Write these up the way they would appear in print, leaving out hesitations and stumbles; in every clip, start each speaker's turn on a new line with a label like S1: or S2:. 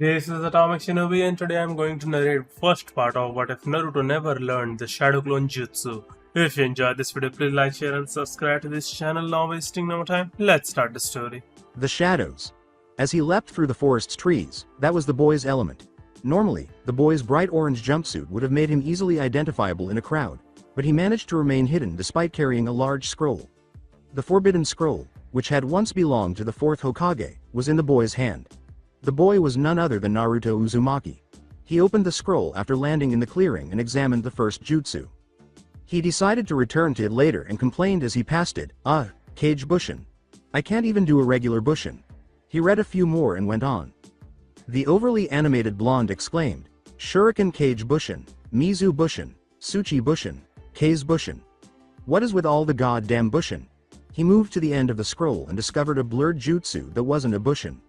S1: This is Atomic Shinobi and today I'm going to narrate first part of What If Naruto Never Learned the Shadow Clone Jutsu. If you enjoyed this video, please like, share and subscribe to this channel. Now wasting no time, let's start the story.
S2: The shadows. As he leapt through the forest's trees, that was the boy's element. Normally, the boy's bright orange jumpsuit would have made him easily identifiable in a crowd, but he managed to remain hidden despite carrying a large scroll. The Forbidden Scroll, which had once belonged to the fourth Hokage, was in the boy's hand. The boy was none other than Naruto Uzumaki. He opened the scroll after landing in the clearing and examined the first jutsu. He decided to return to it later and complained as he passed it, Kage Bushin. I can't even do a regular Bushin. He read a few more and went on. The overly animated blonde exclaimed, Shuriken Kage Bushin, Mizu Bushin, Tsuchi Bushin, Kase Bushin. What is with all the goddamn Bushin? He moved to the end of the scroll and discovered a blurred jutsu that wasn't a Bushin.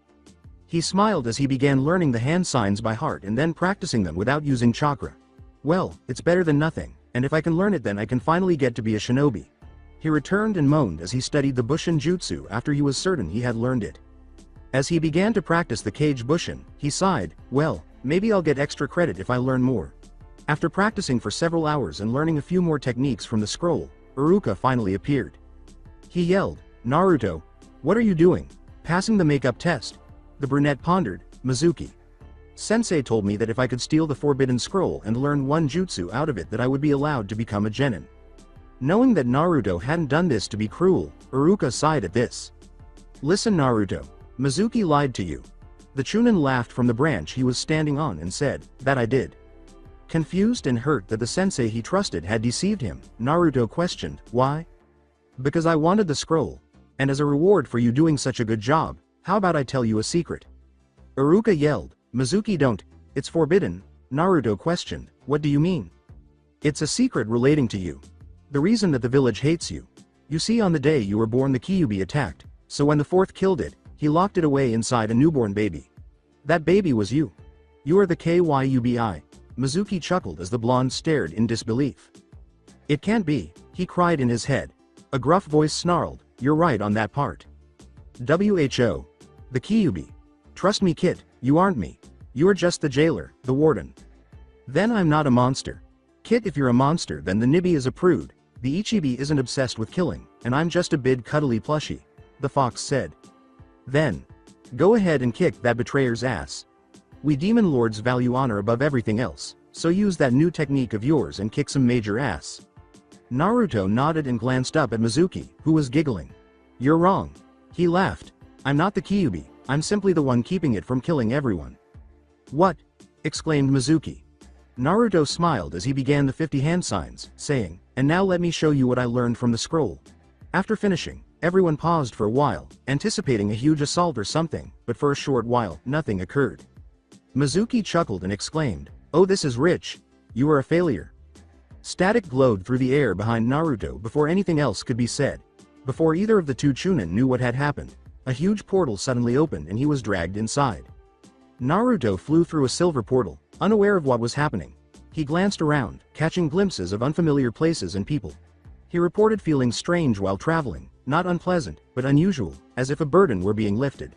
S2: He smiled as he began learning the hand signs by heart and then practicing them without using chakra. Well, it's better than nothing, and if I can learn it then I can finally get to be a shinobi. He returned and moaned as he studied the Bushin jutsu after he was certain he had learned it. As he began to practice the Kage Bushin, he sighed, well, maybe I'll get extra credit if I learn more. After practicing for several hours and learning a few more techniques from the scroll, Iruka finally appeared. He yelled, Naruto, what are you doing? Passing the makeup test? The brunette pondered, Mizuki. Sensei told me that if I could steal the Forbidden Scroll and learn one jutsu out of it that I would be allowed to become a genin. Knowing that Naruto hadn't done this to be cruel, Iruka sighed at this. Listen Naruto, Mizuki lied to you. The Chunin laughed from the branch he was standing on and said, that I did. Confused and hurt that the sensei he trusted had deceived him, Naruto questioned, why? Because I wanted the scroll. And as a reward for you doing such a good job, how about I tell you a secret? Iruka yelled, Mizuki don't, it's forbidden. Naruto questioned, what do you mean? It's a secret relating to you. The reason that the village hates you. You see on the day you were born the Kyuubi attacked, so when the fourth killed it, he locked it away inside a newborn baby. That baby was you. You are the Kyuubi. Mizuki chuckled as the blonde stared in disbelief. It can't be, he cried in his head. A gruff voice snarled, you're right on that part. WHO. The Kyuubi. Trust me Kit, you aren't me. You're just the jailer, the warden. Then I'm not a monster. Kit, if you're a monster then the Nibi is a prude, the Ichibi isn't obsessed with killing, and I'm just a big cuddly plushie. The fox said. Then. Go ahead and kick that betrayer's ass. We demon lords value honor above everything else, so use that new technique of yours and kick some major ass. Naruto nodded and glanced up at Mizuki, who was giggling. You're wrong. He laughed. I'm not the Kyuubi, I'm simply the one keeping it from killing everyone. What? Exclaimed Mizuki. Naruto smiled as he began the 50 hand signs, saying, and now let me show you what I learned from the scroll. After finishing, everyone paused for a while, anticipating a huge assault or something, but for a short while, nothing occurred. Mizuki chuckled and exclaimed, oh this is rich. You are a failure. Static glowed through the air behind Naruto before anything else could be said. Before either of the two Chunin knew what had happened, a huge portal suddenly opened and he was dragged inside. Naruto flew through a silver portal, unaware of what was happening. He glanced around, catching glimpses of unfamiliar places and people. He reported feeling strange while traveling, not unpleasant, but unusual, as if a burden were being lifted.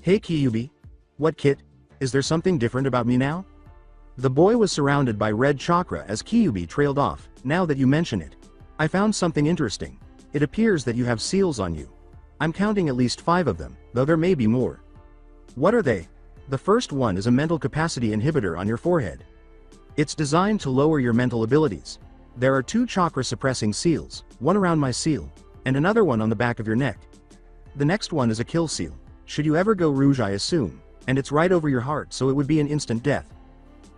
S2: Hey Kyuubi. What Kit? Is there something different about me now? The boy was surrounded by red chakra as Kyuubi trailed off. Now that you mention it, I found something interesting. It appears that you have seals on you. I'm counting at least 5 of them, though there may be more. What are they? The first one is a mental capacity inhibitor on your forehead. It's designed to lower your mental abilities. There are 2 chakra suppressing seals, one around my seal, and another one on the back of your neck. The next one is a kill seal. Should you ever go rouge I assume, and it's right over your heart so it would be an instant death.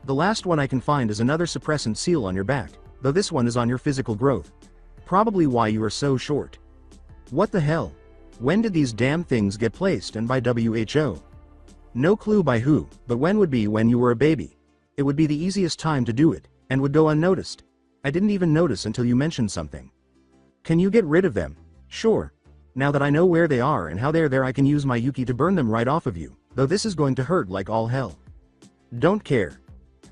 S2: The last one I can find is another suppressant seal on your back, though this one is on your physical growth. Probably why you are so short. What the hell? When did these damn things get placed and by WHO? No clue by who, but when would be when you were a baby. It would be the easiest time to do it, and would go unnoticed. I didn't even notice until you mentioned something. Can you get rid of them? Sure. Now that I know where they are and how they're there I can use my Yuki to burn them right off of you, though this is going to hurt like all hell. Don't care.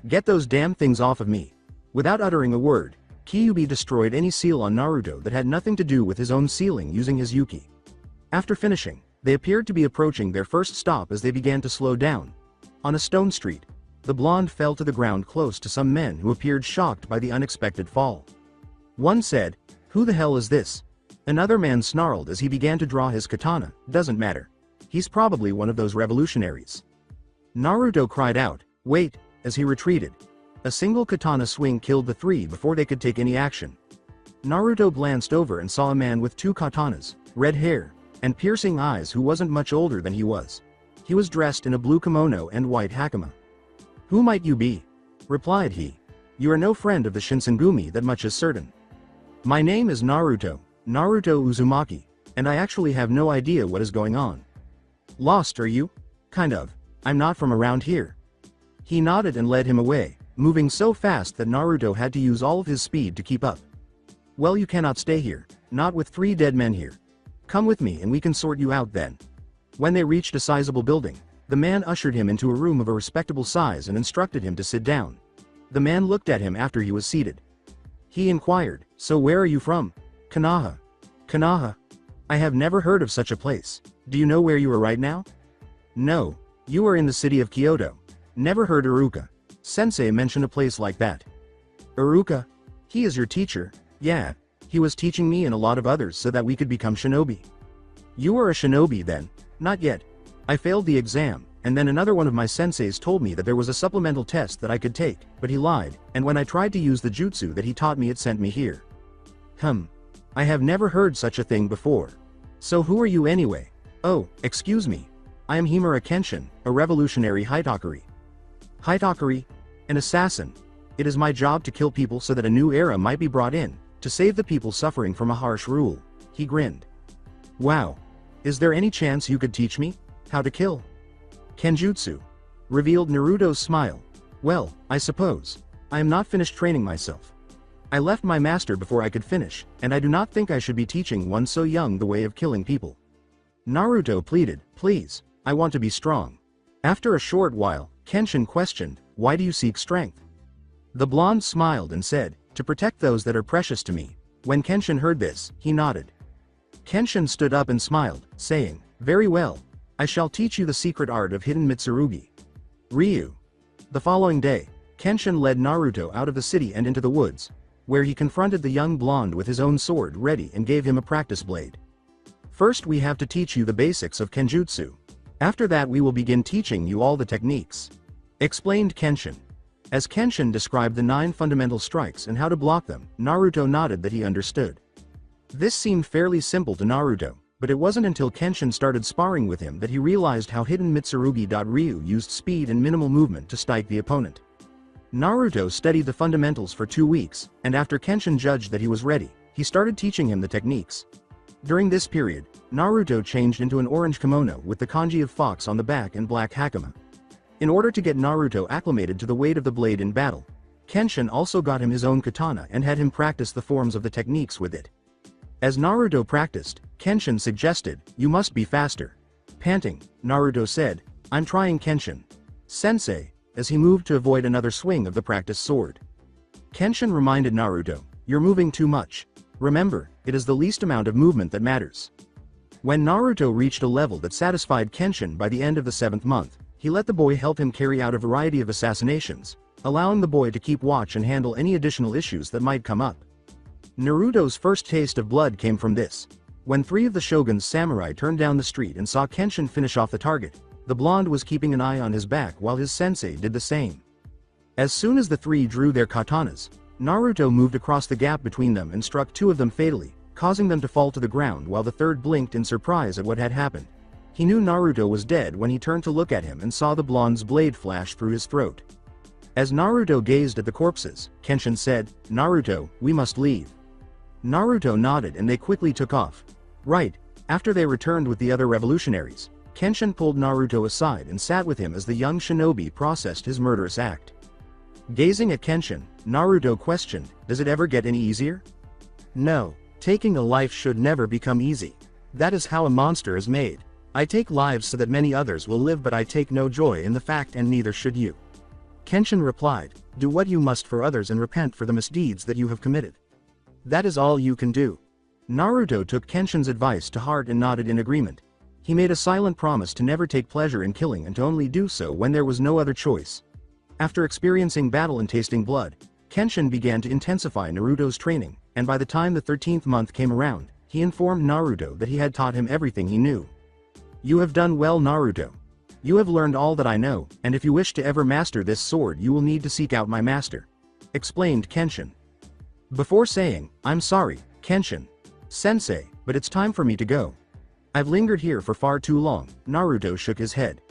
S2: Get those damn things off of me. Without uttering a word, Kyuubi destroyed any seal on Naruto that had nothing to do with his own sealing using his Yuki. After finishing, they appeared to be approaching their first stop as they began to slow down. On a stone street, the blonde fell to the ground close to some men who appeared shocked by the unexpected fall. One said, "Who the hell is this?" Another man snarled as he began to draw his katana, "Doesn't matter. He's probably one of those revolutionaries." Naruto cried out, "Wait," as he retreated. A single katana swing killed the three before they could take any action. Naruto glanced over and saw a man with two katanas, red hair, and piercing eyes who wasn't much older than he was. He was dressed in a blue kimono and white hakama. "Who might you be?" replied he. "You are no friend of the Shinsengumi, that much is certain." "My name is Naruto, Naruto Uzumaki, and I actually have no idea what is going on." "Lost, are you?" "Kind of. I'm not from around here." He nodded and led him away, moving so fast that Naruto had to use all of his speed to keep up. "Well, you cannot stay here, not with 3 dead men here. Come with me and we can sort you out then." When they reached a sizable building, the man ushered him into a room of a respectable size and instructed him to sit down. The man looked at him after he was seated. He inquired, "So where are you from?" "Konoha." "Konoha? I have never heard of such a place. Do you know where you are right now?" "No. You are in the city of Kyoto. Never heard Iruka. Sensei mention a place like that." "Iruka? He is your teacher?" "Yeah. He was teaching me and a lot of others so that we could become shinobi." "You are a shinobi then?" "Not yet. I failed the exam, and then another one of my senseis told me that there was a supplemental test that I could take, but he lied, and when I tried to use the jutsu that he taught me, it sent me here." I have never heard such a thing before. "So who are you anyway?" "Oh, excuse me. I am Himura Kenshin, a revolutionary Hitakari." "Hitakari? An assassin. It is my job to kill people so that a new era might be brought in, to save the people suffering from a harsh rule." He grinned. "Wow. Is there any chance you could teach me how to kill?" "Kenjutsu," revealed Naruto's smile. "Well, I suppose. I am not finished training myself. I left my master before I could finish, and I do not think I should be teaching one so young the way of killing people." Naruto pleaded, "Please, I want to be strong." After a short while, Kenshin questioned, "Why do you seek strength?" The blonde smiled and said, "To protect those that are precious to me." When Kenshin heard this, he nodded. Kenshin stood up and smiled, saying, "Very well. I shall teach you the secret art of hidden Mitsurugi." Ryu. The following day, Kenshin led Naruto out of the city and into the woods, where he confronted the young blonde with his own sword ready and gave him a practice blade. "First we have to teach you the basics of Kenjutsu. After that we will begin teaching you all the techniques," explained Kenshin. As Kenshin described the 9 fundamental strikes and how to block them, Naruto nodded that he understood. This seemed fairly simple to Naruto, but it wasn't until Kenshin started sparring with him that he realized how hidden Mitsurugi. Ryu used speed and minimal movement to strike the opponent. Naruto studied the fundamentals for 2 weeks, and after Kenshin judged that he was ready, he started teaching him the techniques. During this period, Naruto changed into an orange kimono with the kanji of fox on the back and black hakama. In order to get Naruto acclimated to the weight of the blade in battle, Kenshin also got him his own katana and had him practice the forms of the techniques with it. As Naruto practiced, Kenshin suggested, "You must be faster." Panting, Naruto said, "I'm trying, Kenshin Sensei," as he moved to avoid another swing of the practice sword. Kenshin reminded Naruto, "You're moving too much. Remember, it is the least amount of movement that matters." When Naruto reached a level that satisfied Kenshin by the end of the 7th month, he let the boy help him carry out a variety of assassinations, allowing the boy to keep watch and handle any additional issues that might come up. Naruto's first taste of blood came from this. When 3 of the shogun's samurai turned down the street and saw Kenshin finish off the target, the blonde was keeping an eye on his back while his sensei did the same. As soon as the 3 drew their katanas, Naruto moved across the gap between them and struck 2 of them fatally, causing them to fall to the ground while the 3rd blinked in surprise at what had happened. He knew Naruto was dead when he turned to look at him and saw the blonde's blade flash through his throat. As Naruto gazed at the corpses, Kenshin said, "Naruto, we must leave." Naruto nodded and they quickly took off. Right, after they returned with the other revolutionaries, Kenshin pulled Naruto aside and sat with him as the young shinobi processed his murderous act. Gazing at Kenshin, Naruto questioned, "Does it ever get any easier?" "No, taking a life should never become easy. That is how a monster is made. I take lives so that many others will live, but I take no joy in the fact, and neither should you." Kenshin replied, "Do what you must for others and repent for the misdeeds that you have committed. That is all you can do." Naruto took Kenshin's advice to heart and nodded in agreement. He made a silent promise to never take pleasure in killing and to only do so when there was no other choice. After experiencing battle and tasting blood, Kenshin began to intensify Naruto's training, and by the time the 13th month came around, he informed Naruto that he had taught him everything he knew. "You have done well, Naruto. You have learned all that I know, and if you wish to ever master this sword you will need to seek out my master," explained Kenshin. Before saying, "I'm sorry, Kenshin Sensei, but it's time for me to go. I've lingered here for far too long," Naruto shook his head.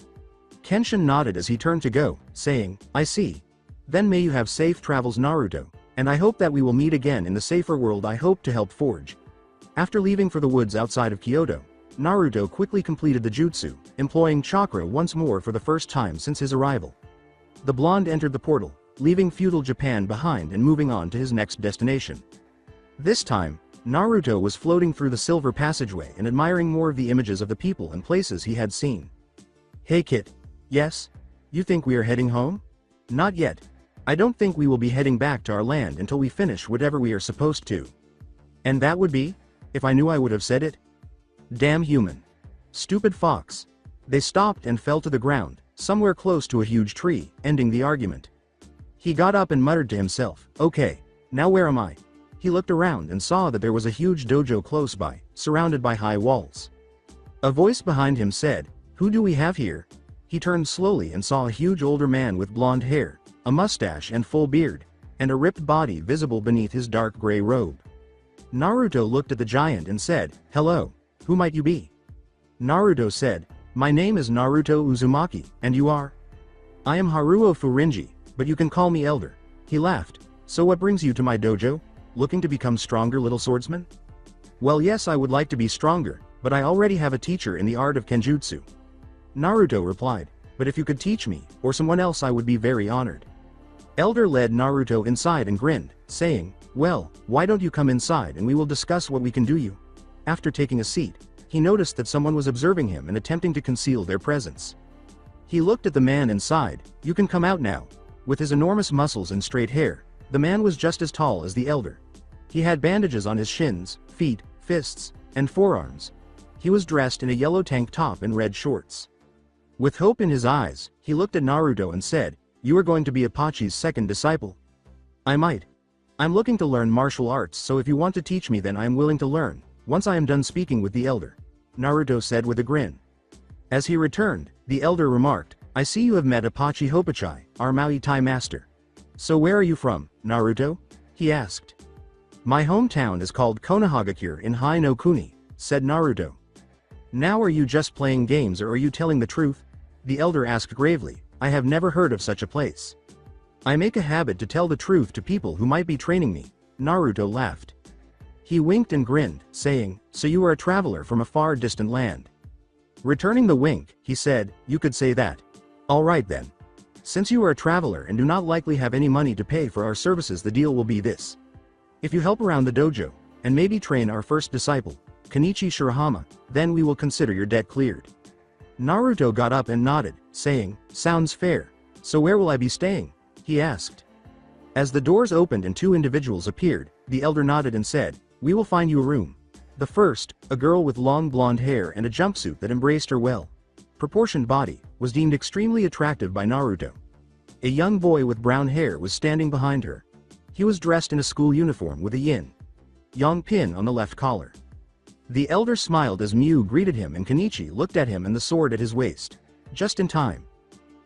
S2: Kenshin nodded as he turned to go, saying, "I see. Then may you have safe travels, Naruto, and I hope that we will meet again in the safer world I hope to help forge." After leaving for the woods outside of Kyoto, Naruto quickly completed the jutsu, employing chakra once more for the first time since his arrival. The blonde entered the portal, leaving feudal Japan behind and moving on to his next destination. This time, Naruto was floating through the silver passageway and admiring more of the images of the people and places he had seen. "Hey kid. Yes? You think we are heading home?" "Not yet. I don't think we will be heading back to our land until we finish whatever we are supposed to." "And that would be? If I knew I would have said it." "Damn human. Stupid fox." They stopped and fell to the ground, somewhere close to a huge tree, ending the argument. He got up and muttered to himself, "Okay, now where am I?" He looked around and saw that there was a huge dojo close by, surrounded by high walls. A voice behind him said, "Who do we have here?" He turned slowly and saw a huge older man with blonde hair, a mustache and full beard, and a ripped body visible beneath his dark gray robe. Naruto looked at the giant and said, "Hello, who might you be?" Naruto said, "My name is Naruto Uzumaki, and you are?" "I am Haruo Furinji, but you can call me Elder." He laughed. "So what brings you to my dojo? Looking to become stronger, little swordsman?" "Well, yes, I would like to be stronger, but I already have a teacher in the art of Kenjutsu." Naruto replied, "But if you could teach me, or someone else, I would be very honored." Elder led Naruto inside and grinned, saying, "Well, why don't you come inside and we will discuss what we can do you?" After taking a seat, he noticed that someone was observing him and attempting to conceal their presence. He looked at the man inside. "You can come out now." With his enormous muscles and straight hair, the man was just as tall as the elder. He had bandages on his shins, feet, fists, and forearms. He was dressed in a yellow tank top and red shorts. With hope in his eyes, he looked at Naruto and said, "You are going to be Apache's second disciple?" "I might. I'm looking to learn martial arts, so if you want to teach me then I am willing to learn, once I am done speaking with the elder," Naruto said with a grin. As he returned, the elder remarked, "I see you have met Apache Hopachai, our Muay Thai master. So where are you from, Naruto?" he asked. "My hometown is called Konohagakure in Hai no Kuni," said Naruto. "Now are you just playing games or are you telling the truth?" the elder asked gravely. "I have never heard of such a place. I make a habit to tell the truth to people who might be training me," Naruto laughed. He winked and grinned, saying, "So you are a traveler from a far distant land?" Returning the wink, he said, "You could say that. All right then. Since you are a traveler and do not likely have any money to pay for our services, the deal will be this. If you help around the dojo, and maybe train our first disciple, Kenichi Shirahama, then we will consider your debt cleared." Naruto got up and nodded, saying, "Sounds fair. So where will I be staying?" he asked. As the doors opened and two individuals appeared, the elder nodded and said, "We will find you a room." The first, a girl with long blonde hair and a jumpsuit that embraced her well-proportioned body, was deemed extremely attractive by Naruto. A young boy with brown hair was standing behind her. He was dressed in a school uniform with a yin-yang pin on the left collar. The elder smiled as Mew greeted him and Kenichi looked at him and the sword at his waist. Just in time.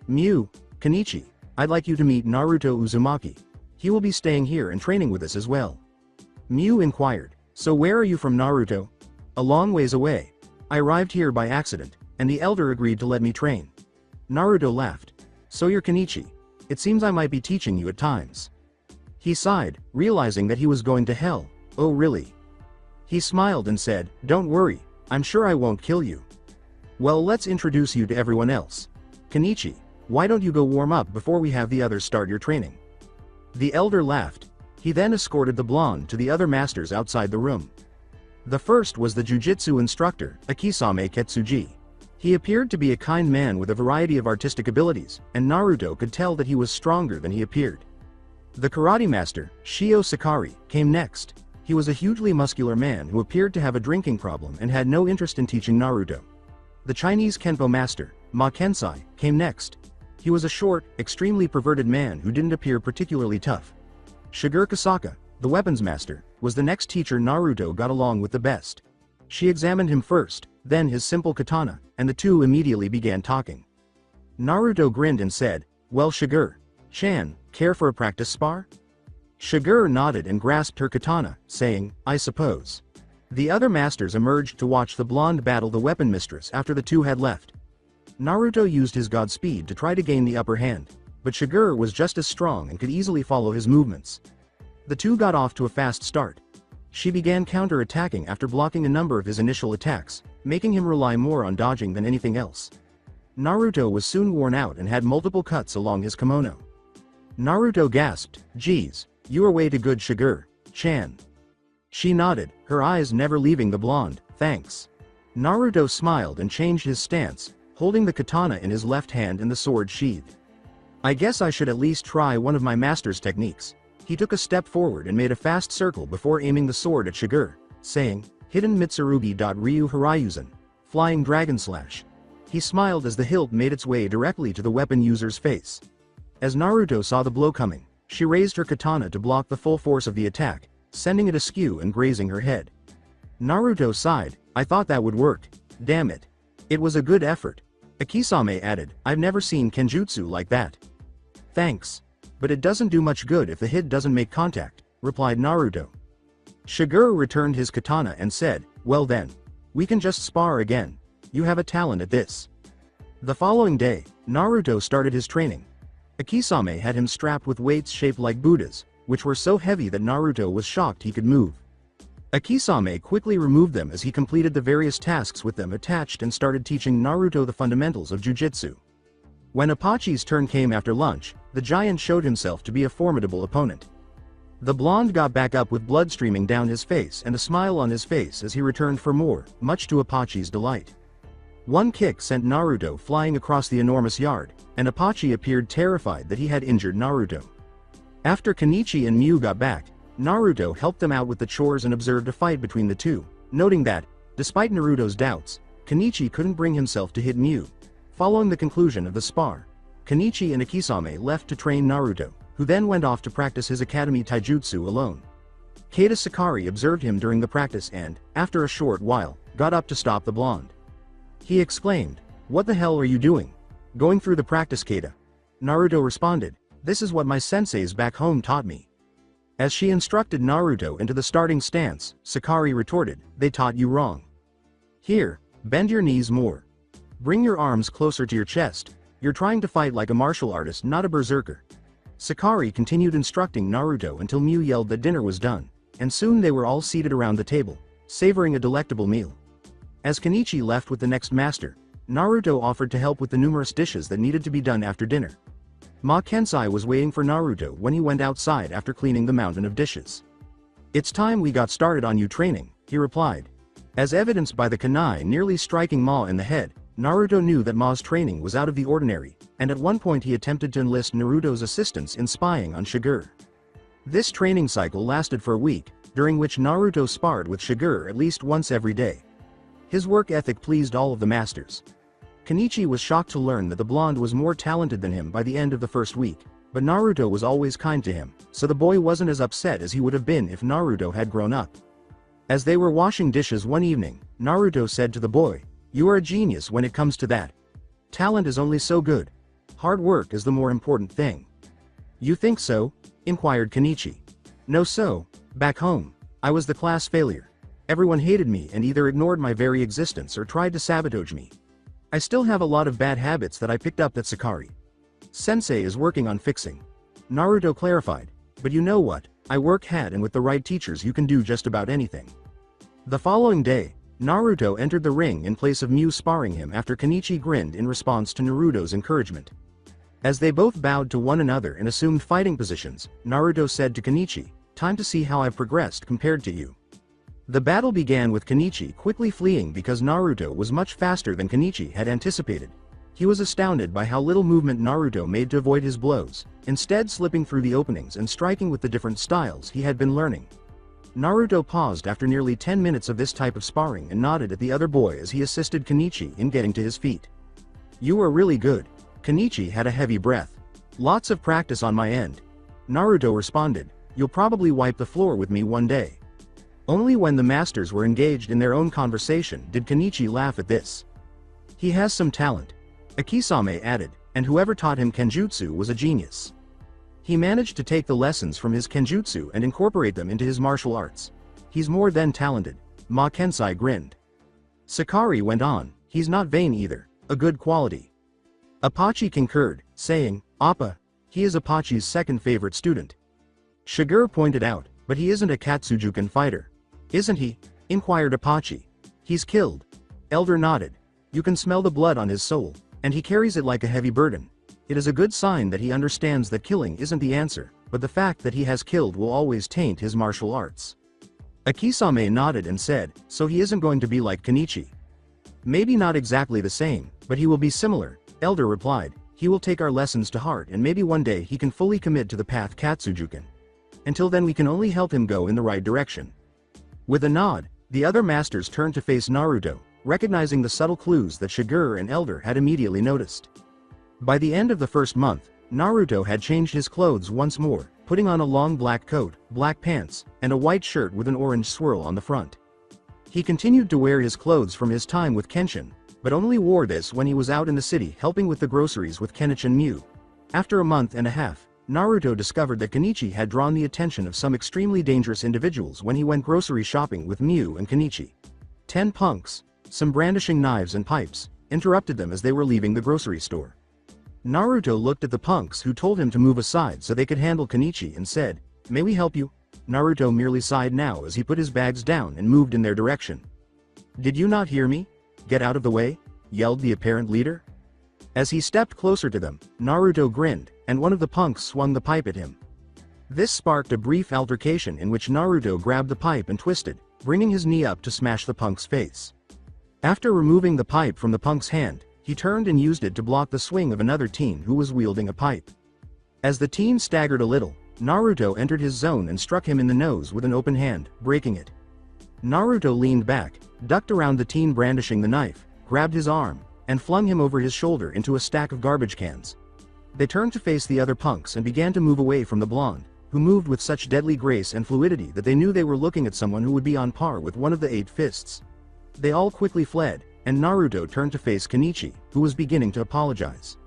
S2: "Mew, Kenichi, I'd like you to meet Naruto Uzumaki. He will be staying here and training with us as well." Mew inquired, "So where are you from, Naruto?" "A long ways away. I arrived here by accident, and the elder agreed to let me train." Naruto laughed. "So you're Kenichi. It seems I might be teaching you at times." He sighed, realizing that he was going to hell. "Oh really?" He smiled and said, "Don't worry, I'm sure I won't kill you." "Well, let's introduce you to everyone else. Kenichi, why don't you go warm up before we have the others start your training?" The elder laughed. He then escorted the blonde to the other masters outside the room. The first was the jujitsu instructor, Akisame Ketsuji. He appeared to be a kind man with a variety of artistic abilities, and Naruto could tell that he was stronger than he appeared. The karate master, Shio Sakari, came next. He was a hugely muscular man who appeared to have a drinking problem and had no interest in teaching Naruto. The Chinese Kenpo master, Ma Kensai, came next. He was a short, extremely perverted man who didn't appear particularly tough. Shigeru Kasaka, the weapons master, was the next teacher Naruto got along with the best. She examined him first, then his simple katana, and the two immediately began talking. Naruto grinned and said, "Well, Shigeru-chan, care for a practice spar?" Shigeru nodded and grasped her katana, saying, "I suppose." The other masters emerged to watch the blonde battle the weapon mistress after the two had left. Naruto used his god speed to try to gain the upper hand, but Shigeru was just as strong and could easily follow his movements. The two got off to a fast start. She began counter-attacking after blocking a number of his initial attacks, making him rely more on dodging than anything else. Naruto was soon worn out and had multiple cuts along his kimono. Naruto gasped, "Geez, you are way too good, Shigeru-chan." She nodded, her eyes never leaving the blonde, "Thanks." Naruto smiled and changed his stance, holding the katana in his left hand and the sword sheathed. "I guess I should at least try one of my master's techniques." He took a step forward and made a fast circle before aiming the sword at Shigeru, saying, "Hidden Mitsurugi. Ryu Horyuzen, Flying Dragon Slash." He smiled as the hilt made its way directly to the weapon user's face. As Naruto saw the blow coming, she raised her katana to block the full force of the attack, sending it askew and grazing her head. Naruto sighed, "I thought that would work. Damn it. It was a good effort." Akisame added, "I've never seen kenjutsu like that." "Thanks. But it doesn't do much good if the hit doesn't make contact," replied Naruto. Shigeru returned his katana and said, "Well then. We can just spar again. You have a talent at this." The following day, Naruto started his training. Akisame had him strapped with weights shaped like Buddhas, which were so heavy that Naruto was shocked he could move. Akisame quickly removed them as he completed the various tasks with them attached and started teaching Naruto the fundamentals of jujitsu. When Apache's turn came after lunch, the giant showed himself to be a formidable opponent. The blonde got back up with blood streaming down his face and a smile on his face as he returned for more, much to Apache's delight. One kick sent Naruto flying across the enormous yard, and Apache appeared terrified that he had injured Naruto. After Kenichi and Mew got back, Naruto helped them out with the chores and observed a fight between the two, noting that, despite Naruto's doubts, Kenichi couldn't bring himself to hit Mew. Following the conclusion of the spar, Kenichi and Akisame left to train Naruto, who then went off to practice his academy taijutsu alone. Keita Sakari observed him during the practice and, after a short while, got up to stop the blonde. He exclaimed, "What the hell are you doing? Going through the practice, Keita?" Naruto responded, "This is what my senseis back home taught me." As she instructed Naruto into the starting stance, Sakari retorted, "They taught you wrong. Here, bend your knees more. Bring your arms closer to your chest. You're trying to fight like a martial artist, not a berserker." Sakari continued instructing Naruto until Mew yelled that dinner was done, and soon they were all seated around the table, savoring a delectable meal. As Kenichi left with the next master, Naruto offered to help with the numerous dishes that needed to be done after dinner. Ma Kensai was waiting for Naruto when he went outside after cleaning the mountain of dishes. "It's time we got started on you training," he replied. As evidenced by the kunai nearly striking Ma in the head, Naruto knew that Ma's training was out of the ordinary, and at one point he attempted to enlist Naruto's assistance in spying on Shigeru. This training cycle lasted for a week, during which Naruto sparred with Shigeru at least once every day. His work ethic pleased all of the masters. Kenichi was shocked to learn that the blonde was more talented than him by the end of the first week, but Naruto was always kind to him, so the boy wasn't as upset as he would have been if Naruto had grown up. As they were washing dishes one evening, Naruto said to the boy, "You are a genius when it comes to that. Talent is only so good. Hard work is the more important thing." "You think so?" inquired Kenichi. "No, so, back home, I was the class failure. Everyone hated me and either ignored my very existence or tried to sabotage me. I still have a lot of bad habits that I picked up that Sakari Sensei is working on fixing." Naruto clarified, "But you know what, I work hard and with the right teachers you can do just about anything." The following day, Naruto entered the ring in place of Mew sparring him after Kenichi grinned in response to Naruto's encouragement. As they both bowed to one another and assumed fighting positions, Naruto said to Kenichi, "Time to see how I've progressed compared to you." The battle began with Kenichi quickly fleeing because Naruto was much faster than Kenichi had anticipated. He was astounded by how little movement Naruto made to avoid his blows, instead slipping through the openings and striking with the different styles he had been learning. Naruto paused after nearly 10 minutes of this type of sparring and nodded at the other boy as he assisted Kenichi in getting to his feet. You are really good. Kenichi had a heavy breath. Lots of practice on my end. Naruto responded, you'll probably wipe the floor with me one day. Only when the masters were engaged in their own conversation did Kenichi laugh at this. He has some talent. Akisame added, and whoever taught him Kenjutsu was a genius. He managed to take the lessons from his Kenjutsu and incorporate them into his martial arts. He's more than talented. Ma Kensai grinned. Sakari went on, he's not vain either, a good quality. Apache concurred, saying, Appa, he is Apache's second favorite student. Shiger pointed out, but he isn't a Katsujukan fighter. Isn't he? Inquired Apache. He's killed. Elder nodded. You can smell the blood on his soul, and he carries it like a heavy burden. It is a good sign that he understands that killing isn't the answer, but the fact that he has killed will always taint his martial arts. Akisame nodded and said, so he isn't going to be like Kenichi. Maybe not exactly the same, but he will be similar, Elder replied. He will take our lessons to heart and maybe one day he can fully commit to the path Katsujukan. Until then we can only help him go in the right direction. With a nod, the other masters turned to face Naruto, recognizing the subtle clues that Shiger and Elder had immediately noticed. By the end of the first month, Naruto had changed his clothes once more, putting on a long black coat, black pants, and a white shirt with an orange swirl on the front. He continued to wear his clothes from his time with Kenshin, but only wore this when he was out in the city helping with the groceries with Kenichi and Mew. After a month and a half, Naruto discovered that Kenichi had drawn the attention of some extremely dangerous individuals when he went grocery shopping with Mew and Kenichi. 10 punks, some brandishing knives and pipes, interrupted them as they were leaving the grocery store. Naruto looked at the punks who told him to move aside so they could handle Kenichi and said, may we help you? Naruto merely sighed now as he put his bags down and moved in their direction. Did you not hear me? Get out of the way, yelled the apparent leader. As he stepped closer to them, Naruto grinned, and one of the punks swung the pipe at him. This sparked a brief altercation in which Naruto grabbed the pipe and twisted, bringing his knee up to smash the punk's face. After removing the pipe from the punk's hand, he turned and used it to block the swing of another teen who was wielding a pipe. As the teen staggered a little, Naruto entered his zone and struck him in the nose with an open hand, breaking it. Naruto leaned back, ducked around the teen brandishing the knife, grabbed his arm, and flung him over his shoulder into a stack of garbage cans. They turned to face the other punks and began to move away from the blonde, who moved with such deadly grace and fluidity that they knew they were looking at someone who would be on par with one of the 8 fists. They all quickly fled, and Naruto turned to face Kenichi, who was beginning to apologize.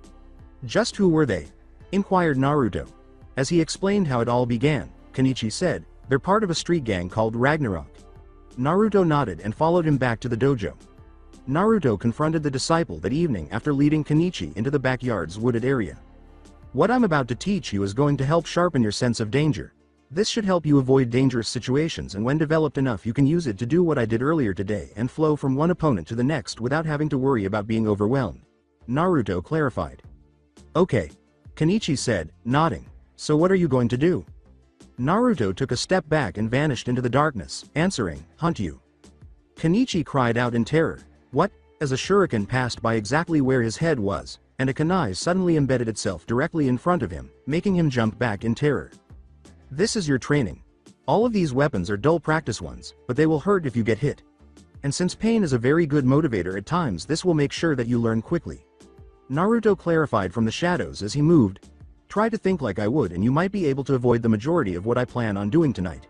S2: Just who were they? Inquired Naruto. As he explained how it all began, Kenichi said, they're part of a street gang called Ragnarok. Naruto nodded and followed him back to the dojo. Naruto confronted the disciple that evening after leading Kenichi into the backyard's wooded area. What I'm about to teach you is going to help sharpen your sense of danger. This should help you avoid dangerous situations, and when developed enough you can use it to do what I did earlier today and flow from one opponent to the next without having to worry about being overwhelmed. Naruto clarified. Okay. Kenichi said, nodding. So what are you going to do? Naruto took a step back and vanished into the darkness, answering, hunt you. Kenichi cried out in terror. What? As a shuriken passed by exactly where his head was, and a kunai suddenly embedded itself directly in front of him, making him jump back in terror. This is your training. All of these weapons are dull practice ones, but they will hurt if you get hit. And since pain is a very good motivator at times, this will make sure that you learn quickly. Naruto clarified from the shadows as he moved. Try to think like I would and you might be able to avoid the majority of what I plan on doing tonight.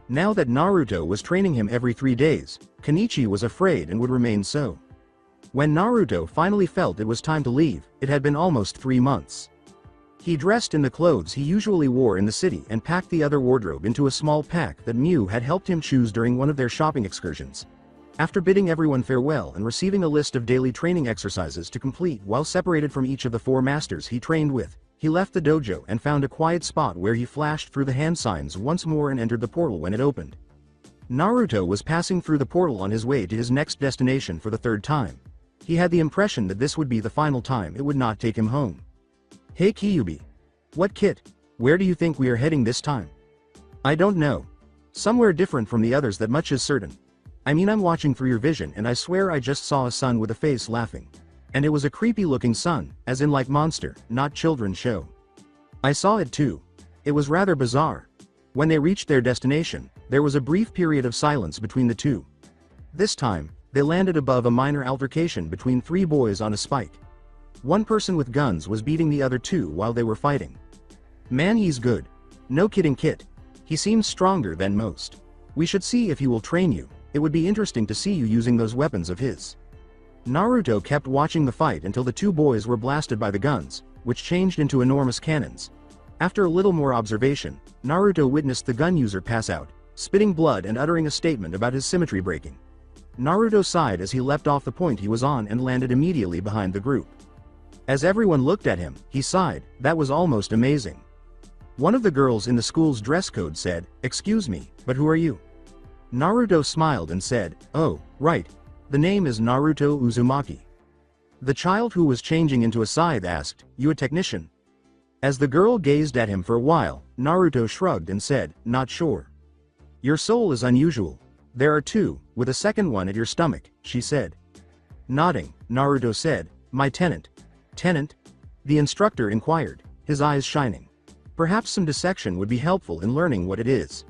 S2: Now that Naruto was training him every 3 days, Kenichi was afraid and would remain so. When Naruto finally felt it was time to leave, it had been almost 3 months. He dressed in the clothes he usually wore in the city and packed the other wardrobe into a small pack that Mew had helped him choose during one of their shopping excursions. After bidding everyone farewell and receiving a list of daily training exercises to complete while separated from each of the 4 masters he trained with, he left the dojo and found a quiet spot where he flashed through the hand signs once more and entered the portal when it opened. Naruto was passing through the portal on his way to his next destination for the 3rd time. He had the impression that this would be the final time it would not take him home. Hey Kyubi. What kit? Where do you think we are heading this time? I don't know. Somewhere different from the others, that much is certain. I mean, I'm watching through your vision and I swear I just saw a sun with a face laughing. And it was a creepy looking sun, as in like monster, not children's show. I saw it too. It was rather bizarre. When they reached their destination, There was a brief period of silence between the two. This time, they landed above a minor altercation between three boys on a spike. One person with guns was beating the other two while they were fighting. Man, he's good. No kidding, Kit. He seems stronger than most. We should see if he will train you. It would be interesting to see you using those weapons of his. Naruto kept watching the fight until the two boys were blasted by the guns, which changed into enormous cannons. After a little more observation, Naruto witnessed the gun user pass out, spitting blood and uttering a statement about his symmetry breaking. Naruto sighed as he leapt off the point he was on and landed immediately behind the group. As everyone looked at him, he sighed, that was almost amazing. One of the girls in the school's dress code said, "Excuse me, but who are you?" Naruto smiled and said, "Oh, right. The name is Naruto Uzumaki." The child who was changing into a scythe asked, "You a technician?" As the girl gazed at him for a while, Naruto shrugged and said, "Not sure." "Your soul is unusual. There are two, with a second one at your stomach," she said. Nodding, Naruto said, "My tenant." "Tenant?" the instructor inquired, his eyes shining. Perhaps some dissection would be helpful in learning what it is.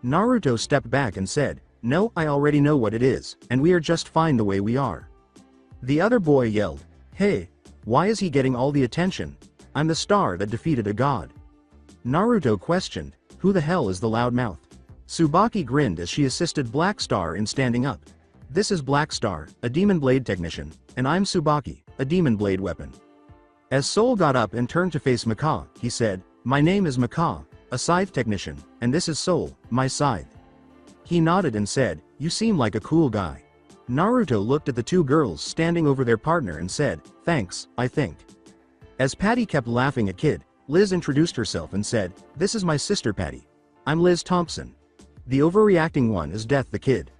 S2: Naruto stepped back and said, "No, I already know what it is, and we are just fine the way we are." The other boy yelled, "Hey, why is he getting all the attention? I'm the star that defeated a god." Naruto questioned, "Who the hell is the loudmouth?" Tsubaki grinned as she assisted Black Star in standing up. "This is Black Star, a demon blade technician, and I'm Tsubaki, a demon blade weapon." As Soul got up and turned to face Maka, he said, "My name is Maka, a scythe technician, and this is Soul, my scythe." He nodded and said, "You seem like a cool guy." Naruto looked at the two girls standing over their partner and said, "Thanks, I think." As Patty kept laughing at Kid, Liz introduced herself and said, "This is my sister Patty. I'm Liz Thompson. The overreacting one is Death the Kid."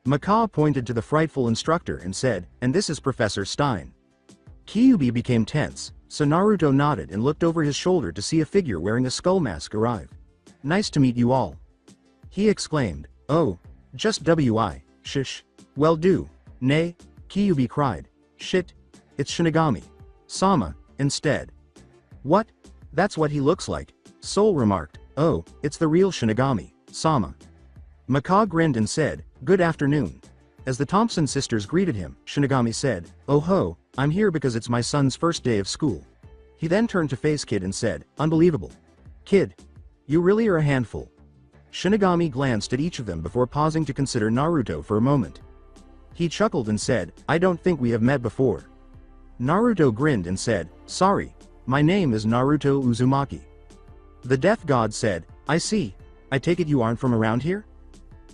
S2: Maka pointed to the frightful instructor and said, "And this is Professor Stein." Kyuubi became tense, so Naruto nodded and looked over his shoulder to see a figure wearing a skull mask arrive. "Nice to meet you all." He exclaimed, "Oh, just W.I., shish. Well do, nay," Kyuubi cried. "Shit, it's Shinigami Sama, instead." "What? That's what he looks like," Soul remarked. "Oh, it's the real Shinigami Sama." Maka grinned and said, "Good afternoon." As the Thompson sisters greeted him, Shinigami said, "Oh ho, I'm here because it's my son's first day of school." He then turned to face Kid and said, "Unbelievable. Kid, you really are a handful." Shinigami glanced at each of them before pausing to consider Naruto for a moment. He chuckled and said, "I don't think we have met before." Naruto grinned and said, "Sorry, my name is Naruto Uzumaki." The death god said, "I see. I take it you aren't from around here?"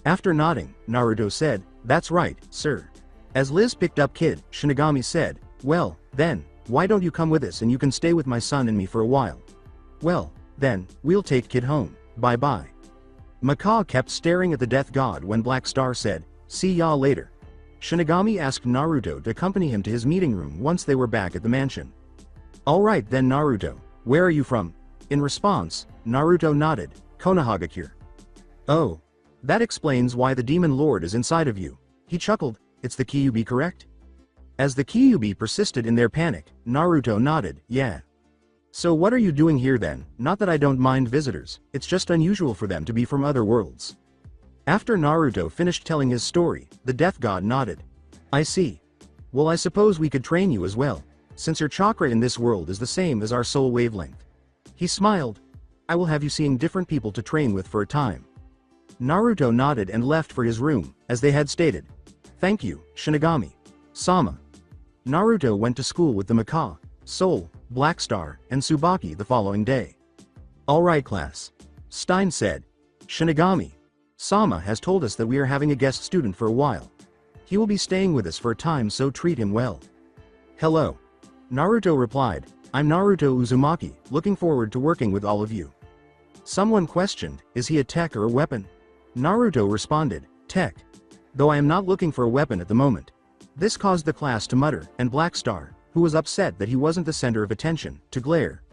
S2: After nodding, Naruto said, "That's right, sir." As Liz picked up Kid, Shinigami said, "Well, then, why don't you come with us and you can stay with my son and me for a while?" "Well, then, we'll take Kid home, bye-bye." Maka kept staring at the death god when Black Star said, "See y'all later." Shinigami asked Naruto to accompany him to his meeting room once they were back at the mansion. "Alright then Naruto, where are you from?" In response, Naruto nodded, "Konohagakure." "Oh. That explains why the demon lord is inside of you." He chuckled, "It's the Kyuubi, correct?" As the Kyuubi persisted in their panic, Naruto nodded, "Yeah." "So what are you doing here then? Not that I don't mind visitors, it's just unusual for them to be from other worlds." After Naruto finished telling his story, the death god nodded. "I see. Well, I suppose we could train you as well, since your chakra in this world is the same as our soul wavelength." He smiled. "I will have you seeing different people to train with for a time." Naruto nodded and left for his room, as they had stated. "Thank you, Shinigami Sama." Naruto went to school with the Maka, Soul, Black Star, and Tsubaki the following day. "Alright class," Stein said. "Shinigami Sama has told us that we are having a guest student for a while. He will be staying with us for a time, so treat him well." "Hello," Naruto replied. "I'm Naruto Uzumaki, looking forward to working with all of you." Someone questioned, "Is he a tech or a weapon?" Naruto responded, "Tech. Though I am not looking for a weapon at the moment." This caused the class to mutter, and Black Star, who was upset that he wasn't the center of attention, to glare.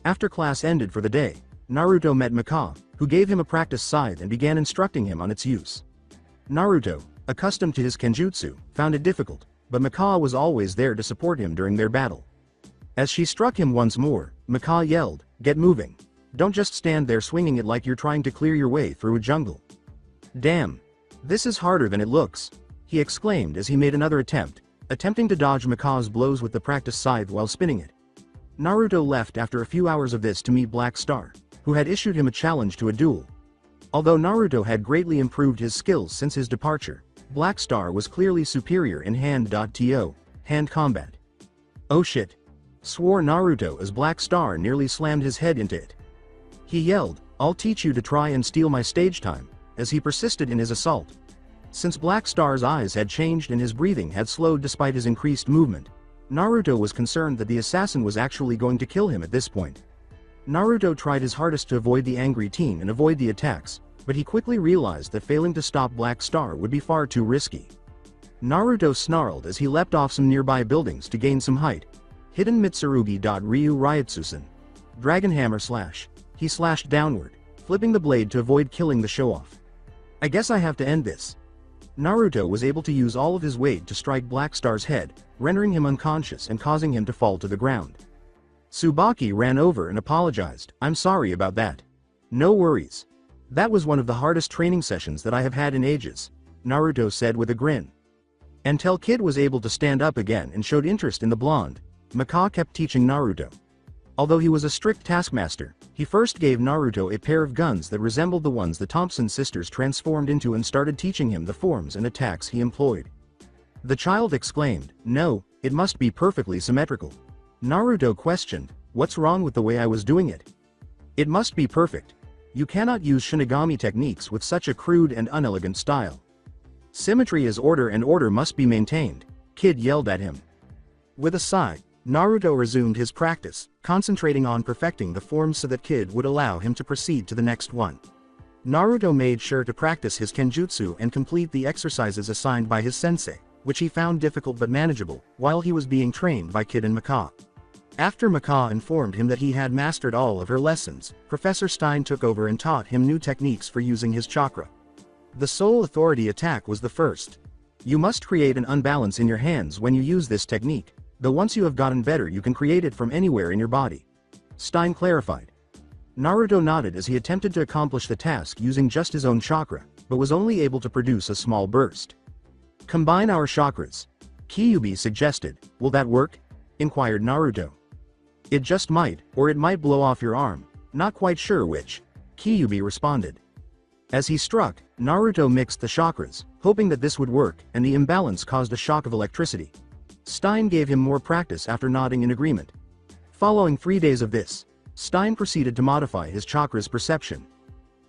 S2: After class ended for the day, Naruto met Maka, who gave him a practice scythe and began instructing him on its use. Naruto, accustomed to his kenjutsu, found it difficult, but Maka was always there to support him during their battle. As she struck him once more, Maka yelled, "Get moving. Don't just stand there swinging it like you're trying to clear your way through a jungle." Damn. This is harder than it looks, he exclaimed as he made another attempt, attempting to dodge Makaw's blows with the practice scythe while spinning it. Naruto left after a few hours of this to meet Black Star, who had issued him a challenge to a duel. Although Naruto had greatly improved his skills since his departure, Black Star was clearly superior in hand combat. Oh shit! Swore Naruto as Black Star nearly slammed his head into it. He yelled, "I'll teach you to try and steal my stage time," as he persisted in his assault. Since Black Star's eyes had changed and his breathing had slowed despite his increased movement, Naruto was concerned that the assassin was actually going to kill him at this point. Naruto tried his hardest to avoid the angry teen and avoid the attacks, but he quickly realized that failing to stop Black Star would be far too risky. Naruto snarled as he leapt off some nearby buildings to gain some height. Hidden Mitsurugi. Ryu Ryutsusen. Dragon Hammer Slash. He slashed downward, flipping the blade to avoid killing the show-off. I guess I have to end this. Naruto was able to use all of his weight to strike Black Star's head, rendering him unconscious and causing him to fall to the ground. Tsubaki ran over and apologized. "I'm sorry about that." "No worries. That was one of the hardest training sessions that I have had in ages," Naruto said with a grin. Until Kid was able to stand up again and showed interest in the blonde, Maka kept teaching Naruto. Although he was a strict taskmaster, he first gave Naruto a pair of guns that resembled the ones the Thompson sisters transformed into and started teaching him the forms and attacks he employed. The child exclaimed, "No, it must be perfectly symmetrical." Naruto questioned, "What's wrong with the way I was doing it?" "It must be perfect. You cannot use Shinigami techniques with such a crude and unelegant style. Symmetry is order and order must be maintained," Kid yelled at him. With a sigh, Naruto resumed his practice, concentrating on perfecting the forms so that Kid would allow him to proceed to the next one. Naruto made sure to practice his kenjutsu and complete the exercises assigned by his sensei, which he found difficult but manageable, while he was being trained by Kid and Maka. After Maka informed him that he had mastered all of her lessons, Professor Stein took over and taught him new techniques for using his chakra. The Soul Authority attack was the first. You must create an unbalance in your hands when you use this technique, though once you have gotten better you can create it from anywhere in your body, Stein clarified. Naruto nodded as he attempted to accomplish the task using just his own chakra, but was only able to produce a small burst. "Combine our chakras," Kyuubi suggested. "Will that work?" inquired Naruto. "It just might, or it might blow off your arm, not quite sure which," Kyuubi responded. As he struck, Naruto mixed the chakras, hoping that this would work, and the imbalance caused a shock of electricity. Stein gave him more practice after nodding in agreement. Following 3 days of this, Stein proceeded to modify his chakra's perception.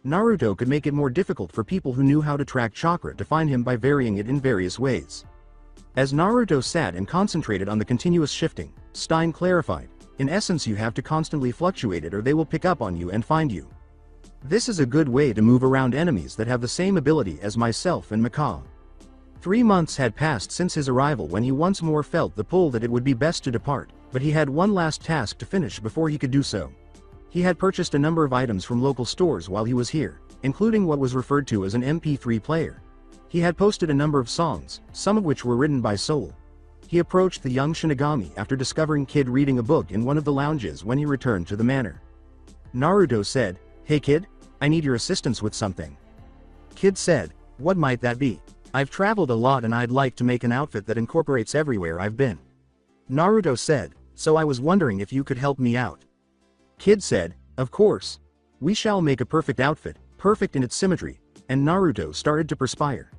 S2: Naruto could make it more difficult for people who knew how to track chakra to find him by varying it in various ways. As Naruto sat and concentrated on the continuous shifting, Stein clarified, "In essence you have to constantly fluctuate it or they will pick up on you and find you. This is a good way to move around enemies that have the same ability as myself and Maka." 3 months had passed since his arrival when he once more felt the pull that it would be best to depart, but he had one last task to finish before he could do so. He had purchased a number of items from local stores while he was here, including what was referred to as an MP3 player. He had posted a number of songs, some of which were written by Soul. He approached the young Shinigami after discovering Kid reading a book in one of the lounges when he returned to the manor. Naruto said, "Hey Kid, I need your assistance with something." Kid said, "What might that be?" "I've traveled a lot and I'd like to make an outfit that incorporates everywhere I've been." Naruto said, "So I was wondering if you could help me out." Kid said, "Of course. We shall make a perfect outfit, perfect in its symmetry," and Naruto started to perspire.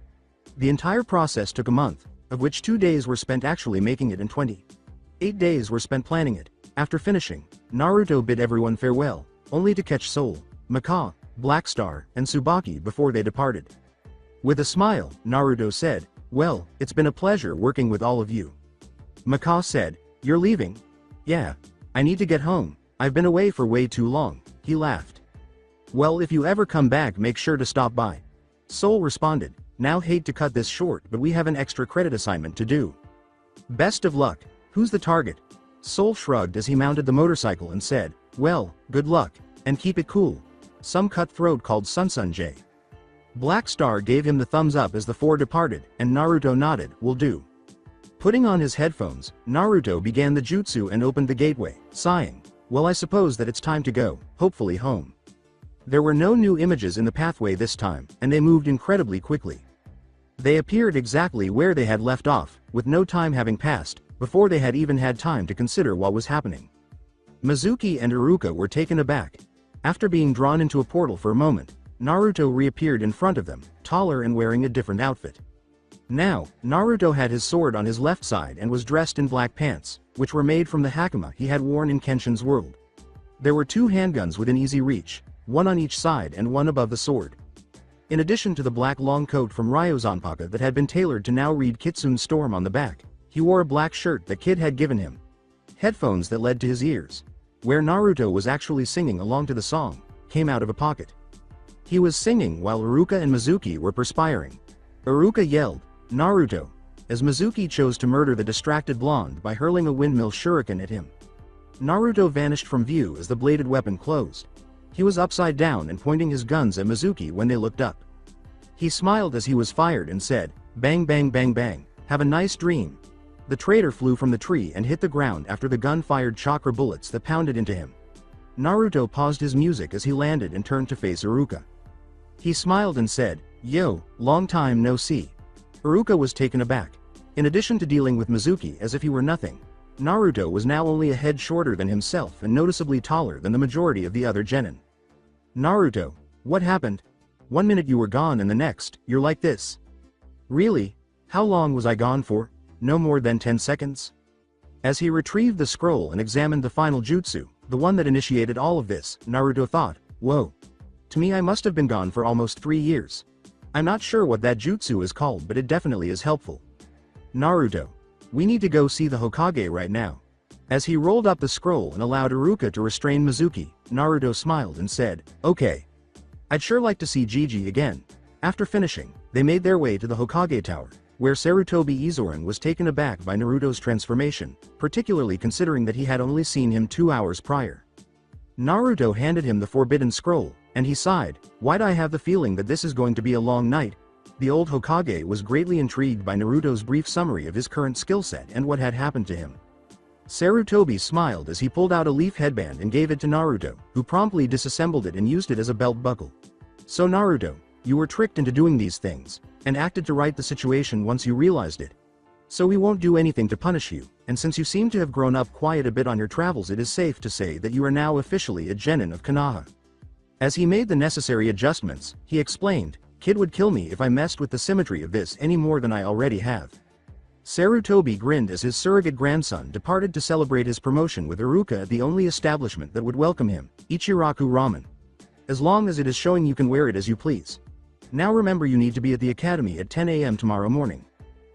S2: The entire process took a month, of which 2 days were spent actually making it and 28 days were spent planning it. After finishing, Naruto bid everyone farewell, only to catch Soul, Maka, Black Star, and Tsubaki before they departed. With a smile, Naruto said, "Well, it's been a pleasure working with all of you." Maka said, "You're leaving?" "Yeah. I need to get home. I've been away for way too long," he laughed. "Well, if you ever come back make sure to stop by." Soul responded, "Now hate to cut this short but we have an extra credit assignment to do." "Best of luck. Who's the target?" Soul shrugged as he mounted the motorcycle and said, "Well, good luck, and keep it cool. Some cutthroat called Sunsunjay." Black Star gave him the thumbs up as the four departed, and Naruto nodded, "Will do." Putting on his headphones, Naruto began the jutsu and opened the gateway, sighing, "Well, I suppose that it's time to go, hopefully home." There were no new images in the pathway this time, and they moved incredibly quickly. They appeared exactly where they had left off, with no time having passed, before they had even had time to consider what was happening. Mizuki and Iruka were taken aback. After being drawn into a portal for a moment, Naruto reappeared in front of them, taller and wearing a different outfit. Now, Naruto had his sword on his left side and was dressed in black pants, which were made from the hakama he had worn in Kenshin's world. There were 2 handguns within easy reach, one on each side and one above the sword. In addition to the black long coat from Ryo Zanpakuto that had been tailored to now read Kitsune's Storm on the back, he wore a black shirt that Kid had given him, headphones that led to his ears, where Naruto was actually singing along to the song, came out of a pocket. He was singing while Iruka and Mizuki were perspiring. Iruka yelled, "Naruto!" as Mizuki chose to murder the distracted blonde by hurling a windmill shuriken at him. Naruto vanished from view as the bladed weapon closed. He was upside down and pointing his guns at Mizuki when they looked up. He smiled as he was fired and said, "Bang bang bang bang, have a nice dream." The traitor flew from the tree and hit the ground after the gun fired chakra bullets that pounded into him. Naruto paused his music as he landed and turned to face Iruka. He smiled and said, "Yo, long time no see." Iruka was taken aback. In addition to dealing with Mizuki as if he were nothing, Naruto was now only a head shorter than himself and noticeably taller than the majority of the other genin. "Naruto, what happened? One minute you were gone and the next, you're like this." "Really? How long was I gone for? No more than 10 seconds?" As he retrieved the scroll and examined the final jutsu, the one that initiated all of this, Naruto thought, "Whoa. To me I must have been gone for almost 3 years. I'm not sure what that jutsu is called, but it definitely is helpful. Naruto, we need to go see the Hokage right now." As he rolled up the scroll and allowed Iruka to restrain Mizuki, Naruto smiled and said, "Okay. I'd sure like to see Gigi again." After finishing, they made their way to the Hokage Tower, where Sarutobi Izorin was taken aback by Naruto's transformation, particularly considering that he had only seen him 2 hours prior. Naruto handed him the forbidden scroll, and he sighed, "Why'd I have the feeling that this is going to be a long night?" The old Hokage was greatly intrigued by Naruto's brief summary of his current skill set and what had happened to him. Sarutobi smiled as he pulled out a leaf headband and gave it to Naruto, who promptly disassembled it and used it as a belt buckle. "So Naruto, you were tricked into doing these things, and acted to right the situation once you realized it. So we won't do anything to punish you, and since you seem to have grown up quite a bit on your travels, it is safe to say that you are now officially a genin of Konoha." As he made the necessary adjustments, he explained, "Kid would kill me if I messed with the symmetry of this any more than I already have." Sarutobi grinned as his surrogate grandson departed to celebrate his promotion with Iruka at the only establishment that would welcome him, Ichiraku Ramen. "As long as it is showing you can wear it as you please. Now remember you need to be at the academy at 10 a.m. tomorrow morning."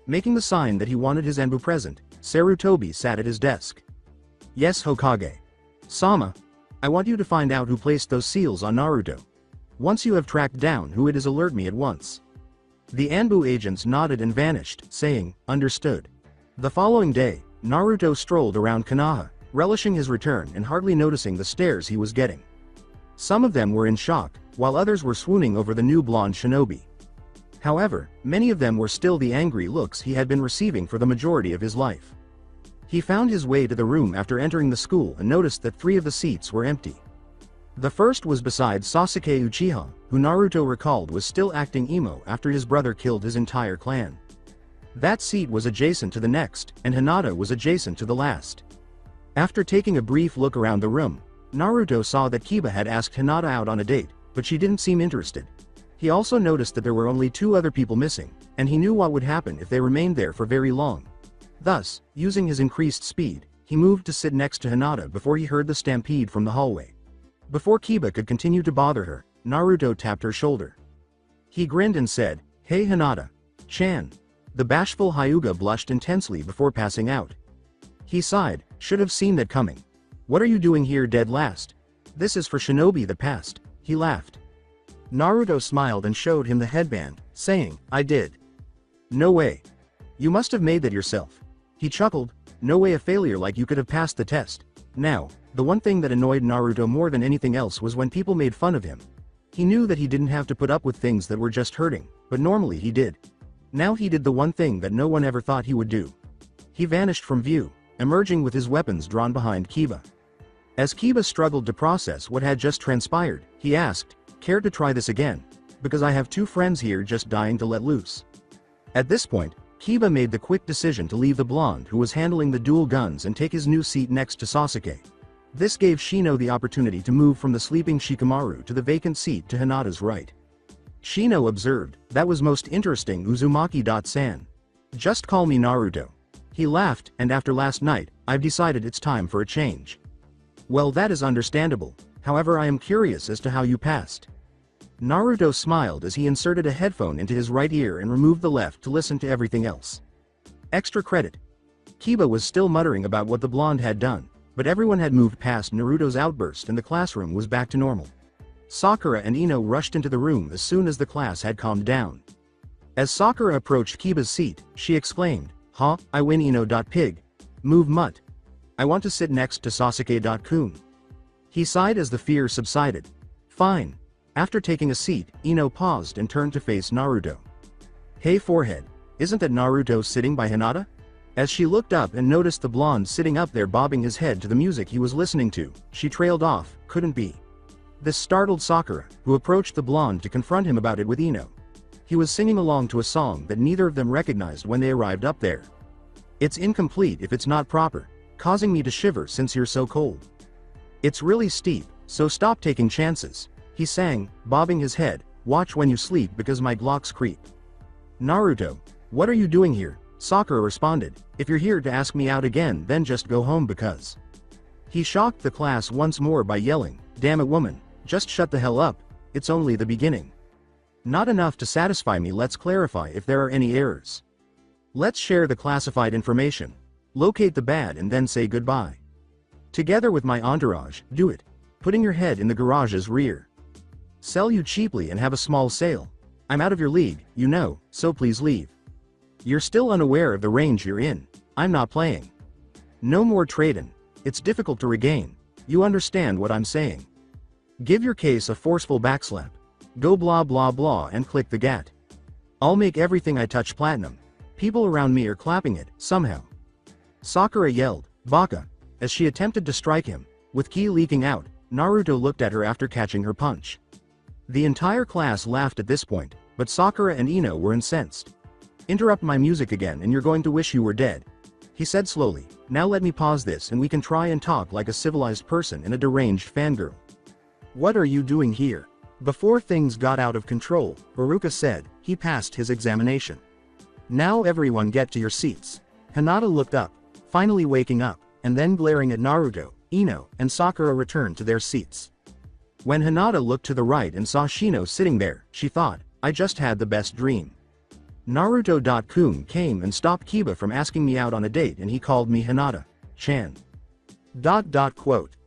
S2: Making the sign that he wanted his Enbu present, Sarutobi sat at his desk. "Yes, Hokage. Sama, I want you to find out who placed those seals on Naruto. Once you have tracked down who it is, alert me at once." The Anbu agents nodded and vanished, saying, "Understood." The following day, Naruto strolled around Konoha, relishing his return and hardly noticing the stares he was getting. Some of them were in shock, while others were swooning over the new blonde shinobi. However, many of them were still the angry looks he had been receiving for the majority of his life. He found his way to the room after entering the school and noticed that 3 of the seats were empty. The first was beside Sasuke Uchiha, who Naruto recalled was still acting emo after his brother killed his entire clan. That seat was adjacent to the next, and Hinata was adjacent to the last. After taking a brief look around the room, Naruto saw that Kiba had asked Hinata out on a date, but she didn't seem interested. He also noticed that there were only 2 other people missing, and he knew what would happen if they remained there for very long. Thus, using his increased speed, he moved to sit next to Hinata before he heard the stampede from the hallway. Before Kiba could continue to bother her, Naruto tapped her shoulder. He grinned and said, "Hey Hinata-chan." The bashful Hyuga blushed intensely before passing out. He sighed, "Should have seen that coming. What are you doing here dead last? This is for shinobi that passed." He laughed. Naruto smiled and showed him the headband, saying, "I did." "No way. You must have made that yourself." He chuckled, "No way, a failure like you could have passed the test." Now, the one thing that annoyed Naruto more than anything else was when people made fun of him. He knew that he didn't have to put up with things that were just hurting, but normally he did. Now he did the one thing that no one ever thought he would do. He vanished from view, emerging with his weapons drawn behind Kiba. As Kiba struggled to process what had just transpired, he asked, care to try this again? Because I have 2 friends here just dying to let loose. At this point, Kiba made the quick decision to leave the blonde who was handling the dual guns and take his new seat next to Sasuke. This gave Shino the opportunity to move from the sleeping Shikamaru to the vacant seat to Hinata's right. Shino observed, "That was most interesting, Uzumaki-san. Just call me Naruto." He laughed, "And after last night, I've decided it's time for a change." "Well, that is understandable, however I am curious as to how you passed." Naruto smiled as he inserted a headphone into his right ear and removed the left to listen to everything else. Extra credit. Kiba was still muttering about what the blonde had done, but everyone had moved past Naruto's outburst and the classroom was back to normal. Sakura and Ino rushed into the room as soon as the class had calmed down. As Sakura approached Kiba's seat, she exclaimed, "Huh, I win Ino.pig. Move mutt. I want to sit next to Sasuke.kun." He sighed as the fear subsided. "Fine." After taking a seat, Ino paused and turned to face Naruto. "Hey forehead, isn't that Naruto sitting by Hinata?" As she looked up and noticed the blonde sitting up there bobbing his head to the music he was listening to, she trailed off, "Couldn't be." This startled Sakura, who approached the blonde to confront him about it with Ino. He was singing along to a song that neither of them recognized when they arrived up there. "It's incomplete if it's not proper, causing me to shiver since you're so cold. It's really steep, so stop taking chances," he sang, bobbing his head, "Watch when you sleep because my glocks creep." "Naruto, what are you doing here?" Sakura responded, "If you're here to ask me out again then just go home because." He shocked the class once more by yelling, "Damn it woman, just shut the hell up, it's only the beginning. Not enough to satisfy me, let's clarify if there are any errors. Let's share the classified information, locate the bad and then say goodbye. Together with my entourage, do it, putting your head in the garage's rear. Sell you cheaply and have a small sale. I'm out of your league, you know, so please leave. You're still unaware of the range you're in, I'm not playing. No more trading, it's difficult to regain, you understand what I'm saying. Give your case a forceful backslap. Go blah blah blah and click the gat. I'll make everything I touch platinum. People around me are clapping it, somehow." Sakura yelled, "Baka," as she attempted to strike him. With ki leaking out, Naruto looked at her after catching her punch. The entire class laughed at this point, but Sakura and Ino were incensed. "Interrupt my music again and you're going to wish you were dead," he said slowly. "Now let me pause this and we can try and talk like a civilized person and a deranged fangirl. What are you doing here?" Before things got out of control, Haruka said, "He passed his examination. Now everyone get to your seats." Hinata looked up, finally waking up, and then glaring at Naruto, Ino, and Sakura returned to their seats. When Hinata looked to the right and saw Shino sitting there, she thought, "I just had the best dream. Naruto.kun came and stopped Kiba from asking me out on a date and he called me Hinata-chan. ...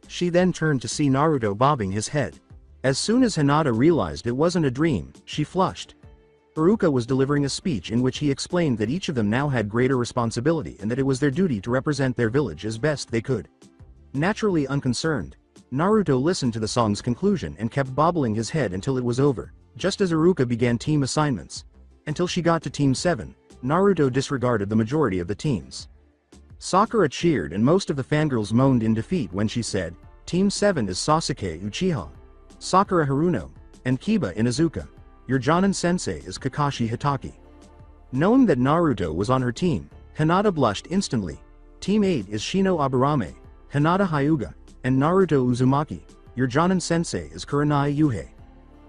S2: She then turned to see Naruto bobbing his head. As soon as Hinata realized it wasn't a dream, she flushed. Haruka was delivering a speech in which he explained that each of them now had greater responsibility and that it was their duty to represent their village as best they could. Naturally unconcerned, Naruto listened to the song's conclusion and kept bobbling his head until it was over, just as Haruka began team assignments. Until she got to Team 7, Naruto disregarded the majority of the teams. Sakura cheered and most of the fangirls moaned in defeat when she said, "Team 7 is Sasuke Uchiha, Sakura Haruno, and Kiba Inuzuka. Your Jonin-sensei is Kakashi Hitaki." Knowing that Naruto was on her team, Hinata blushed instantly. Team 8 is Shino Aburame, Hinata Hyuga, and Naruto Uzumaki. Your Jonin-sensei is Kurenai Yuhei.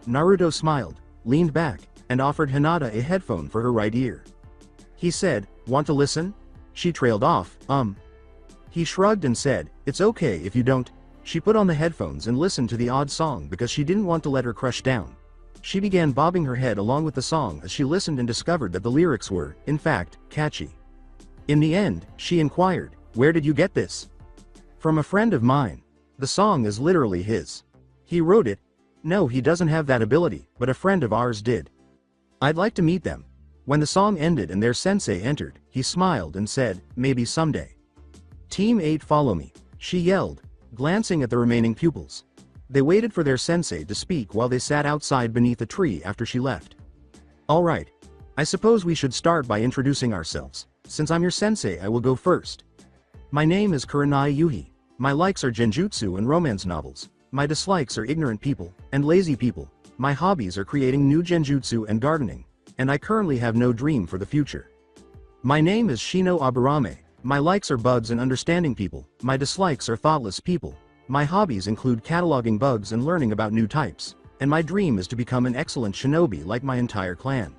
S2: Naruto smiled, leaned back, and offered Hinata a headphone for her right ear. He said, "Want to listen?" She trailed off, He shrugged and said, "It's okay if you don't." She put on the headphones and listened to the odd song because she didn't want to let her crush down. She began bobbing her head along with the song as she listened and discovered that the lyrics were, in fact, catchy. In the end, she inquired, "Where did you get this?" "From a friend of mine. The song is literally his. He wrote it." "No, he doesn't have that ability, but a friend of ours did. I'd like to meet them." When the song ended and their sensei entered, he smiled and said, "Maybe someday." "Team 8 follow me," she yelled, glancing at the remaining pupils. They waited for their sensei to speak while they sat outside beneath a tree after she left. "All right. I suppose we should start by introducing ourselves. Since I'm your sensei, I will go first. My name is Kurenai Yuhi. My likes are genjutsu and romance novels. My dislikes are ignorant people and lazy people. My hobbies are creating new genjutsu and gardening, and I currently have no dream for the future. My name is Shino Aburame. My likes are bugs and understanding people, my dislikes are thoughtless people. My hobbies include cataloging bugs and learning about new types, and my dream is to become an excellent shinobi like my entire clan.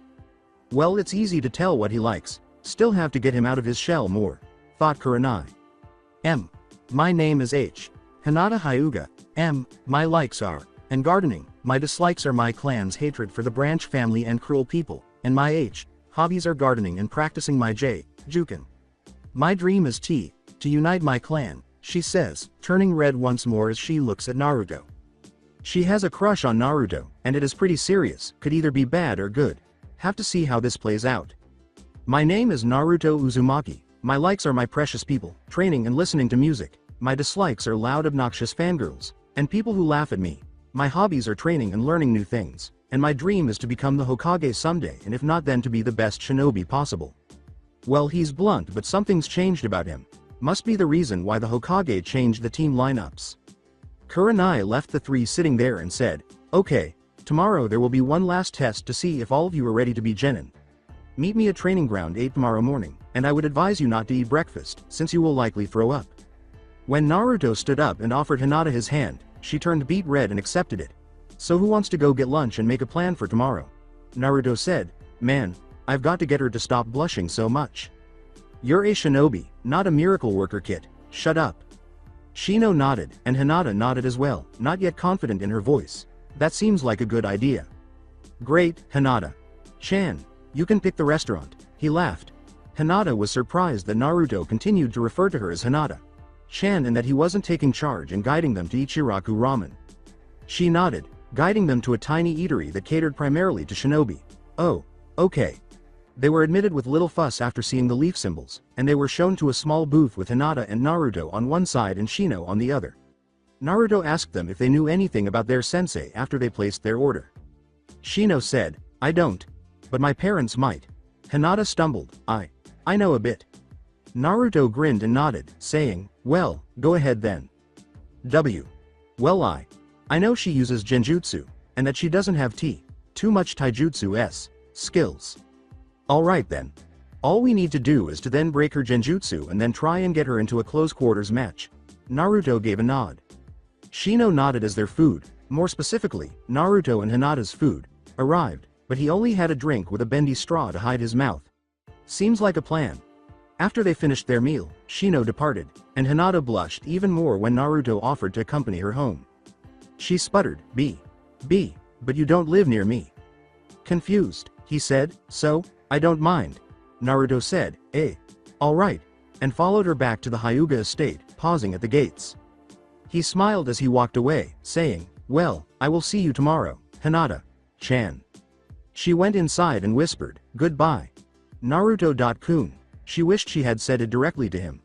S2: Well, it's easy to tell what he likes, still have to get him out of his shell more, thought Kurenai. My name is H. Hinata Hyuga. My likes are, and gardening, my dislikes are my clan's hatred for the branch family and cruel people, and my H. hobbies are gardening and practicing my J. Juken. My dream is T. to unite my clan, she says, turning red once more as she looks at Naruto. She has a crush on Naruto, and it is pretty serious, could either be bad or good. Have to see how this plays out. My name is Naruto Uzumaki. My likes are my precious people, training and listening to music. My dislikes are loud obnoxious fangirls, and people who laugh at me. My hobbies are training and learning new things, and my dream is to become the Hokage someday, and if not then to be the best shinobi possible. Well, he's blunt, but something's changed about him. Must be the reason why the Hokage changed the team lineups. Kurenai left the three sitting there and said, okay, tomorrow there will be one last test to see if all of you are ready to be genin. Meet me at training ground 8 tomorrow morning, and I would advise you not to eat breakfast, since you will likely throw up. When Naruto stood up and offered Hinata his hand, she turned beet red and accepted it. So who wants to go get lunch and make a plan for tomorrow? Naruto said, man, I've got to get her to stop blushing so much. You're a shinobi, not a miracle worker kid, shut up. Shino nodded, and Hinata nodded as well, not yet confident in her voice. That seems like a good idea. Great, Hinata. Chan, you can pick the restaurant, he laughed. Hinata was surprised that Naruto continued to refer to her as Hinata Chan and that he wasn't taking charge and guiding them to Ichiraku Ramen. She nodded, guiding them to a tiny eatery that catered primarily to shinobi. Oh, okay. They were admitted with little fuss after seeing the leaf symbols, and they were shown to a small booth with Hinata and Naruto on one side and Shino on the other. Naruto asked them if they knew anything about their sensei after they placed their order. Shino said, I don't. But my parents might. Hinata stumbled, I know a bit. Naruto grinned and nodded, saying, well, go ahead then. Well, I know she uses genjutsu, and that she doesn't have too much taijutsu skills. Alright then. All we need to do is to then break her genjutsu and then try and get her into a close quarters match. Naruto gave a nod. Shino nodded as their food, more specifically, Naruto and Hinata's food, arrived, but he only had a drink with a bendy straw to hide his mouth. Seems like a plan. After they finished their meal, Shino departed, and Hinata blushed even more when Naruto offered to accompany her home. She sputtered, but you don't live near me. Confused, he said, so, I don't mind. Naruto said, alright, and followed her back to the Hyuga estate, pausing at the gates. He smiled as he walked away, saying, well, I will see you tomorrow, Hinata-chan. She went inside and whispered, goodbye. Naruto.kun. She wished she had said it directly to him.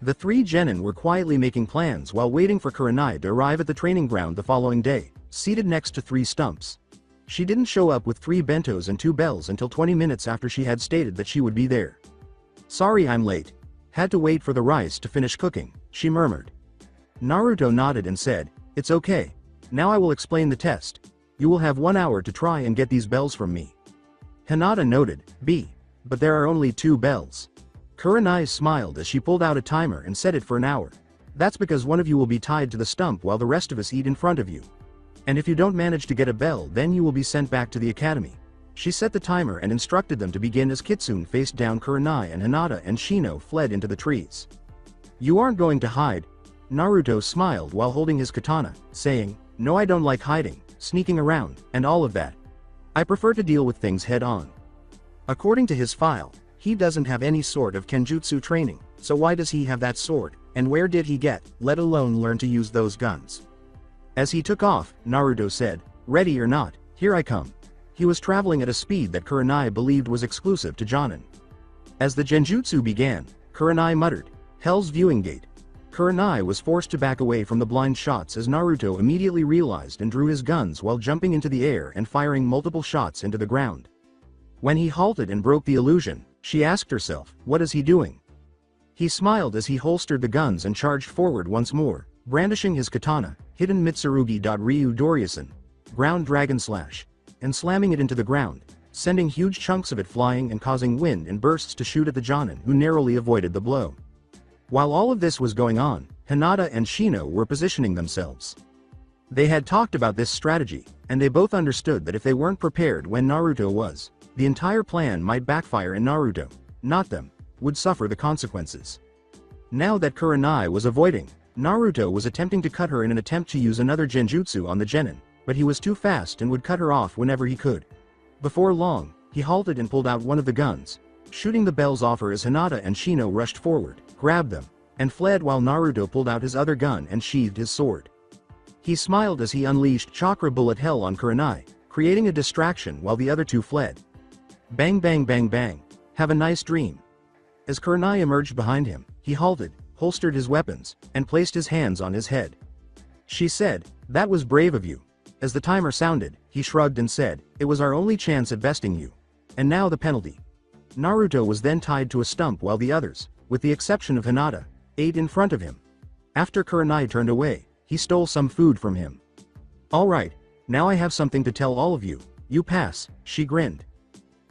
S2: The three genin were quietly making plans while waiting for Kurenai to arrive at the training ground the following day, seated next to 3 stumps. She didn't show up with 3 bentos and 2 bells until 20 minutes after she had stated that she would be there. Sorry I'm late. Had to wait for the rice to finish cooking, she murmured. Naruto nodded and said, it's okay. Now I will explain the test. You will have 1 hour to try and get these bells from me. Hinata noted, but there are only 2 bells. Kurenai smiled as she pulled out a timer and set it for an hour. That's because one of you will be tied to the stump while the rest of us eat in front of you. And if you don't manage to get a bell, then you will be sent back to the academy. She set the timer and instructed them to begin as Kitsune faced down Kurenai and Hinata and Shino fled into the trees. You aren't going to hide? Naruto smiled while holding his katana, saying, no, I don't like hiding, sneaking around, and all of that. I prefer to deal with things head on. According to his file, he doesn't have any sort of kenjutsu training, so why does he have that sword, and where did he get, let alone learn to use those guns? As he took off, Naruto said, ready or not, here I come. He was traveling at a speed that Kurenai believed was exclusive to Jonin. As the genjutsu began, Kurenai muttered, Hell's viewing gate. Kurenai was forced to back away from the blind shots as Naruto immediately realized and drew his guns while jumping into the air and firing multiple shots into the ground. When he halted and broke the illusion, she asked herself, what is he doing? He smiled as he holstered the guns and charged forward once more, brandishing his katana, hidden Mitsurugi. Ryu Doryasen. ground dragon slash, and slamming it into the ground, sending huge chunks of it flying and causing wind and bursts to shoot at the Jonin, who narrowly avoided the blow. While all of this was going on, Hinata and Shino were positioning themselves. They had talked about this strategy, and they both understood that if they weren't prepared when Naruto was, the entire plan might backfire and Naruto, not them, would suffer the consequences. Now that Kurenai was avoiding, Naruto was attempting to cut her in an attempt to use another genjutsu on the genin, but he was too fast and would cut her off whenever he could. Before long, he halted and pulled out one of the guns, shooting the bells off her as Hinata and Shino rushed forward, grabbed them, and fled while Naruto pulled out his other gun and sheathed his sword. He smiled as he unleashed chakra bullet hell on Kurenai, creating a distraction while the other two fled. Bang bang bang bang, have a nice dream. As Kurenai emerged behind him, he halted, holstered his weapons, and placed his hands on his head. She said, "That was brave of you." As the timer sounded, he shrugged and said, "It was our only chance at besting you. And now the penalty." Naruto was then tied to a stump while the others, with the exception of Hinata, ate in front of him. After Kurenai turned away, he stole some food from him. "Alright, now I have something to tell all of you. You pass," she grinned.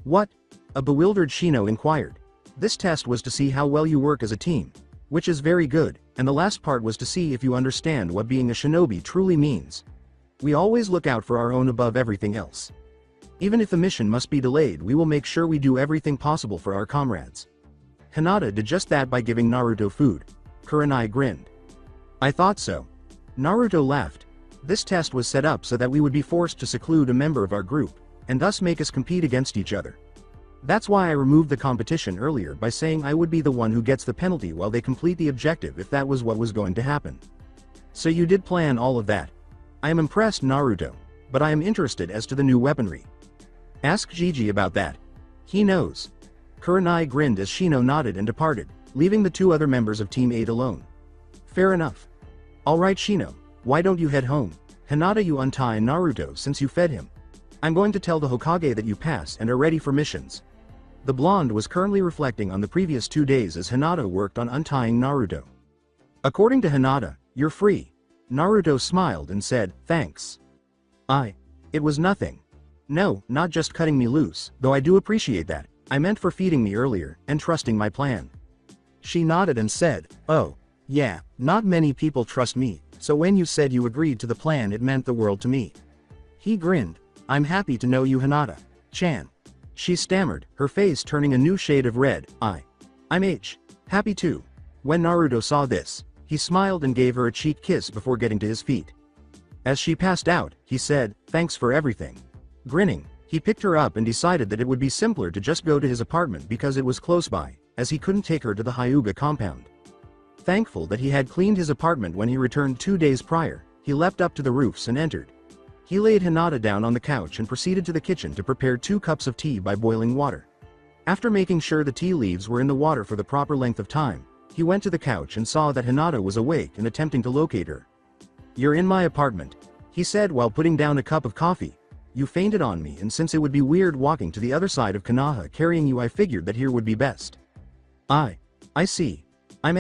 S2: "What?" a bewildered Shino inquired. "This test was to see how well you work as a team, which is very good, and the last part was to see if you understand what being a shinobi truly means. We always look out for our own above everything else. Even if the mission must be delayed, we will make sure we do everything possible for our comrades." Hinata did just that by giving Naruto food. Kurenai grinned. "I thought so." Naruto laughed. "This test was set up so that we would be forced to seclude a member of our group, and thus make us compete against each other. That's why I removed the competition earlier by saying I would be the one who gets the penalty while they complete the objective if that was what was going to happen. So you did plan all of that. I am impressed, Naruto, but I am interested as to the new weaponry. Ask Gigi about that. He knows." Kurenai grinned as Shino nodded and departed, leaving the two other members of Team 8 alone. "Fair enough. Alright Shino, why don't you head home? Hinata, you untie Naruto since you fed him. I'm going to tell the Hokage that you pass and are ready for missions." The blonde was currently reflecting on the previous 2 days as Hinata worked on untying Naruto. "According to Hinata, you're free." Naruto smiled and said, "Thanks. It was nothing. No, not just cutting me loose, though I do appreciate that. I meant for feeding me earlier, and trusting my plan." She nodded and said, "Oh, yeah, not many people trust me, so when you said you agreed to the plan it meant the world to me." He grinned. "I'm happy to know you, Hinata-chan." She stammered, her face turning a new shade of red. I'm happy too." When Naruto saw this, he smiled and gave her a cheek kiss before getting to his feet. As she passed out, he said, "Thanks for everything." Grinning, he picked her up and decided that it would be simpler to just go to his apartment because it was close by, as he couldn't take her to the Hyuga compound. Thankful that he had cleaned his apartment when he returned 2 days prior, he leapt up to the roofs and entered. He laid Hinata down on the couch and proceeded to the kitchen to prepare 2 cups of tea by boiling water. After making sure the tea leaves were in the water for the proper length of time, he went to the couch and saw that Hinata was awake and attempting to locate her. "You're in my apartment," he said while putting down a cup of coffee. "You fainted on me, and since it would be weird walking to the other side of Konoha carrying you, I figured that here would be best." I see. I'm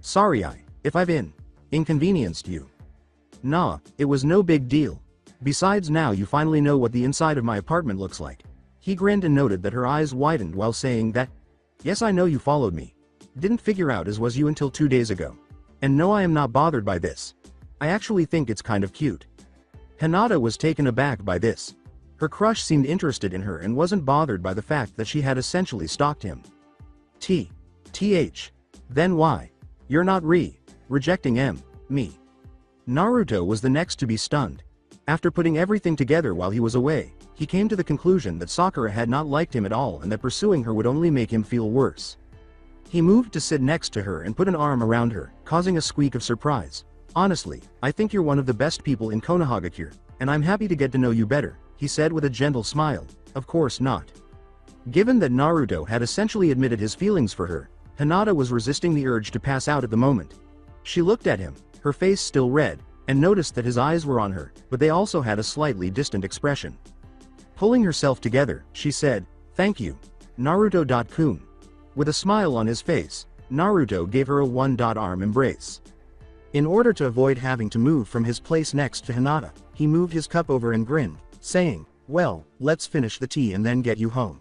S2: sorry if I've inconvenienced you." "Nah, it was no big deal. Besides, now you finally know what the inside of my apartment looks like." He grinned and noted that her eyes widened while saying that, "Yes, I know you followed me. Didn't figure out as was you until 2 days ago. And no, I am not bothered by this. I actually think it's kind of cute." Hinata was taken aback by this. Her crush seemed interested in her and wasn't bothered by the fact that she had essentially stalked him. Then why? You're not rejecting me." Naruto was the next to be stunned. After putting everything together while he was away, he came to the conclusion that Sakura had not liked him at all and that pursuing her would only make him feel worse. He moved to sit next to her and put an arm around her, causing a squeak of surprise. "Honestly, I think you're one of the best people in Konohagakure, and I'm happy to get to know you better," he said with a gentle smile. "Of course not." Given that Naruto had essentially admitted his feelings for her, Hinata was resisting the urge to pass out at the moment. She looked at him, her face still red, and noticed that his eyes were on her, but they also had a slightly distant expression. Pulling herself together, she said, "Thank you, Naruto-kun." With a smile on his face, Naruto gave her a one-arm embrace. In order to avoid having to move from his place next to Hinata, he moved his cup over and grinned, saying, "Well, let's finish the tea and then get you home."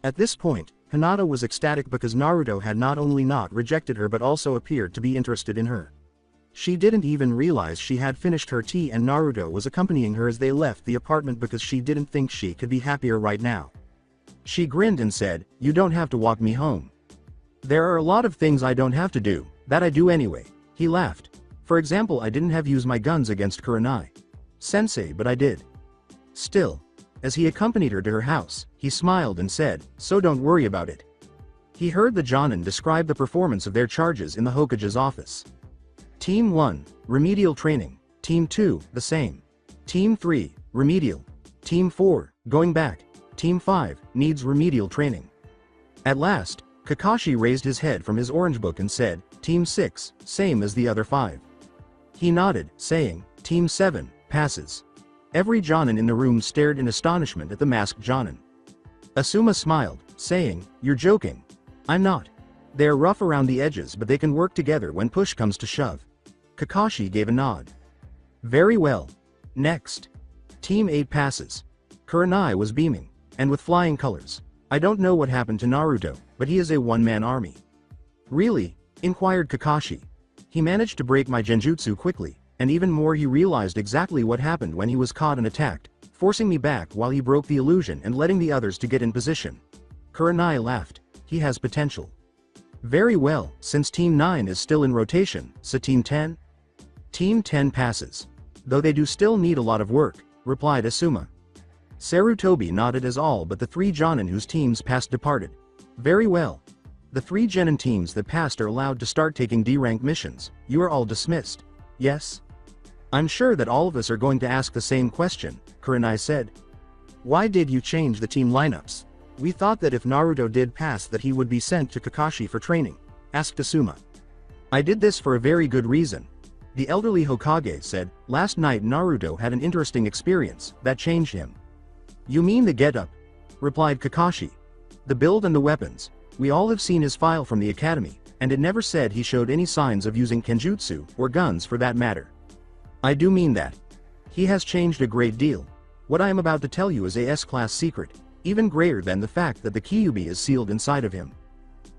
S2: At this point, Hinata was ecstatic because Naruto had not only not rejected her but also appeared to be interested in her. She didn't even realize she had finished her tea and Naruto was accompanying her as they left the apartment because she didn't think she could be happier right now. She grinned and said, "You don't have to walk me home. There are a lot of things I don't have to do, that I do anyway." He laughed. "For example, I didn't have use my guns against Kurenai Sensei, but I did." Still, as he accompanied her to her house, he smiled and said, "So don't worry about it." He heard the Jonin describe the performance of their charges in the Hokage's office. Team 1, remedial training. Team 2, the same. Team 3, remedial. Team 4, going back. Team 5, needs remedial training. At last, Kakashi raised his head from his orange book and said, "Team 6, same as the other 5. He nodded, saying, "Team 7, passes." Every Jonin in the room stared in astonishment at the masked Jonin. Asuma smiled, saying, "You're joking." "I'm not. They're rough around the edges but they can work together when push comes to shove." Kakashi gave a nod. "Very well. Next. Team 8 passes." Kurenai was beaming, and with flying colors. "I don't know what happened to Naruto, but he is a one-man army." "Really?" inquired Kakashi. "He managed to break my genjutsu quickly, and even more he realized exactly what happened when he was caught and attacked, forcing me back while he broke the illusion and letting the others to get in position." Kurenai laughed. "He has potential." "Very well, since Team 9 is still in rotation, so Team 10? Team 10 passes. Though they do still need a lot of work," replied Asuma. Sarutobi nodded as all but the 3 Jonin whose teams passed departed. "Very well. The 3 Genin teams that passed are allowed to start taking D-rank missions. You are all dismissed." "Yes? I'm sure that all of us are going to ask the same question," Kurenai said. "Why did you change the team lineups? We thought that if Naruto did pass that he would be sent to Kakashi for training," asked Asuma. "I did this for a very good reason," the elderly Hokage said. "Last night Naruto had an interesting experience that changed him." "You mean the getup?" replied Kakashi. "The build and the weapons. We all have seen his file from the academy, and it never said he showed any signs of using kenjutsu, or guns for that matter." "I do mean that. He has changed a great deal. What I am about to tell you is a S-class secret, even greater than the fact that the Kyuubi is sealed inside of him."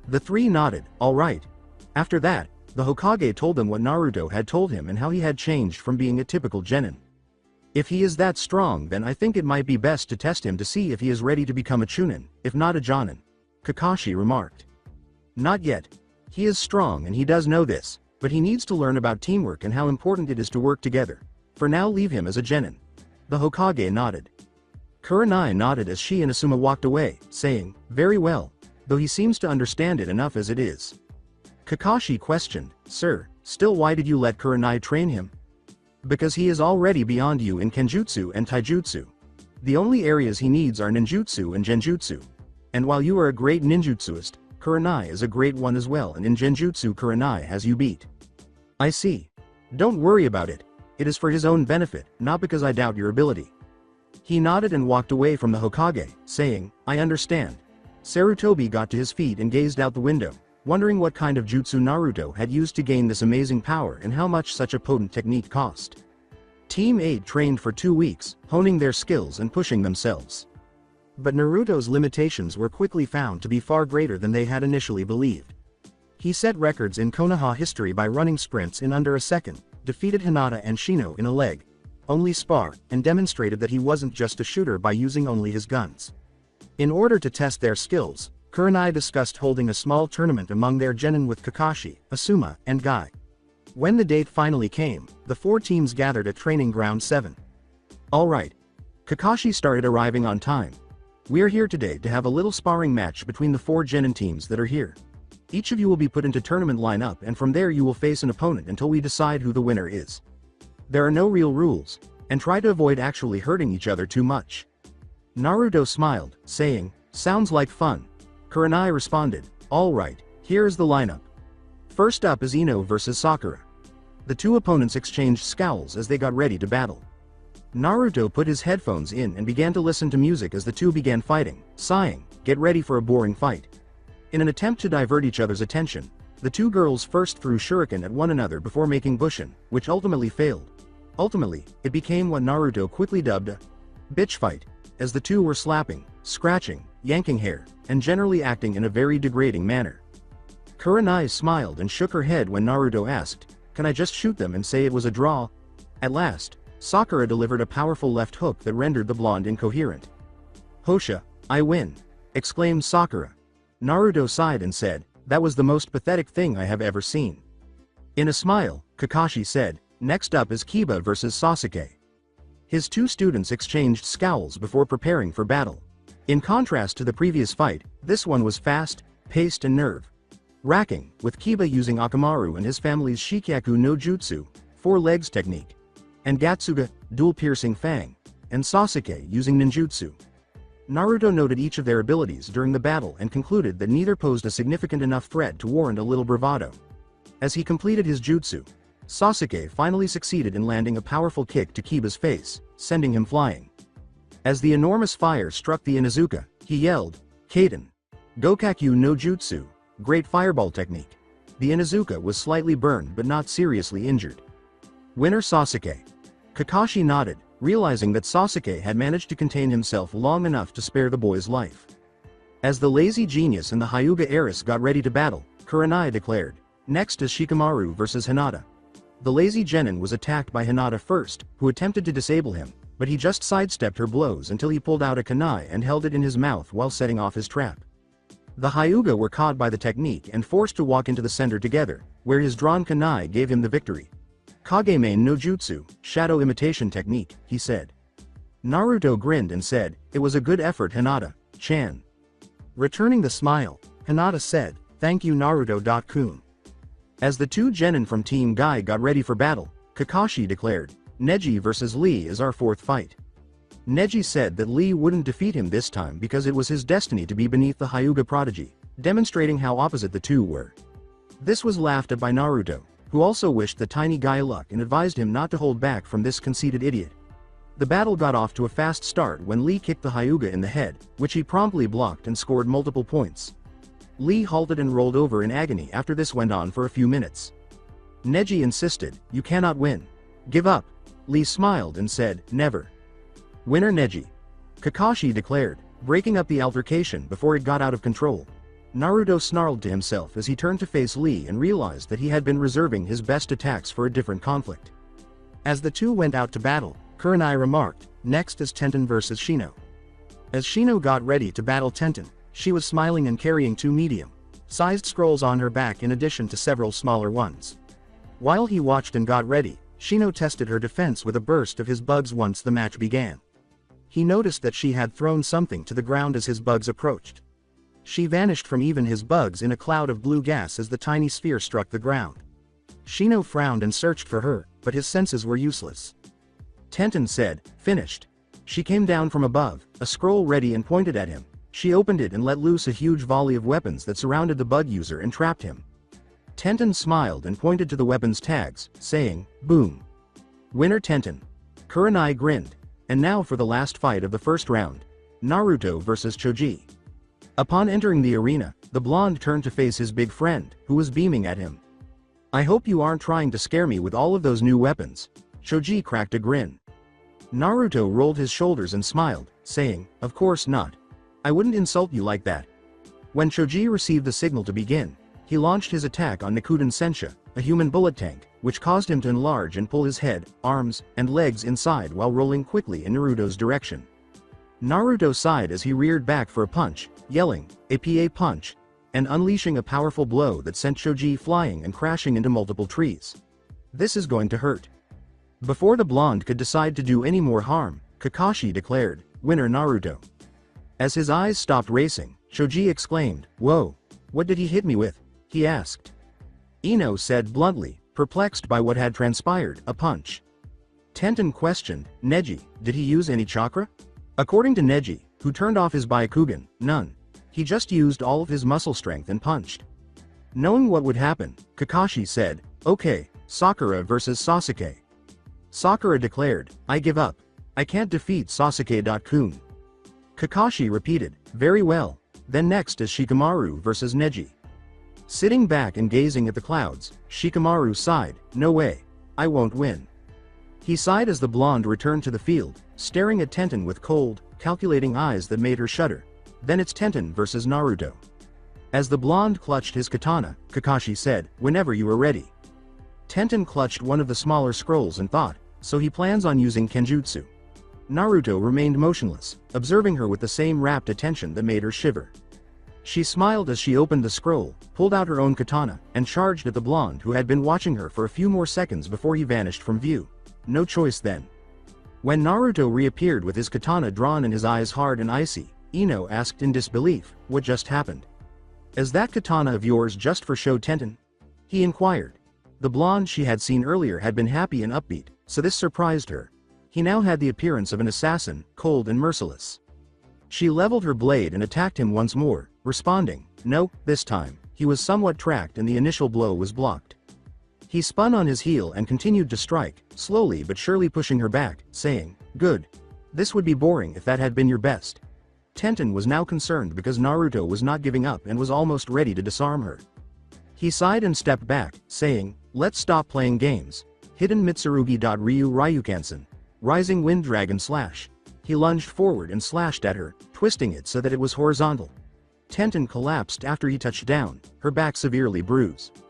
S2: The 3 nodded, "All right." After that, the Hokage told them what Naruto had told him and how he had changed from being a typical genin. "If he is that strong, then I think it might be best to test him to see if he is ready to become a chunin, if not a jonin," Kakashi remarked. "Not yet. He is strong and he does know this, but he needs to learn about teamwork and how important it is to work together. For now, leave him as a genin." The Hokage nodded. Kurenai nodded as she and Asuma walked away, saying, "Very well, though he seems to understand it enough as it is." Kakashi questioned, "Sir, still why did you let Kurenai train him?" "Because he is already beyond you in kenjutsu and taijutsu. The only areas he needs are ninjutsu and genjutsu. And while you are a great ninjutsuist, Kurenai is a great one as well, and in genjutsu Kurenai has you beat." "I see. Don't worry about it. It is for his own benefit, not because I doubt your ability." He nodded and walked away from the Hokage, saying, "I understand." Sarutobi got to his feet and gazed out the window, wondering what kind of jutsu Naruto had used to gain this amazing power and how much such a potent technique cost. Team 8 trained for 2 weeks, honing their skills and pushing themselves. But Naruto's limitations were quickly found to be far greater than they had initially believed. He set records in Konoha history by running sprints in under a second, defeated Hinata and Shino in a leg only spar, and demonstrated that he wasn't just a shooter by using only his guns. In order to test their skills, Kurenai discussed holding a small tournament among their genin with Kakashi, Asuma, and Guy. When the date finally came, the 4 teams gathered at Training Ground 7. "Alright." Kakashi started arriving on time. "We are here today to have a little sparring match between the 4 genin teams that are here. Each of you will be put into tournament lineup and from there you will face an opponent until we decide who the winner is. There are no real rules, and try to avoid actually hurting each other too much." Naruto smiled, saying, "Sounds like fun." Kurenai responded, "All right, here is the lineup. First up is Ino versus Sakura." The 2 opponents exchanged scowls as they got ready to battle. Naruto put his headphones in and began to listen to music as the 2 began fighting, sighing, "Get ready for a boring fight." In an attempt to divert each other's attention, The two girls first threw shuriken at one another before making bushin, which ultimately failed. Ultimately, it became what Naruto quickly dubbed a bitch fight, as the two were slapping, scratching, yanking hair, and generally acting in a very degrading manner. Kurenai smiled and shook her head when Naruto asked, "Can I just shoot them and say it was a draw?" At last, Sakura delivered a powerful left hook that rendered the blonde incoherent. "Hosha, I win!" exclaimed Sakura. Naruto sighed and said, "That was the most pathetic thing I have ever seen." In a smile, Kakashi said, "Next up is Kiba versus Sasuke." His two students exchanged scowls before preparing for battle. In contrast to the previous fight, this one was fast, paced and nerve-wracking, with Kiba using Akamaru and his family's Shikyaku no Jutsu, 4 legs technique, and Gatsuga, dual-piercing fang, and Sasuke using ninjutsu. Naruto noted each of their abilities during the battle and concluded that neither posed a significant enough threat to warrant a little bravado. As he completed his jutsu, Sasuke finally succeeded in landing a powerful kick to Kiba's face, sending him flying. As the enormous fire struck the Inuzuka, he yelled, "Kaden! Gokakyu no Jutsu, great fireball technique." The Inuzuka was slightly burned but not seriously injured. Winner Sasuke. Kakashi nodded, realizing that Sasuke had managed to contain himself long enough to spare the boy's life. As the lazy genius and the Hyuga heiress got ready to battle, Kurenai declared, "Next is Shikamaru versus Hinata." The lazy genin was attacked by Hinata first, who attempted to disable him, but he just sidestepped her blows until he pulled out a kunai and held it in his mouth while setting off his trap. The Hyuga were caught by the technique and forced to walk into the center together, where his drawn kunai gave him the victory. "Kageme no Jutsu, shadow imitation technique," he said. Naruto grinned and said, "It was a good effort, Hinata-chan." Returning the smile, Hinata said, "Thank you, Naruto-kun." As the two genin from Team Guy got ready for battle, Kakashi declared, "Neji versus Lee is our 4th fight." Neji said that Lee wouldn't defeat him this time because it was his destiny to be beneath the Hyuga prodigy, demonstrating how opposite the two were. This was laughed at by Naruto, who also wished the tiny guy luck and advised him not to hold back from this conceited idiot. The battle got off to a fast start when Lee kicked the Hyuga in the head, which he promptly blocked and scored multiple points. Lee halted and rolled over in agony after this went on for a few minutes. Neji insisted, "You cannot win. Give up." Lee smiled and said, "Never." Winner Neji. Kakashi declared, breaking up the altercation before it got out of control. Naruto snarled to himself as he turned to face Lee and realized that he had been reserving his best attacks for a different conflict. As the two went out to battle, Kurenai remarked, "Next is Tenten versus Shino." As Shino got ready to battle Tenten, she was smiling and carrying 2 medium-sized scrolls on her back in addition to several smaller ones. While he watched and got ready, Shino tested her defense with a burst of his bugs once the match began. He noticed that she had thrown something to the ground as his bugs approached. She vanished from even his bugs in a cloud of blue gas as the tiny sphere struck the ground. Shino frowned and searched for her, but his senses were useless. Tenten said, "Finished." She came down from above, a scroll ready and pointed at him. She opened it and let loose a huge volley of weapons that surrounded the bug user and trapped him. Tenten smiled and pointed to the weapons tags, saying, "Boom." Winner Tenten. Kurenai grinned. And now for the last fight of the first round. Naruto versus Choji. Upon entering the arena, the blonde turned to face his big friend, who was beaming at him. "I hope you aren't trying to scare me with all of those new weapons." Choji cracked a grin. Naruto rolled his shoulders and smiled, saying, "Of course not. I wouldn't insult you like that." When Choji received the signal to begin, he launched his attack on Nikuden Sensha, a human bullet tank, which caused him to enlarge and pull his head, arms, and legs inside while rolling quickly in Naruto's direction. Naruto sighed as he reared back for a punch, yelling, "APA punch," and unleashing a powerful blow that sent Choji flying and crashing into multiple trees. "This is going to hurt." Before the blonde could decide to do any more harm, Kakashi declared, "Winner Naruto." As his eyes stopped racing, Choji exclaimed, "Whoa! What did he hit me with?" he asked. Ino said bluntly, perplexed by what had transpired, "A punch." Tenten questioned, "Neji, did he use any chakra?" According to Neji, who turned off his Byakugan, none. He just used all of his muscle strength and punched. Knowing what would happen, Kakashi said, "Okay, Sakura versus Sasuke." Sakura declared, "I give up. I can't defeat Sasuke-kun." Kakashi repeated, "Very well. Then next is Shikamaru versus Neji." Sitting back and gazing at the clouds, Shikamaru sighed, "No way. I won't win." He sighed as the blonde returned to the field, staring at Tenten with cold, calculating eyes that made her shudder. Then it's Tenten versus Naruto. As the blonde clutched his katana, Kakashi said, "Whenever you are ready." Tenten clutched one of the smaller scrolls and thought, so he plans on using Kenjutsu. Naruto remained motionless, observing her with the same rapt attention that made her shiver. She smiled as she opened the scroll, pulled out her own katana, and charged at the blonde who had been watching her for a few more seconds before he vanished from view. No choice then. When Naruto reappeared with his katana drawn and his eyes hard and icy, Ino asked in disbelief, "What just happened? Is that katana of yours just for show, Tenten?" he inquired. The blonde she had seen earlier had been happy and upbeat, so this surprised her. He now had the appearance of an assassin, cold and merciless. She leveled her blade and attacked him once more, responding, "No, this time." He was somewhat tracked and the initial blow was blocked. He spun on his heel and continued to strike, slowly but surely pushing her back, saying, "Good. This would be boring if that had been your best." Tenten was now concerned because Naruto was not giving up and was almost ready to disarm her. He sighed and stepped back, saying, "Let's stop playing games." Hidden Mitsurugi.Ryu Ryukansen. Rising Wind Dragon Slash. He lunged forward and slashed at her, twisting it so that it was horizontal. Tenten collapsed after he touched down, her back severely bruised.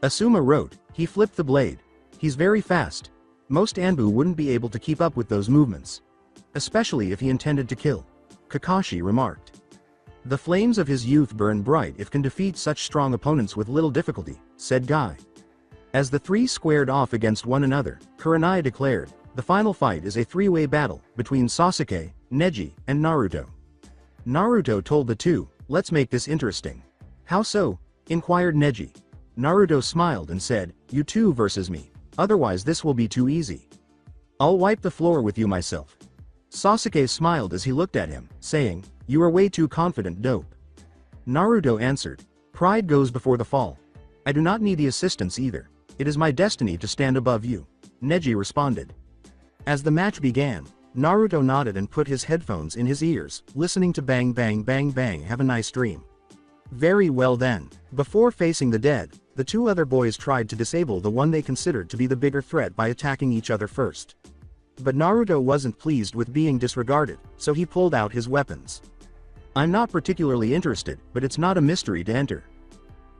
S2: Asuma wrote, "He flipped the blade. He's very fast. Most Anbu wouldn't be able to keep up with those movements. Especially if he intended to kill." Kakashi remarked. "The flames of his youth burn bright if can defeat such strong opponents with little difficulty," said Guy. As the three squared off against one another, Kurenai declared, "The final fight is a three-way battle between Sasuke, Neji, and Naruto." Naruto told the two, "Let's make this interesting." "How so?" inquired Neji. Naruto smiled and said, "You two versus me. Otherwise this will be too easy. I'll wipe the floor with you myself." Sasuke smiled as he looked at him, saying, "You are way too confident, dope." Naruto answered, "Pride goes before the fall. I do not need the assistance either. It is my destiny to stand above you." Neji responded. As the match began, Naruto nodded and put his headphones in his ears, listening to Bang Bang Bang Bang Have a Nice Dream. Very well then. Before facing the dead, the two other boys tried to disable the one they considered to be the bigger threat by attacking each other first. But Naruto wasn't pleased with being disregarded, so he pulled out his weapons. "I'm not particularly interested, but it's not a mystery to enter.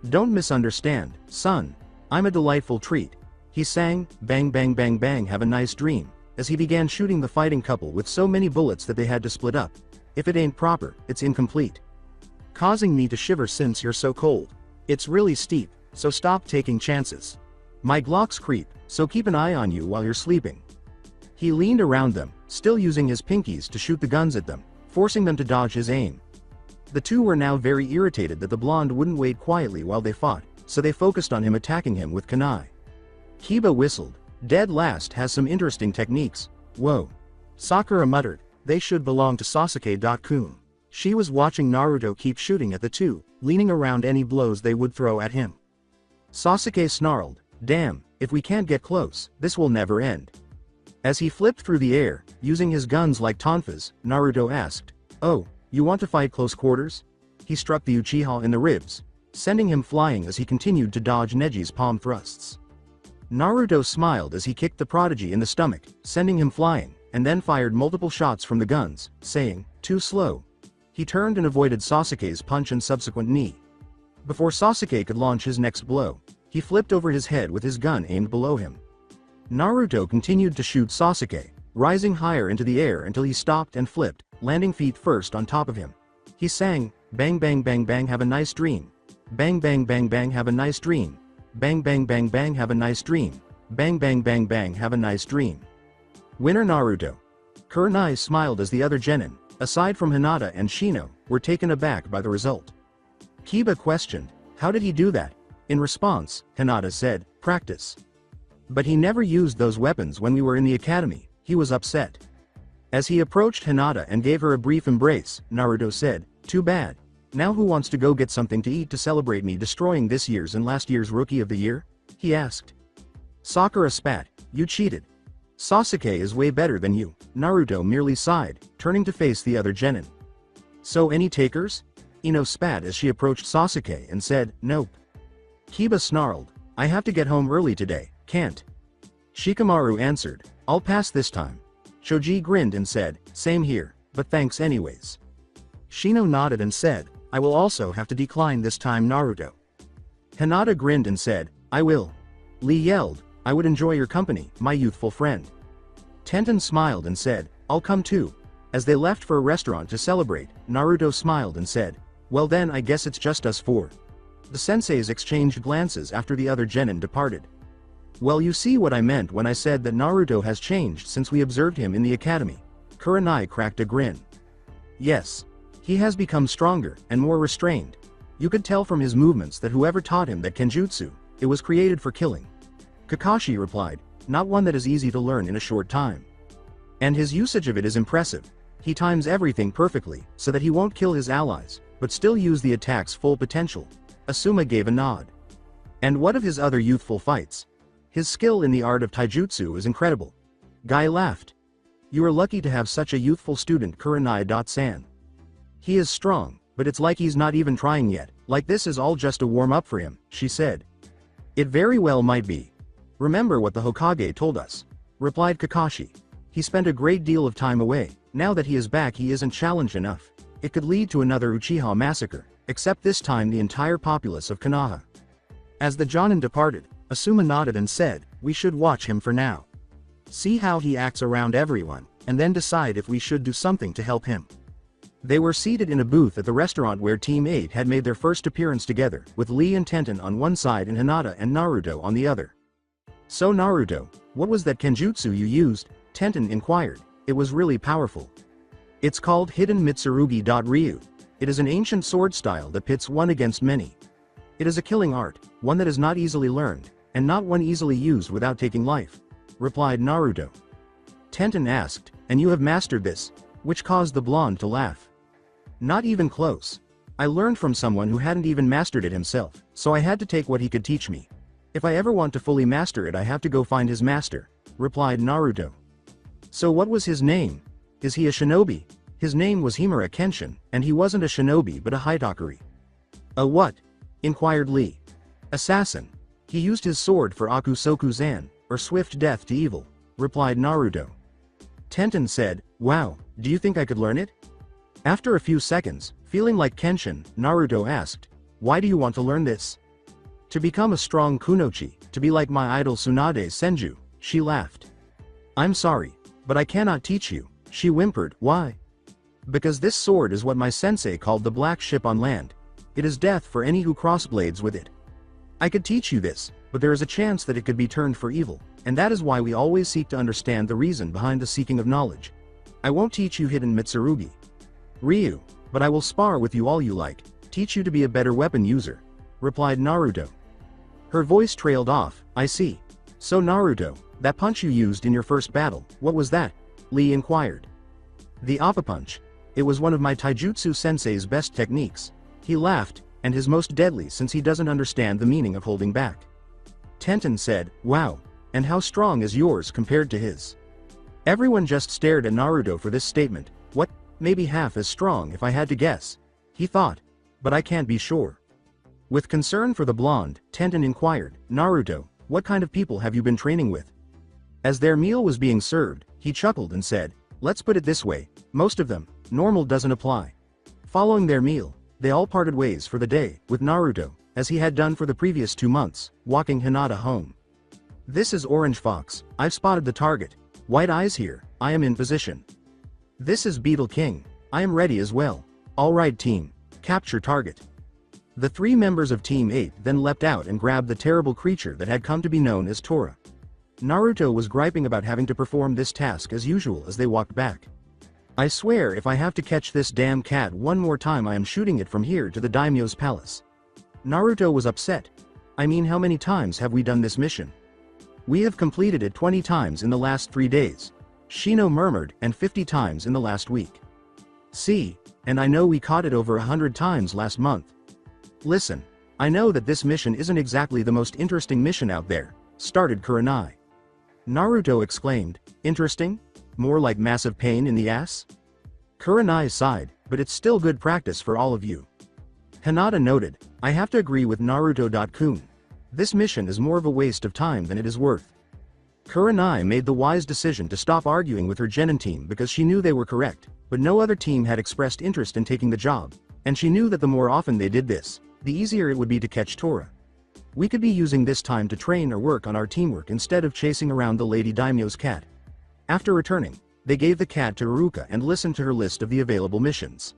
S2: Don't misunderstand, son. I'm a delightful treat," he sang, "Bang Bang Bang Bang Have a Nice Dream," as he began shooting the fighting couple with so many bullets that they had to split up. "If it ain't proper, it's incomplete. Causing me to shiver since you're so cold. It's really steep, so stop taking chances. My Glocks creep, so keep an eye on you while you're sleeping." He leaned around them, still using his pinkies to shoot the guns at them, forcing them to dodge his aim. The two were now very irritated that the blonde wouldn't wait quietly while they fought, so they focused on him attacking him with kunai. Kiba whistled. "Dead Last has some interesting techniques. Whoa." Sakura muttered, "They should belong to Sasuke-kun." She was watching Naruto keep shooting at the two, leaning around any blows they would throw at him. Sasuke snarled, "Damn, if we can't get close, this will never end." As he flipped through the air, using his guns like tonfas, Naruto asked, "Oh, you want to fight close quarters?" He struck the Uchiha in the ribs, sending him flying as he continued to dodge Neji's palm thrusts. Naruto smiled as he kicked the prodigy in the stomach, sending him flying, and then fired multiple shots from the guns, saying, "Too slow." He turned and avoided Sasuke's punch and subsequent knee. Before Sasuke could launch his next blow, he flipped over his head with his gun aimed below him. Naruto continued to shoot Sasuke, rising higher into the air until he stopped and flipped, landing feet first on top of him. He sang, "Bang Bang Bang Bang Have a Nice Dream. Bang Bang Bang Bang Have a Nice Dream. Bang Bang Bang Bang Have a Nice Dream. Bang Bang Bang Bang Have a Nice Dream." Winner Naruto. Kurenai smiled as the other genin, aside from Hinata and Shino, were taken aback by the result. Kiba questioned, "How did he do that?" In response, Hinata said, "Practice. But he never used those weapons when we were in the academy." He was upset. As he approached Hinata and gave her a brief embrace, Naruto said, "Too bad. Now who wants to go get something to eat to celebrate me destroying this year's and last year's Rookie of the Year?" he asked. Sakura spat, "You cheated. Sasuke is way better than you." Naruto merely sighed, turning to face the other genin. "So any takers?" Ino spat as she approached Sasuke and said, "Nope. Kiba snarled, I have to get home early today, can't. Shikamaru answered, I'll pass this time. Choji grinned and said, same here, but thanks anyways. Shino nodded and said, I will also have to decline this time Naruto. Hinata grinned and said, I will. Lee yelled, I would enjoy your company, my youthful friend. Tenten smiled and said, I'll come too. As they left for a restaurant to celebrate, Naruto smiled and said, well then I guess it's just us four. The senseis exchanged glances after the other genin departed. Well, you see what I meant when I said that Naruto has changed since we observed him in the academy. Kurenai cracked a grin. Yes. He has become stronger and more restrained. You could tell from his movements that whoever taught him that kenjutsu, it was created for killing. Kakashi replied, not one that is easy to learn in a short time. And his usage of it is impressive. He times everything perfectly, so that he won't kill his allies, but still use the attack's full potential. Asuma gave a nod. And what of his other youthful fights? His skill in the art of taijutsu is incredible. Guy laughed. You are lucky to have such a youthful student Kurenai-san. He is strong, but it's like he's not even trying yet, like this is all just a warm-up for him, she said. It very well might be. Remember what the Hokage told us, replied Kakashi. He spent a great deal of time away. Now that he is back he isn't challenged enough. It could lead to another Uchiha massacre, except this time the entire populace of Konoha. As the Jonin departed, Asuma nodded and said, we should watch him for now. See how he acts around everyone, and then decide if we should do something to help him. They were seated in a booth at the restaurant where Team 8 had made their first appearance together, with Lee and Tenten on one side and Hinata and Naruto on the other. So Naruto, what was that kenjutsu you used? Tenten inquired. It was really powerful. It's called Hidden Mitsurugi. Ryu. It is an ancient sword style that pits one against many. It is a killing art, one that is not easily learned, and not one easily used without taking life, replied Naruto. Tenten asked, and you have mastered this? Which caused the blonde to laugh. Not even close. I learned from someone who hadn't even mastered it himself, so I had to take what he could teach me. If I ever want to fully master it I have to go find his master, replied Naruto. So what was his name? Is he a shinobi? His name was Himura Kenshin, and he wasn't a shinobi but a Hidakari. A what? Inquired Lee. Assassin. He used his sword for Akusokuzan, or swift death to evil, replied Naruto. Tenten said, wow, do you think I could learn it? After a few seconds, feeling like Kenshin, Naruto asked, why do you want to learn this? To become a strong kunoichi, to be like my idol Tsunade Senju, she laughed. I'm sorry, but I cannot teach you, she whimpered, why? Because this sword is what my sensei called the black ship on land. It is death for any who crossblades with it. I could teach you this, but there is a chance that it could be turned for evil, and that is why we always seek to understand the reason behind the seeking of knowledge. I won't teach you Hidden Mitsurugi, Ryu, but I will spar with you all you like, teach you to be a better weapon user, replied Naruto. Her voice trailed off, I see. So Naruto, that punch you used in your first battle, what was that? Lee inquired. The Appa punch. It was one of my taijutsu sensei's best techniques. He laughed, and his most deadly since he doesn't understand the meaning of holding back. Tenten said, wow, and how strong is yours compared to his? Everyone just stared at Naruto for this statement. What? Maybe half as strong if I had to guess. He thought. But I can't be sure. With concern for the blonde, Tenten inquired, Naruto, what kind of people have you been training with? As their meal was being served, he chuckled and said, let's put it this way, most of them, normal doesn't apply. Following their meal, they all parted ways for the day, with Naruto, as he had done for the previous 2 months, walking Hinata home. This is Orange Fox, I've spotted the target. White Eyes here, I am in position. This is Beetle King, I am ready as well. Alright team, capture target. The 3 members of Team 8 then leapt out and grabbed the terrible creature that had come to be known as Tora. Naruto was griping about having to perform this task as usual as they walked back. I swear if I have to catch this damn cat one more time I am shooting it from here to the daimyo's palace. Naruto was upset. I mean, how many times have we done this mission? We have completed it 20 times in the last 3 days. Shino murmured, and 50 times in the last week. See, and I know we caught it over 100 times last month. Listen, I know that this mission isn't exactly the most interesting mission out there, started Kurenai. Naruto exclaimed, interesting? More like massive pain in the ass? Kurenai sighed, but it's still good practice for all of you. Hinata noted, I have to agree with Naruto. Kun, This mission is more of a waste of time than it is worth. Kurenai made the wise decision to stop arguing with her genin team because she knew they were correct, but no other team had expressed interest in taking the job, and she knew that the more often they did this, the easier it would be to catch Tora. We could be using this time to train or work on our teamwork instead of chasing around the Lady Daimyo's cat. After returning, they gave the cat to Haruka and listened to her list of the available missions.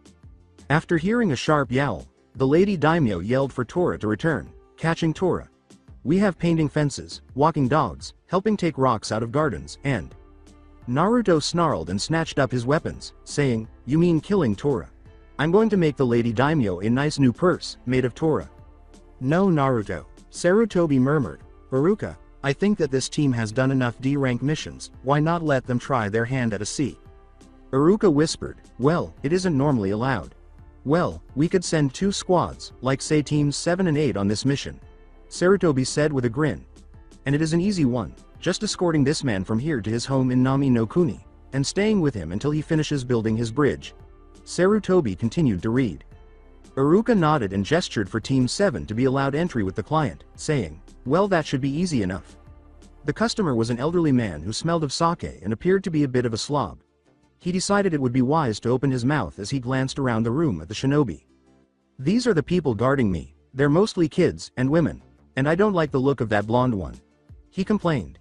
S2: After hearing a sharp yowl, the Lady Daimyo yelled for Tora to return, catching Tora. We have painting fences, walking dogs, helping take rocks out of gardens, and... Naruto snarled and snatched up his weapons, saying, "You mean killing Tora? I'm going to make the Lady Daimyo a nice new purse, made of Tora." "No, Naruto," Sarutobi murmured. "Haruka, I think that this team has done enough D-rank missions, why not let them try their hand at a C?" Haruka whispered, "Well, it isn't normally allowed." "Well, we could send 2 squads, like say teams 7 and 8 on this mission," Sarutobi said with a grin. "And it is an easy one, just escorting this man from here to his home in Nami no Kuni, and staying with him until he finishes building his bridge." Sarutobi continued to read. Haruka nodded and gestured for Team 7 to be allowed entry with the client, saying, "Well, that should be easy enough." The customer was an elderly man who smelled of sake and appeared to be a bit of a slob. He decided it would be wise to open his mouth as he glanced around the room at the shinobi. "These are the people guarding me, they're mostly kids and women, and I don't like the look of that blonde one," he complained.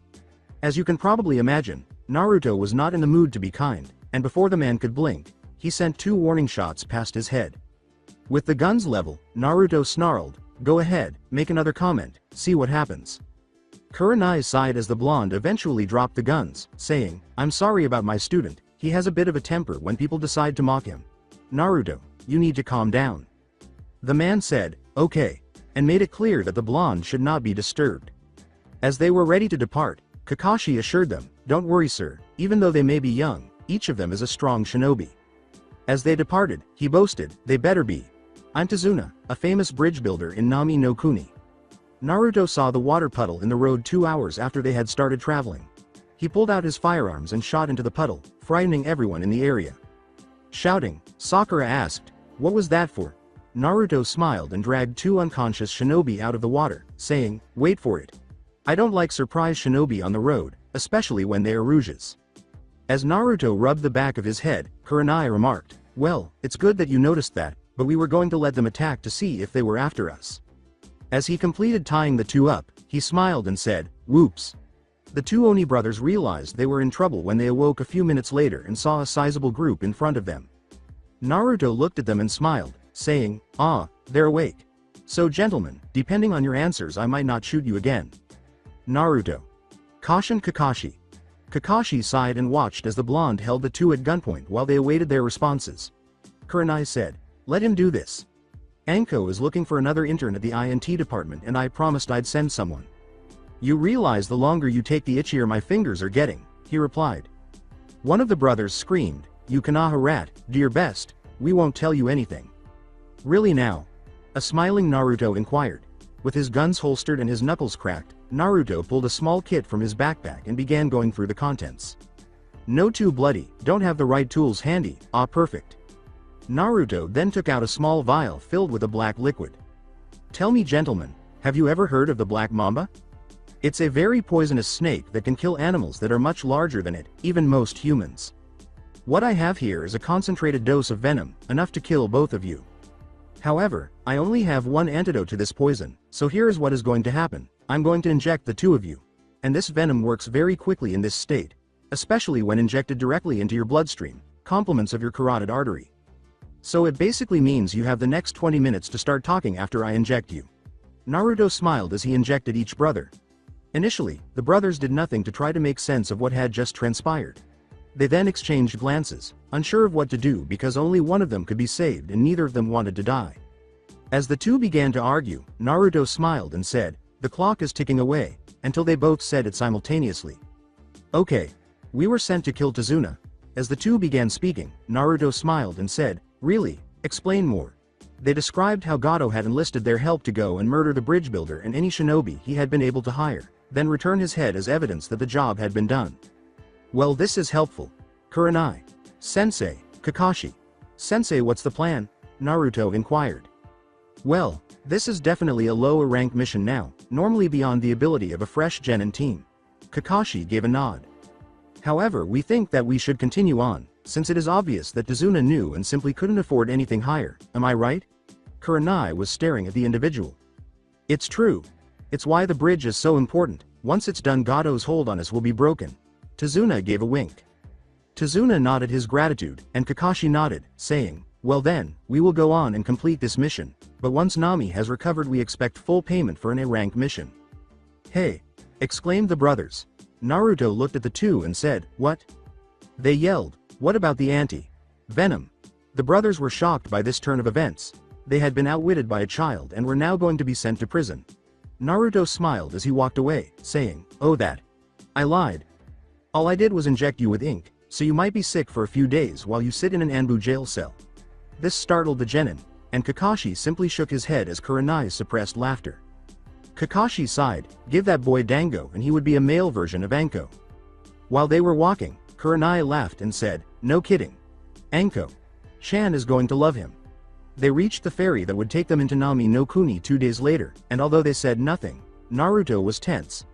S2: As you can probably imagine, Naruto was not in the mood to be kind, and before the man could blink, he sent 2 warning shots past his head. With the guns level, Naruto snarled, "Go ahead, make another comment, see what happens." Kurenai sighed as the blonde eventually dropped the guns, saying, "I'm sorry about my student, he has a bit of a temper when people decide to mock him. Naruto, you need to calm down." The man said, "Okay," and made it clear that the blonde should not be disturbed. As they were ready to depart, Kakashi assured them, "Don't worry, sir, even though they may be young, each of them is a strong shinobi." As they departed, he boasted, "They better be. I'm Tazuna, a famous bridge builder in Nami no Kuni." Naruto saw the water puddle in the road 2 hours after they had started traveling. He pulled out his firearms and shot into the puddle, frightening everyone in the area. Shouting, Sakura asked, "What was that for?" Naruto smiled and dragged 2 unconscious shinobi out of the water, saying, "Wait for it. I don't like surprise shinobi on the road, especially when they are rouges." As Naruto rubbed the back of his head, Kurenai remarked, "Well, it's good that you noticed that, but we were going to let them attack to see if they were after us." As he completed tying the 2 up, he smiled and said, "Whoops." The 2 Oni brothers realized they were in trouble when they awoke a few minutes later and saw a sizable group in front of them. Naruto looked at them and smiled, saying, "Ah, they're awake. So gentlemen, depending on your answers I might not shoot you again." Naruto cautioned Kakashi. Kakashi sighed and watched as the blonde held the 2 at gunpoint while they awaited their responses. Kurenai said, "Let him do this. Anko is looking for another intern at the INT department and I promised I'd send someone." "You realize the longer you take the itchier my fingers are getting," he replied. One of the brothers screamed, "You Kanaha rat, do your best, we won't tell you anything." "Really now?" A smiling Naruto inquired. With his guns holstered and his knuckles cracked, Naruto pulled a small kit from his backpack and began going through the contents. "No, too bloody, don't have the right tools handy, ah perfect." Naruto then took out a small vial filled with a black liquid. "Tell me gentlemen, have you ever heard of the black mamba? It's a very poisonous snake that can kill animals that are much larger than it, even most humans. What I have here is a concentrated dose of venom, enough to kill both of you. However, I only have 1 antidote to this poison, so here is what is going to happen. I'm going to inject the 2 of you. And this venom works very quickly in this state, especially when injected directly into your bloodstream, compliments of your carotid artery. So it basically means you have the next 20 minutes to start talking after I inject you." Naruto smiled as he injected each brother. Initially, the brothers did nothing to try to make sense of what had just transpired. They then exchanged glances, unsure of what to do because only one of them could be saved and neither of them wanted to die. As the 2 began to argue, Naruto smiled and said, "The clock is ticking away," until they both said it simultaneously. "Okay. We were sent to kill Tazuna." As the 2 began speaking, Naruto smiled and said, "Really? Explain more." They described how Gato had enlisted their help to go and murder the bridge builder and any shinobi he had been able to hire, then return his head as evidence that the job had been done. "Well, this is helpful. Kurenai. Sensei, Kakashi. Sensei, what's the plan?" Naruto inquired. "Well, This is definitely a lower rank mission now, normally beyond the ability of a fresh genin team. Kakashi gave a nod. However, we think that we should continue on, since it is obvious that Tazuna knew and simply couldn't afford anything higher, am I right? Kurenai was staring at the individual. It's true. It's why the bridge is so important. Once it's done, Gado's hold on us will be broken. Tazuna gave a wink. Tazuna nodded his gratitude, and Kakashi nodded, saying, well then, we will go on and complete this mission, but once Nami has recovered we expect full payment for an A-rank mission. Hey! Exclaimed the brothers. Naruto looked at the two and said, what? They yelled, what about the anti-venom? The brothers were shocked by this turn of events. They had been outwitted by a child and were now going to be sent to prison. Naruto smiled as he walked away, saying, oh that. I lied. All I did was inject you with ink, so you might be sick for a few days while you sit in an Anbu jail cell. This startled the genin, and Kakashi simply shook his head as Kurenai suppressed laughter. Kakashi sighed, give that boy Dango and he would be a male version of Anko. While they were walking, Kurenai laughed and said, no kidding. Anko. Chan is going to love him. They reached the ferry that would take them into Nami no Kuni 2 days later, and although they said nothing, Naruto was tense.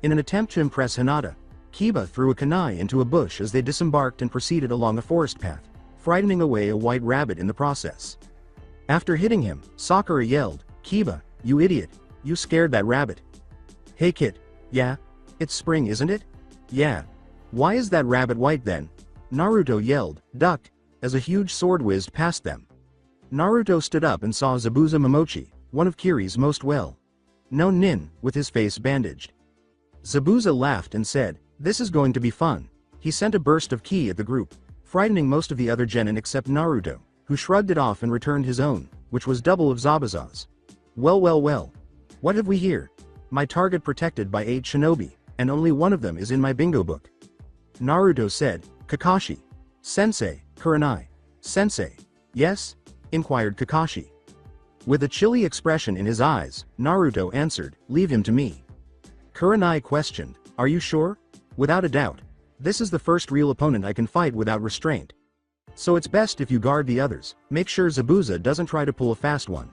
S2: In an attempt to impress Hinata, Kiba threw a kunai into a bush as they disembarked and proceeded along a forest path, frightening away a white rabbit in the process. After hitting him, Sakura yelled, Kiba, you idiot, you scared that rabbit. Hey kid. Yeah? It's spring, isn't it? Yeah. Why is that rabbit white then? Naruto yelled, duck, as a huge sword whizzed past them. Naruto stood up and saw Zabuza Momochi, one of Kiri's most well-known nin, with his face bandaged. Zabuza laughed and said, this is going to be fun. He sent a burst of ki at the group, frightening most of the other genin except Naruto, who shrugged it off and returned his own, which was double of Zabuza's. Well. What have we here? My target protected by 8 shinobi, and only one of them is in my bingo book. Naruto said, Kakashi. Sensei, Kurenai. Sensei. Yes? Inquired Kakashi. With a chilly expression in his eyes, Naruto answered, leave him to me. Kurenai questioned, are you sure? Without a doubt. This is the first real opponent I can fight without restraint. So it's best if you guard the others, make sure Zabuza doesn't try to pull a fast one.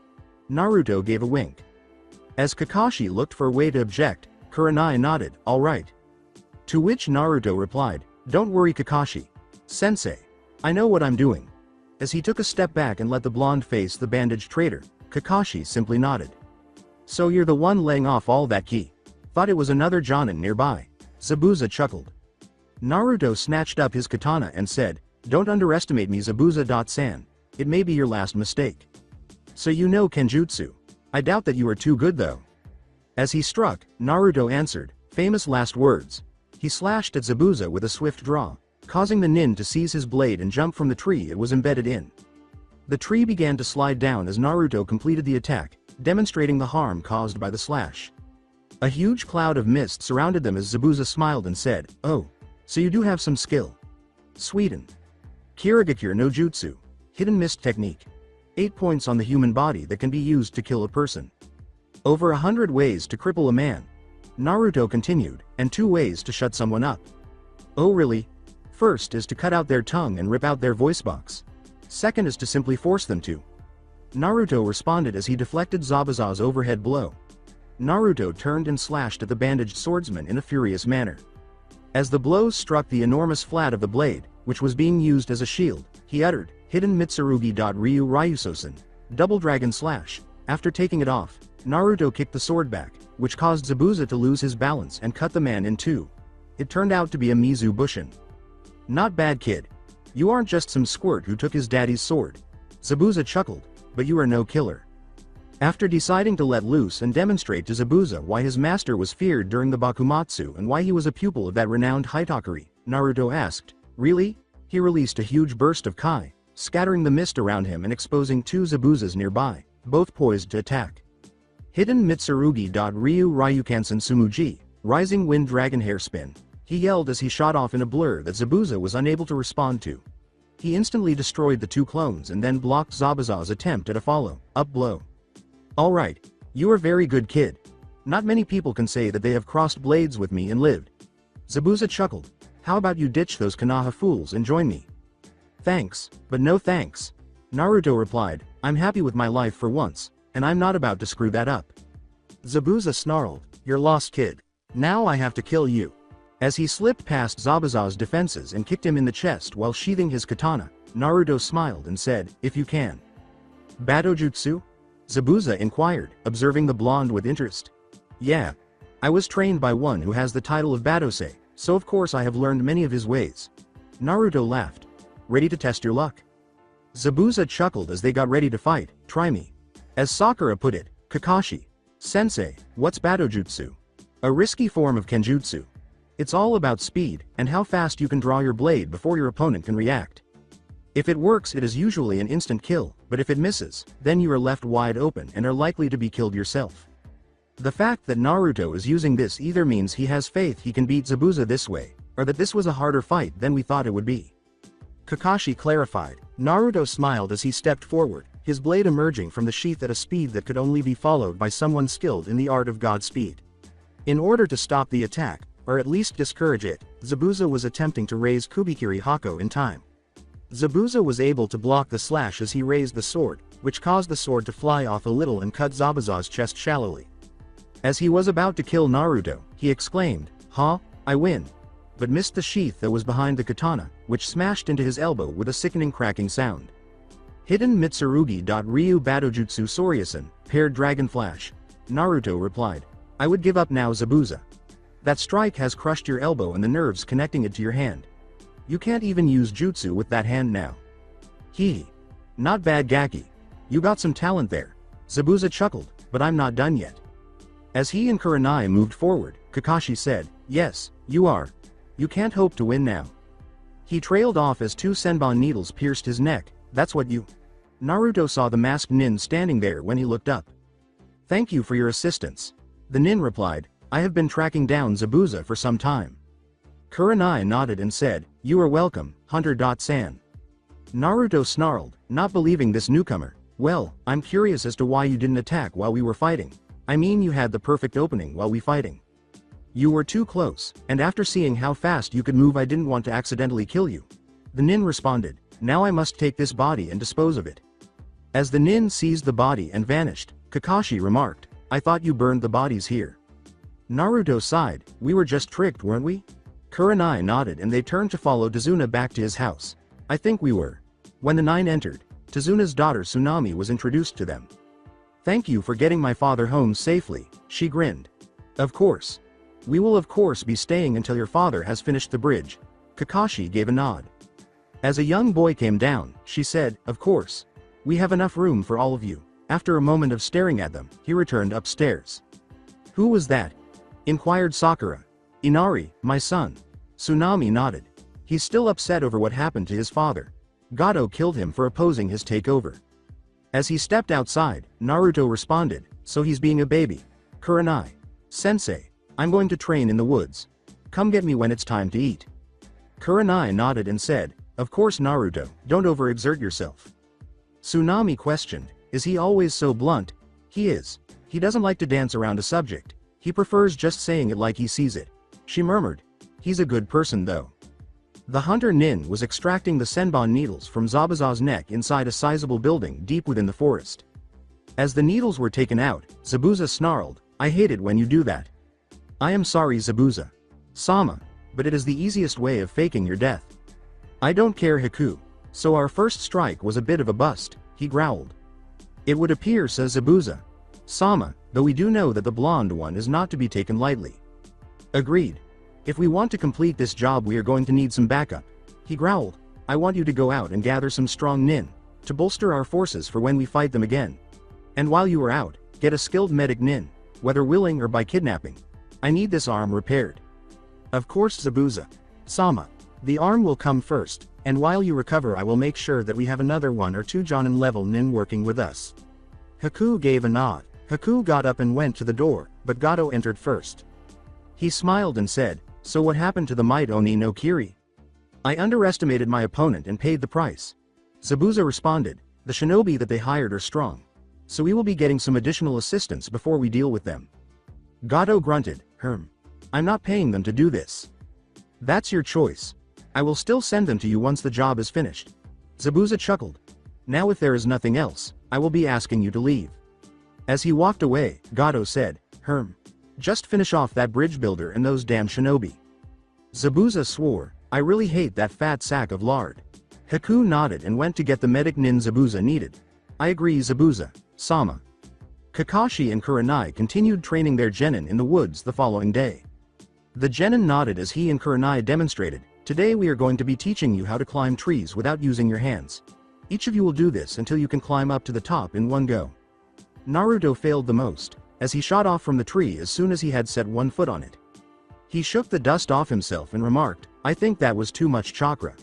S2: Naruto gave a wink. As Kakashi looked for a way to object, Kurenai nodded, alright. To which Naruto replied, don't worry Kakashi. Sensei. I know what I'm doing. As he took a step back and let the blonde face the bandaged traitor, Kakashi simply nodded. So you're the one laying off all that ki. Thought it was another jonin nearby. Zabuza chuckled. Naruto snatched up his katana and said, don't underestimate me Zabuza-san. It may be your last mistake. So you know Kenjutsu. I doubt that you are too good though. As he struck, Naruto answered, famous last words. He slashed at Zabuza with a swift draw, causing the nin to seize his blade and jump from the tree it was embedded in. The tree began to slide down as Naruto completed the attack, demonstrating the harm caused by the slash. A huge cloud of mist surrounded them as Zabuza smiled and said, oh, so you do have some skill. Sweden. Kirigakure no Jutsu. Hidden mist technique. 8 points on the human body that can be used to kill a person. Over 100 ways to cripple a man. Naruto continued, and 2 ways to shut someone up. Oh really? First is to cut out their tongue and rip out their voice box. Second is to simply force them to. Naruto responded as he deflected Zabuza's overhead blow. Naruto turned and slashed at the bandaged swordsman in a furious manner. As the blows struck the enormous flat of the blade, which was being used as a shield, he uttered, Hidden Mitsurugi. Ryu Ryusosen, Double Dragon Slash. After taking it off, Naruto kicked the sword back, which caused Zabuza to lose his balance and cut the man in 2. It turned out to be a Mizu Bushin. Not bad kid. You aren't just some squirt who took his daddy's sword. Zabuza chuckled, but you are no killer. After deciding to let loose and demonstrate to Zabuza why his master was feared during the Bakumatsu and why he was a pupil of that renowned Hitakari, Naruto asked, really? He released a huge burst of kai, scattering the mist around him and exposing 2 Zabuzas nearby, both poised to attack. Hidden Mitsurugi. Ryu Ryukansen Sumuji, Rising Wind Dragon Hairspin. He yelled as he shot off in a blur that Zabuza was unable to respond to. He instantly destroyed the 2 clones and then blocked Zabuza's attempt at a follow-up blow. Alright, you are very good kid. Not many people can say that they have crossed blades with me and lived. Zabuza chuckled. How about you ditch those Konoha fools and join me? Thanks, but no thanks. Naruto replied, I'm happy with my life for once. and I'm not about to screw that up. Zabuza snarled, "You're lost, kid. Now I have to kill you." As he slipped past Zabuza's defenses and kicked him in the chest while sheathing his katana, Naruto smiled and said, "If you can." "Battle Jutsu?" Zabuza inquired, observing the blonde with interest. "Yeah. I was trained by one who has the title of Batosei, so of course I have learned many of his ways." Naruto laughed. "Ready to test your luck?" Zabuza chuckled as they got ready to fight. "Try me." As Sakura put it, "Kakashi. Sensei, what's Batojutsu?" "A risky form of Kenjutsu. It's all about speed, and how fast you can draw your blade before your opponent can react. If it works, it is usually an instant kill, but if it misses, then you are left wide open and are likely to be killed yourself." The fact that Naruto is using this either means he has faith he can beat Zabuza this way, or that this was a harder fight than we thought it would be. Kakashi clarified. Naruto smiled as he stepped forward, his blade emerging from the sheath at a speed that could only be followed by someone skilled in the art of Godspeed. In order to stop the attack, or at least discourage it, Zabuza was attempting to raise Kubikiri Hako in time. Zabuza was able to block the slash as he raised the sword, which caused the sword to fly off a little and cut Zabuza's chest shallowly. As he was about to kill Naruto, he exclaimed, "Huh? I win," but missed the sheath that was behind the katana, which smashed into his elbow with a sickening cracking sound. Hidden Mitsurugi. Ryu Batojutsu Soryasen, paired Dragon Flash. Naruto replied, "I would give up now, Zabuza. That strike has crushed your elbow and the nerves connecting it to your hand. You can't even use jutsu with that hand now." "Hee. Not bad, Gaki. You got some talent there." Zabuza chuckled, "But I'm not done yet." As he and Kurenai moved forward, Kakashi said, "Yes, you are. You can't hope to win now." He trailed off as two senbon needles pierced his neck. "That's what you—" Naruto saw the masked nin standing there when he looked up. "Thank you for your assistance." The nin replied, "I have been tracking down Zabuza for some time." Kurenai nodded and said, "You are welcome, Hunter.san." Naruto snarled, not believing this newcomer. "Well, I'm curious as to why you didn't attack while we were fighting. I mean, you had the perfect opening while we fighting. You were too close, and after seeing how fast you could move, I didn't want to accidentally kill you." The nin responded, "Now I must take this body and dispose of it." As the nin seized the body and vanished, Kakashi remarked, "I thought you burned the bodies here." Naruto sighed, "We were just tricked, weren't we?" Kurenai nodded and they turned to follow Tazuna back to his house. "I think we were." When the nine entered, Tazuna's daughter Tsunami was introduced to them. "Thank you for getting my father home safely," she grinned. "Of course. We will of course be staying until your father has finished the bridge." Kakashi gave a nod. As a young boy came down, she said, "Of course. We have enough room for all of you." After a moment of staring at them, he returned upstairs. "Who was that?" inquired Sakura. "Inari, my son." Tsunami nodded. "He's still upset over what happened to his father. Gato killed him for opposing his takeover." As he stepped outside, Naruto responded, "So he's being a baby." Kurenai. "Sensei, I'm going to train in the woods. Come get me when it's time to eat." Kurenai nodded and said, "Of course, Naruto, don't overexert yourself." Tsunami questioned, "Is he always so blunt?" "He is. He doesn't like to dance around a subject. He prefers just saying it like he sees it." She murmured, "He's a good person though." The hunter nin was extracting the senbon needles from Zabuza's neck inside a sizable building deep within the forest. As the needles were taken out, Zabuza snarled, "I hate it when you do that." "I am sorry, Zabuza. Sama, but it is the easiest way of faking your death." "I don't care, Haku. So our first strike was a bit of a bust," he growled. "It would appear," says Zabuza. "Sama, though we do know that the blonde one is not to be taken lightly." "Agreed. If we want to complete this job, we are going to need some backup," he growled. "I want you to go out and gather some strong nin, to bolster our forces for when we fight them again. And while you are out, get a skilled medic nin, whether willing or by kidnapping. I need this arm repaired." "Of course, Zabuza. Sama. The arm will come first, and while you recover I will make sure that we have another 1 or 2 Jonin level nin working with us." Haku gave a nod. Haku got up and went to the door, but Gato entered first. He smiled and said, "So what happened to the Might Oni no Kiri?" "I underestimated my opponent and paid the price." Zabuza responded, "The shinobi that they hired are strong. So we will be getting some additional assistance before we deal with them." Gato grunted, "I'm not paying them to do this." "That's your choice. I will still send them to you once the job is finished." Zabuza chuckled. "Now if there is nothing else, I will be asking you to leave." As he walked away, Gato said, just finish off that bridge builder and those damn shinobi. Zabuza swore, I really hate that fat sack of lard. Haku nodded and went to get the medic nin Zabuza needed. I agree Zabuza, Sama. Kakashi and Kurenai continued training their genin in the woods the following day. The genin nodded as he and Kurenai demonstrated, today we are going to be teaching you how to climb trees without using your hands. Each of you will do this until you can climb up to the top in one go. Naruto failed the most, as he shot off from the tree as soon as he had set one foot on it. He shook the dust off himself and remarked, I think that was too much chakra.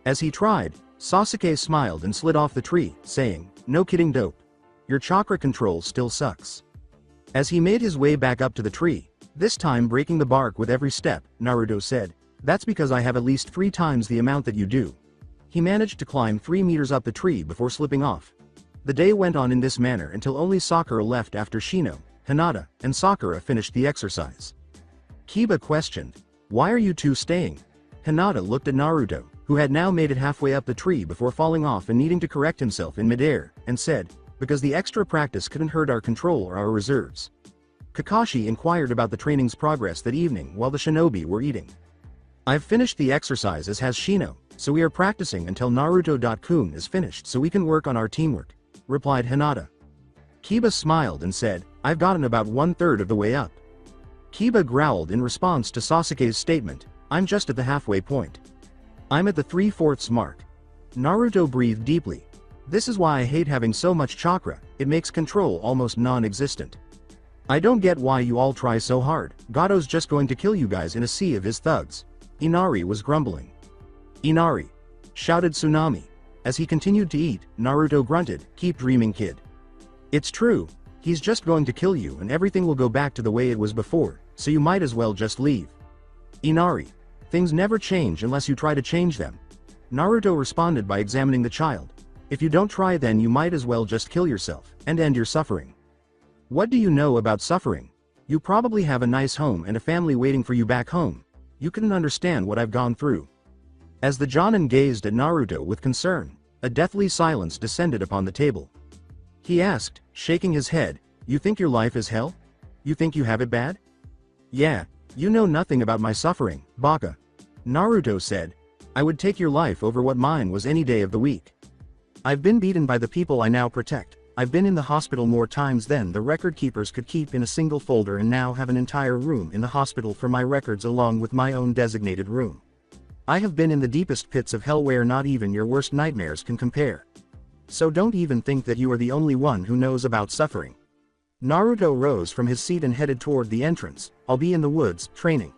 S2: As he tried, Sasuke smiled and slid off the tree, saying, no kidding dope. Your chakra control still sucks. As he made his way back up to the tree, this time breaking the bark with every step, Naruto said, that's because I have at least 3 times the amount that you do. He managed to climb 3 meters up the tree before slipping off. The day went on in this manner until only Sakura left after Shino, Hinata, and Sakura finished the exercise. Kiba questioned, why are you two staying? Hinata looked at Naruto, who had now made it halfway up the tree before falling off and needing to correct himself in midair, and said, because the extra practice couldn't hurt our control or our reserves. Kakashi inquired about the training's progress that evening while the shinobi were eating. I've finished the exercise as has Shino, so we are practicing until Naruto.kun is finished so we can work on our teamwork, replied Hinata. Kiba smiled and said, I've gotten about 1/3 of the way up. Kiba growled in response to Sasuke's statement, I'm just at the halfway point. I'm at the 3/4 mark. Naruto breathed deeply. This is why I hate having so much chakra, it makes control almost non-existent. I don't get why you all try so hard, Gato's just going to kill you guys in a sea of his thugs. Inari was grumbling. Inari! Shouted Tsunami. As he continued to eat, Naruto grunted, keep dreaming kid. It's true, he's just going to kill you and everything will go back to the way it was before, so you might as well just leave. Inari. Things never change unless you try to change them. Naruto responded by examining the child. If you don't try then you might as well just kill yourself, and end your suffering. What do you know about suffering? You probably have a nice home and a family waiting for you back home. You couldn't understand what I've gone through. As the Jonin gazed at Naruto with concern, a deathly silence descended upon the table. He asked, shaking his head, you think your life is hell? You think you have it bad? Yeah, you know nothing about my suffering, Baka. Naruto said, I would take your life over what mine was any day of the week. I've been beaten by the people I now protect. I've been in the hospital more times than the record keepers could keep in a single folder and now have an entire room in the hospital for my records along with my own designated room. I have been in the deepest pits of hell where not even your worst nightmares can compare. So don't even think that you are the only one who knows about suffering. Naruto rose from his seat and headed toward the entrance, I'll be in the woods, training.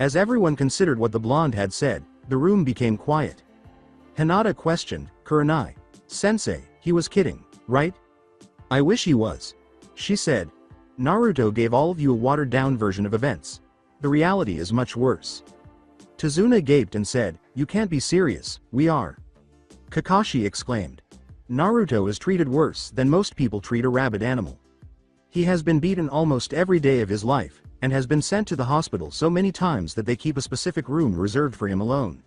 S2: As everyone considered what the blonde had said, the room became quiet. Hinata questioned, Kurenai. Sensei, he was kidding, right? I wish he was. She said. Naruto gave all of you a watered-down version of events. The reality is much worse. Tazuna gaped and said, you can't be serious, we are. Kakashi exclaimed. Naruto is treated worse than most people treat a rabid animal. He has been beaten almost every day of his life, and has been sent to the hospital so many times that they keep a specific room reserved for him alone.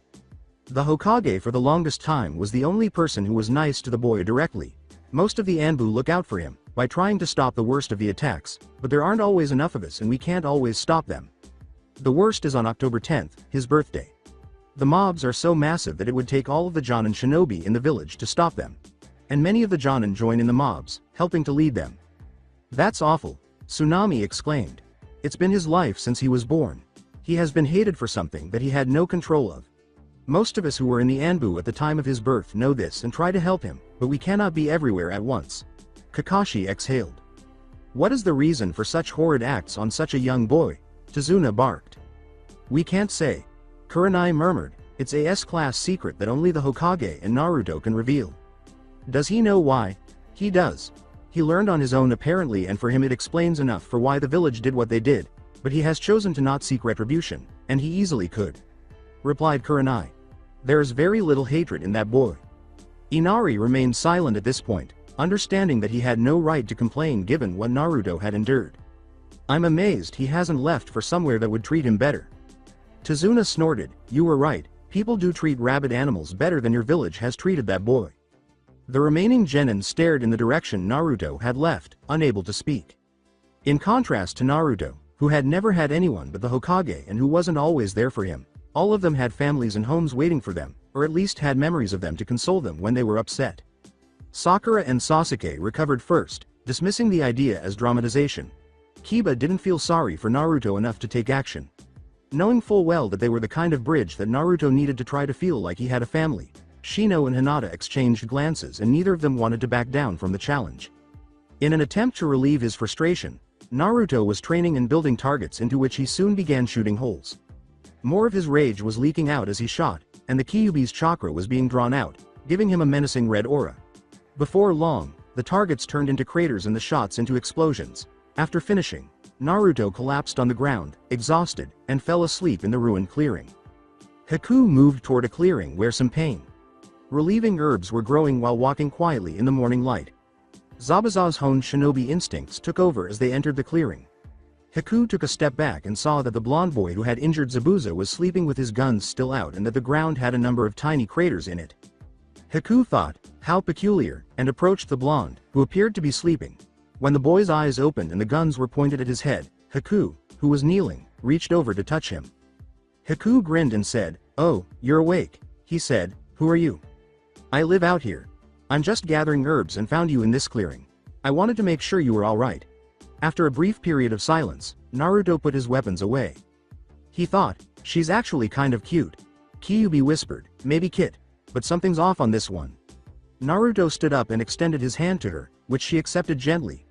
S2: The Hokage for the longest time was the only person who was nice to the boy directly. Most of the Anbu look out for him, by trying to stop the worst of the attacks, but there aren't always enough of us and we can't always stop them. The worst is on October 10th, his birthday. The mobs are so massive that it would take all of the Jonin shinobi in the village to stop them. And many of the Jonin join in the mobs, helping to lead them. That's awful, Tsunami exclaimed. It's been his life since he was born. He has been hated for something that he had no control of. Most of us who were in the Anbu at the time of his birth know this and try to help him, but we cannot be everywhere at once. Kakashi exhaled. What is the reason for such horrid acts on such a young boy? Tazuna barked. We can't say. Kurenai murmured, it's a S-class secret that only the Hokage and Naruto can reveal. Does he know why? He does. He learned on his own apparently and for him it explains enough for why the village did what they did, but he has chosen to not seek retribution, and he easily could. Replied Kurenai. There's very little hatred in that boy. Inari remained silent at this point, understanding that he had no right to complain given what Naruto had endured. I'm amazed he hasn't left for somewhere that would treat him better. Tazuna snorted, you were right, people do treat rabid animals better than your village has treated that boy. The remaining genin stared in the direction Naruto had left, unable to speak. In contrast to Naruto, who had never had anyone but the Hokage and who wasn't always there for him, all of them had families and homes waiting for them, or at least had memories of them to console them when they were upset. Sakura and Sasuke recovered first, dismissing the idea as dramatization. Kiba didn't feel sorry for Naruto enough to take action. Knowing full well that they were the kind of bridge that Naruto needed to try to feel like he had a family, Shino and Hinata exchanged glances and neither of them wanted to back down from the challenge. In an attempt to relieve his frustration, Naruto was training and building targets into which he soon began shooting holes. More of his rage was leaking out as he shot, and the Kyuubi's chakra was being drawn out, giving him a menacing red aura. Before long, the targets turned into craters and the shots into explosions. After finishing, Naruto collapsed on the ground, exhausted, and fell asleep in the ruined clearing. Haku moved toward a clearing where some pain relieving herbs were growing while walking quietly in the morning light. Zabuza's honed shinobi instincts took over as they entered the clearing. Haku took a step back and saw that the blonde boy who had injured Zabuza was sleeping with his guns still out and that the ground had a number of tiny craters in it. Haku thought, how peculiar, and approached the blonde, who appeared to be sleeping. When the boy's eyes opened and the guns were pointed at his head, Haku, who was kneeling, reached over to touch him. Haku grinned and said, "Oh, you're awake," he said. "Who are you?" "I live out here. I'm just gathering herbs and found you in this clearing. I wanted to make sure you were alright." After a brief period of silence, Naruto put his weapons away. He thought, she's actually kind of cute. Kyuubi whispered, "Maybe Kit, but something's off on this one." Naruto stood up and extended his hand to her, which she accepted gently.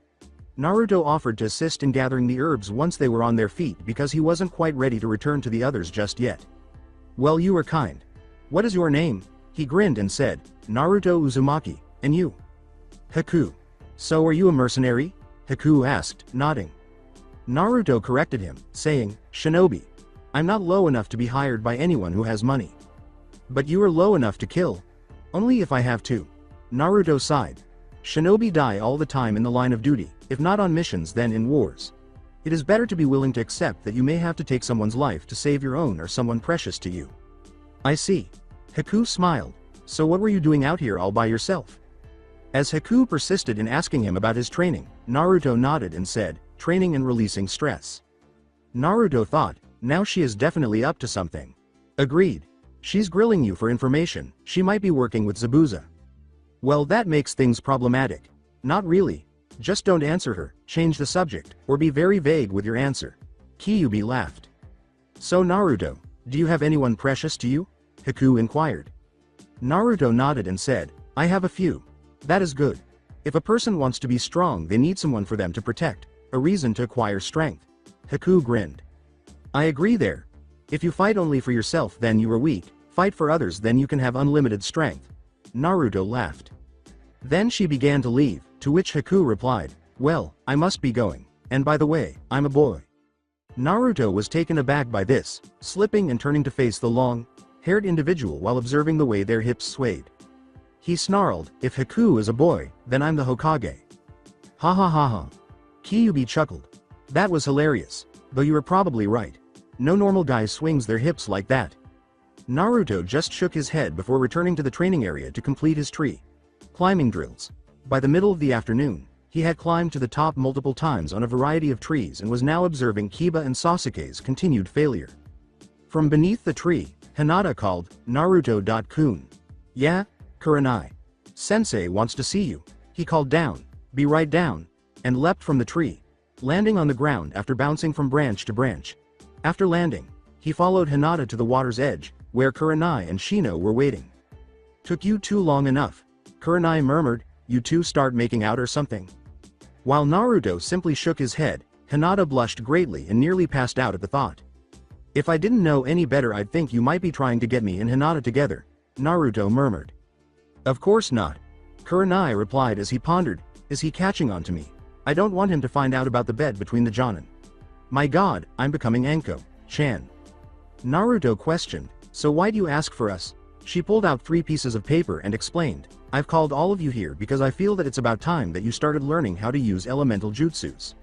S2: Naruto offered to assist in gathering the herbs once they were on their feet because he wasn't quite ready to return to the others just yet. "Well, you are kind. What is your name?" He grinned and said, "Naruto Uzumaki, and you?" "Haku." "So are you a mercenary?" Haku asked, nodding. Naruto corrected him, saying, "Shinobi. I'm not low enough to be hired by anyone who has money." "But you are low enough to kill." "Only if I have to." Naruto sighed. "Shinobi die all the time in the line of duty, if not on missions then in wars. It is better to be willing to accept that you may have to take someone's life to save your own or someone precious to you." "I see." Haku smiled. "So what were you doing out here all by yourself?" As Haku persisted in asking him about his training, Naruto nodded and said, "Training and releasing stress." Naruto thought, now she is definitely up to something. Agreed. She's grilling you for information, she might be working with Zabuza. Well, that makes things problematic. Not really. Just don't answer her, change the subject, or be very vague with your answer. Kyuubi laughed. "So Naruto, do you have anyone precious to you?" Haku inquired. Naruto nodded and said, "I have a few. That is good. If a person wants to be strong, they need someone for them to protect, a reason to acquire strength." Haku grinned. "I agree there. If you fight only for yourself then you are weak, fight for others then you can have unlimited strength." Naruto laughed. Then she began to leave, to which Haku replied, "Well, I must be going, and by the way, I'm a boy." Naruto was taken aback by this, slipping and turning to face the long-haired individual while observing the way their hips swayed. He snarled, "If Haku is a boy, then I'm the Hokage." "Ha ha ha ha." Kyuubi chuckled. "That was hilarious, though you were probably right. No normal guy swings their hips like that." Naruto just shook his head before returning to the training area to complete his tree climbing drills. By the middle of the afternoon, he had climbed to the top multiple times on a variety of trees and was now observing Kiba and Sasuke's continued failure. From beneath the tree, Hinata called, "Naruto-kun." "Yeah, Kurenai. Sensei wants to see you." He called down, "Be right down," and leapt from the tree, landing on the ground after bouncing from branch to branch. After landing, he followed Hinata to the water's edge, where Kurenai and Shino were waiting. "Took you too long enough," Kurenai murmured, "You two start making out or something?" While Naruto simply shook his head, Hinata blushed greatly and nearly passed out at the thought. "If I didn't know any better I'd think you might be trying to get me and Hinata together," Naruto murmured. "Of course not," Kurenai replied as he pondered, "Is he catching on to me? I don't want him to find out about the bed between the Jonin. My god, I'm becoming Anko-chan." Naruto questioned, "So why do you ask for us?" She pulled out 3 pieces of paper and explained, "I've called all of you here because I feel that it's about time that you started learning how to use elemental jutsus.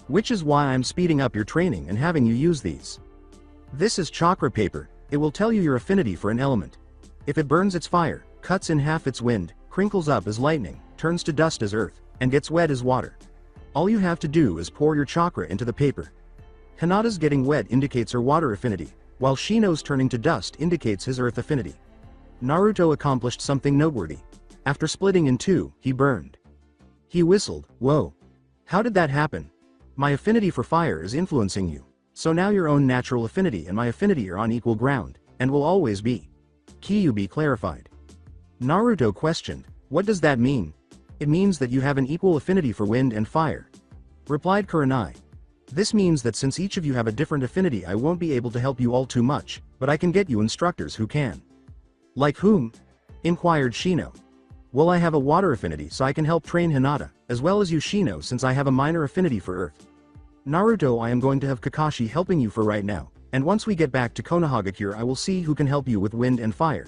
S2: Which is why I'm speeding up your training and having you use these. This is chakra paper, it will tell you your affinity for an element. If it burns its fire, cuts in half its wind, crinkles up as lightning, turns to dust as earth, and gets wet as water. All you have to do is pour your chakra into the paper. Hinata's getting wet indicates her water affinity, while Shino's turning to dust indicates his earth affinity. Naruto accomplished something noteworthy. After splitting in two, he burned. He whistled, "Whoa. How did that happen? My affinity for fire is influencing you, so now your own natural affinity and my affinity are on equal ground, and will always be." Kyuubi clarified. Naruto questioned, "What does that mean?" "It means that you have an equal affinity for wind and fire," replied Kurenai. "This means that since each of you have a different affinity, I won't be able to help you all too much, but I can get you instructors who can." "Like whom?" inquired Shino. "Well, I have a water affinity, so I can help train Hinata, as well as you Shino, since I have a minor affinity for earth. Naruto, I am going to have Kakashi helping you for right now, and once we get back to Konohagakure I will see who can help you with wind and fire."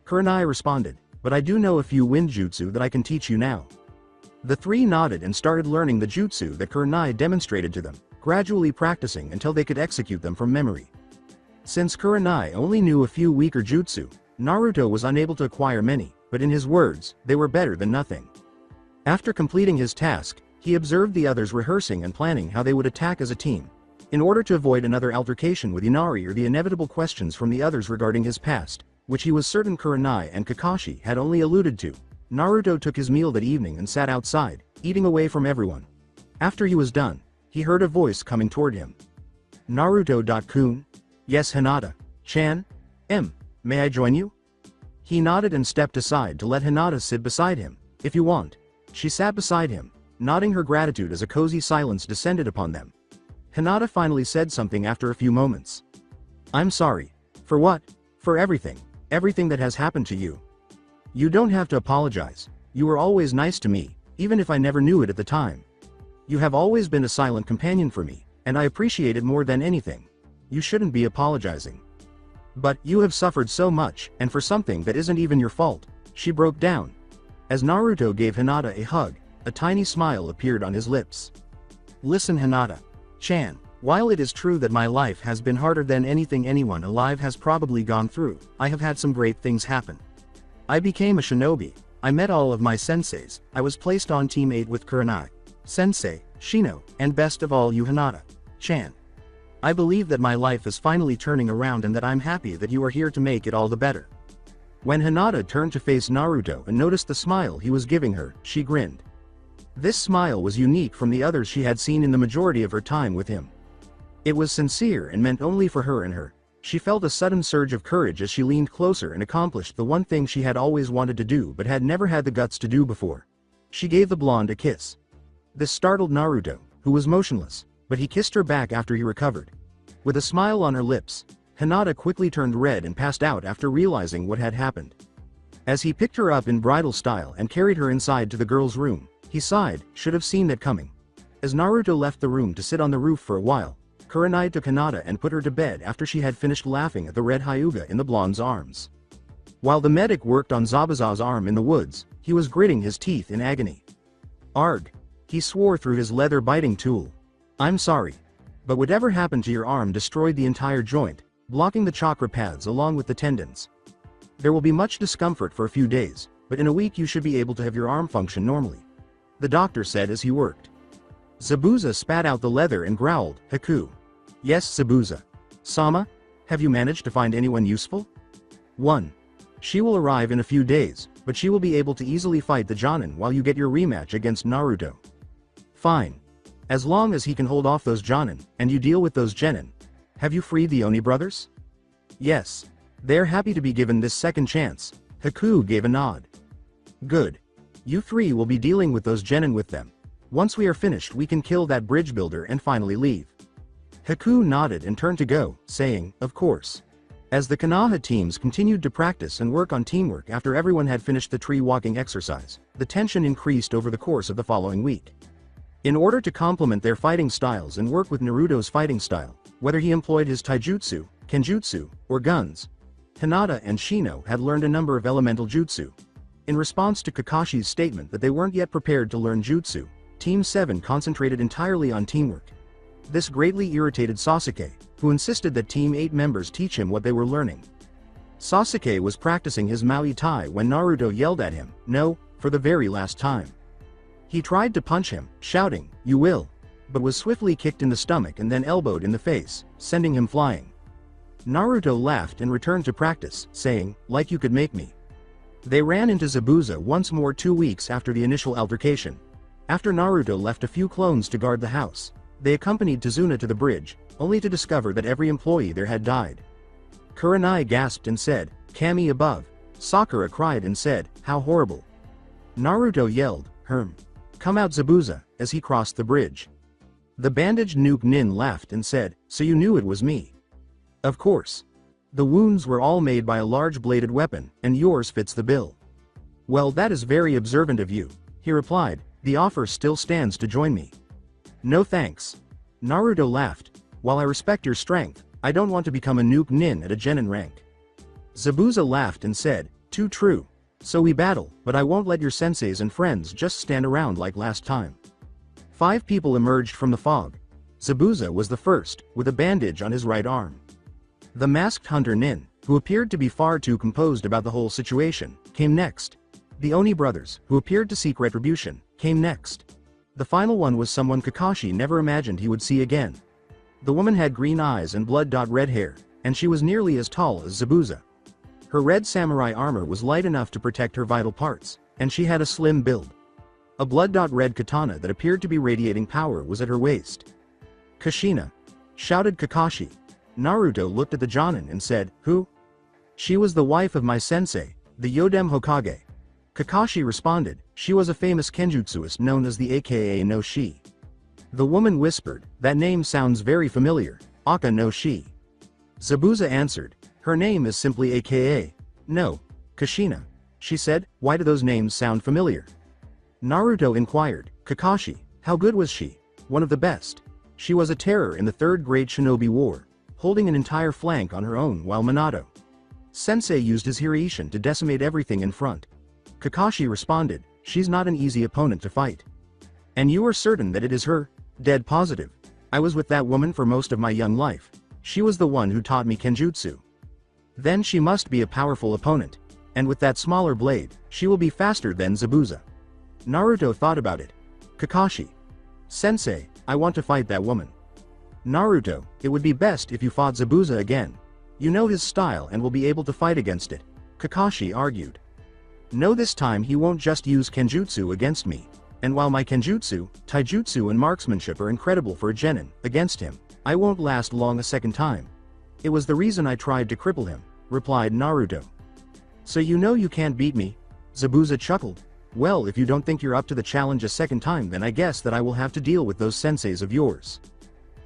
S2: Kurenai responded, "But I do know a few wind jutsu that I can teach you now." The three nodded and started learning the jutsu that Kurenai demonstrated to them, gradually practicing until they could execute them from memory. Since Kurenai only knew a few weaker jutsu, Naruto was unable to acquire many, but in his words, they were better than nothing. After completing his task, he observed the others rehearsing and planning how they would attack as a team. In order to avoid another altercation with Inari or the inevitable questions from the others regarding his past, which he was certain Kurenai and Kakashi had only alluded to, Naruto took his meal that evening and sat outside, eating away from everyone. After he was done, he heard a voice coming toward him. "Naruto-kun? Yes, Hinata. Chan? May I join you?" He nodded and stepped aside to let Hinata sit beside him. "If you want." She sat beside him, nodding her gratitude as a cozy silence descended upon them. Hinata finally said something after a few moments. "I'm sorry." "For what?" "For everything. Everything that has happened to you." "You don't have to apologize. You were always nice to me, even if I never knew it at the time. You have always been a silent companion for me, and I appreciate it more than anything. You shouldn't be apologizing. But you have suffered so much, and for something that isn't even your fault." She broke down. As Naruto gave Hinata a hug, a tiny smile appeared on his lips. "Listen, Hinata-chan, while it is true that my life has been harder than anything anyone alive has probably gone through, I have had some great things happen. I became a shinobi, I met all of my senseis, I was placed on Team 8 with Kurenai, Sensei, Shino, and best of all you Hinata-chan. I believe that my life is finally turning around and that I'm happy that you are here to make it all the better." When Hinata turned to face Naruto and noticed the smile he was giving her, she grinned. This smile was unique from the others she had seen in the majority of her time with him. It was sincere and meant only for her and her. She felt a sudden surge of courage as she leaned closer and accomplished the one thing she had always wanted to do but had never had the guts to do before. She gave the blonde a kiss. This startled Naruto, who was motionless, but he kissed her back after he recovered. With a smile on her lips, Hinata quickly turned red and passed out after realizing what had happened. As he picked her up in bridal style and carried her inside to the girl's room, he sighed, should have seen that coming. As Naruto left the room to sit on the roof for a while, Kurenai took Hinata and put her to bed after she had finished laughing at the red Hyuga in the blonde's arms. While the medic worked on Zabuza's arm in the woods, he was gritting his teeth in agony. "Arg!" he swore through his leather biting tool. "I'm sorry. But whatever happened to your arm destroyed the entire joint, blocking the chakra paths along with the tendons. There will be much discomfort for a few days, but in a week you should be able to have your arm function normally," the doctor said as he worked. Zabuza spat out the leather and growled, "Haku." "Yes, Zabuza. Sama, have you managed to find anyone useful?" "1. She will arrive in a few days, but she will be able to easily fight the Jonin while you get your rematch against Naruto." "Fine. As long as he can hold off those Jonin, and you deal with those Genin. Have you freed the Oni brothers?" "Yes. They're happy to be given this second chance." Haku gave a nod. "Good. You three will be dealing with those Genin with them. Once we are finished we can kill that bridge builder and finally leave." Haku nodded and turned to go, saying, "Of course." As the Konoha teams continued to practice and work on teamwork after everyone had finished the tree walking exercise, the tension increased over the course of the following week. In order to complement their fighting styles and work with Naruto's fighting style, whether he employed his taijutsu, kenjutsu, or guns, Hinata and Shino had learned a number of elemental jutsu. In response to Kakashi's statement that they weren't yet prepared to learn jutsu, Team 7 concentrated entirely on teamwork. This greatly irritated Sasuke, who insisted that Team 8 members teach him what they were learning. Sasuke was practicing his Muay Thai when Naruto yelled at him, "No," for the very last time. He tried to punch him, shouting, "You will," but was swiftly kicked in the stomach and then elbowed in the face, sending him flying. Naruto laughed and returned to practice, saying, "Like you could make me." They ran into Zabuza once more 2 weeks after the initial altercation. After Naruto left a few clones to guard the house, they accompanied Tazuna to the bridge, only to discover that every employee there had died. Kurenai gasped and said, "Kami above." Sakura cried and said, "How horrible." Naruto yelled, "Come out Zabuza," as he crossed the bridge. The bandaged Nuke Nin laughed and said, "So you knew it was me?" "Of course. The wounds were all made by a large bladed weapon, and yours fits the bill." "Well, that is very observant of you," he replied. "The offer still stands to join me." "No thanks." Naruto laughed. "While I respect your strength, I don't want to become a Nuke Nin at a genin rank." Zabuza laughed and said, "Too true. So we battle, but I won't let your senseis and friends just stand around like last time." 5 people emerged from the fog. Zabuza was the first, with a bandage on his right arm. The masked hunter Nin, who appeared to be far too composed about the whole situation, came next. The Oni brothers, who appeared to seek retribution, came next. The final one was someone Kakashi never imagined he would see again. The woman had green eyes and blood-red hair, and she was nearly as tall as Zabuza. Her red samurai armor was light enough to protect her vital parts, and she had a slim build. A blood-red katana that appeared to be radiating power was at her waist. "Kushina!" shouted Kakashi. Naruto looked at the Jonin and said, "Who?" "She was the wife of my sensei, the Yodem Hokage." Kakashi responded, "She was a famous kenjutsuist known as the aka no Shi." The woman whispered, "That name sounds very familiar, Aka no Shi." Zabuza answered, "Her name is simply aka no Kushina." She said, "Why do those names sound familiar?" Naruto inquired, "Kakashi, how good was she?" "One of the best. She was a terror in the Third Great Shinobi War, holding an entire flank on her own while Minato Sensei used his Hiraishin to decimate everything in front." Kakashi responded, "She's not an easy opponent to fight." "And you are certain that it is her?" "Dead positive. I was with that woman for most of my young life. She was the one who taught me kenjutsu." "Then she must be a powerful opponent. And with that smaller blade, she will be faster than Zabuza." Naruto thought about it. "Kakashi. Sensei, I want to fight that woman." "Naruto, it would be best if you fought Zabuza again. You know his style and will be able to fight against it," Kakashi argued. "No, this time he won't just use kenjutsu against me. And while my kenjutsu, taijutsu and marksmanship are incredible for a genin, against him, I won't last long a second time. It was the reason I tried to cripple him," replied Naruto. "So you know you can't beat me?" Zabuza chuckled. "Well, if you don't think you're up to the challenge a second time, then I guess that I will have to deal with those senseis of yours."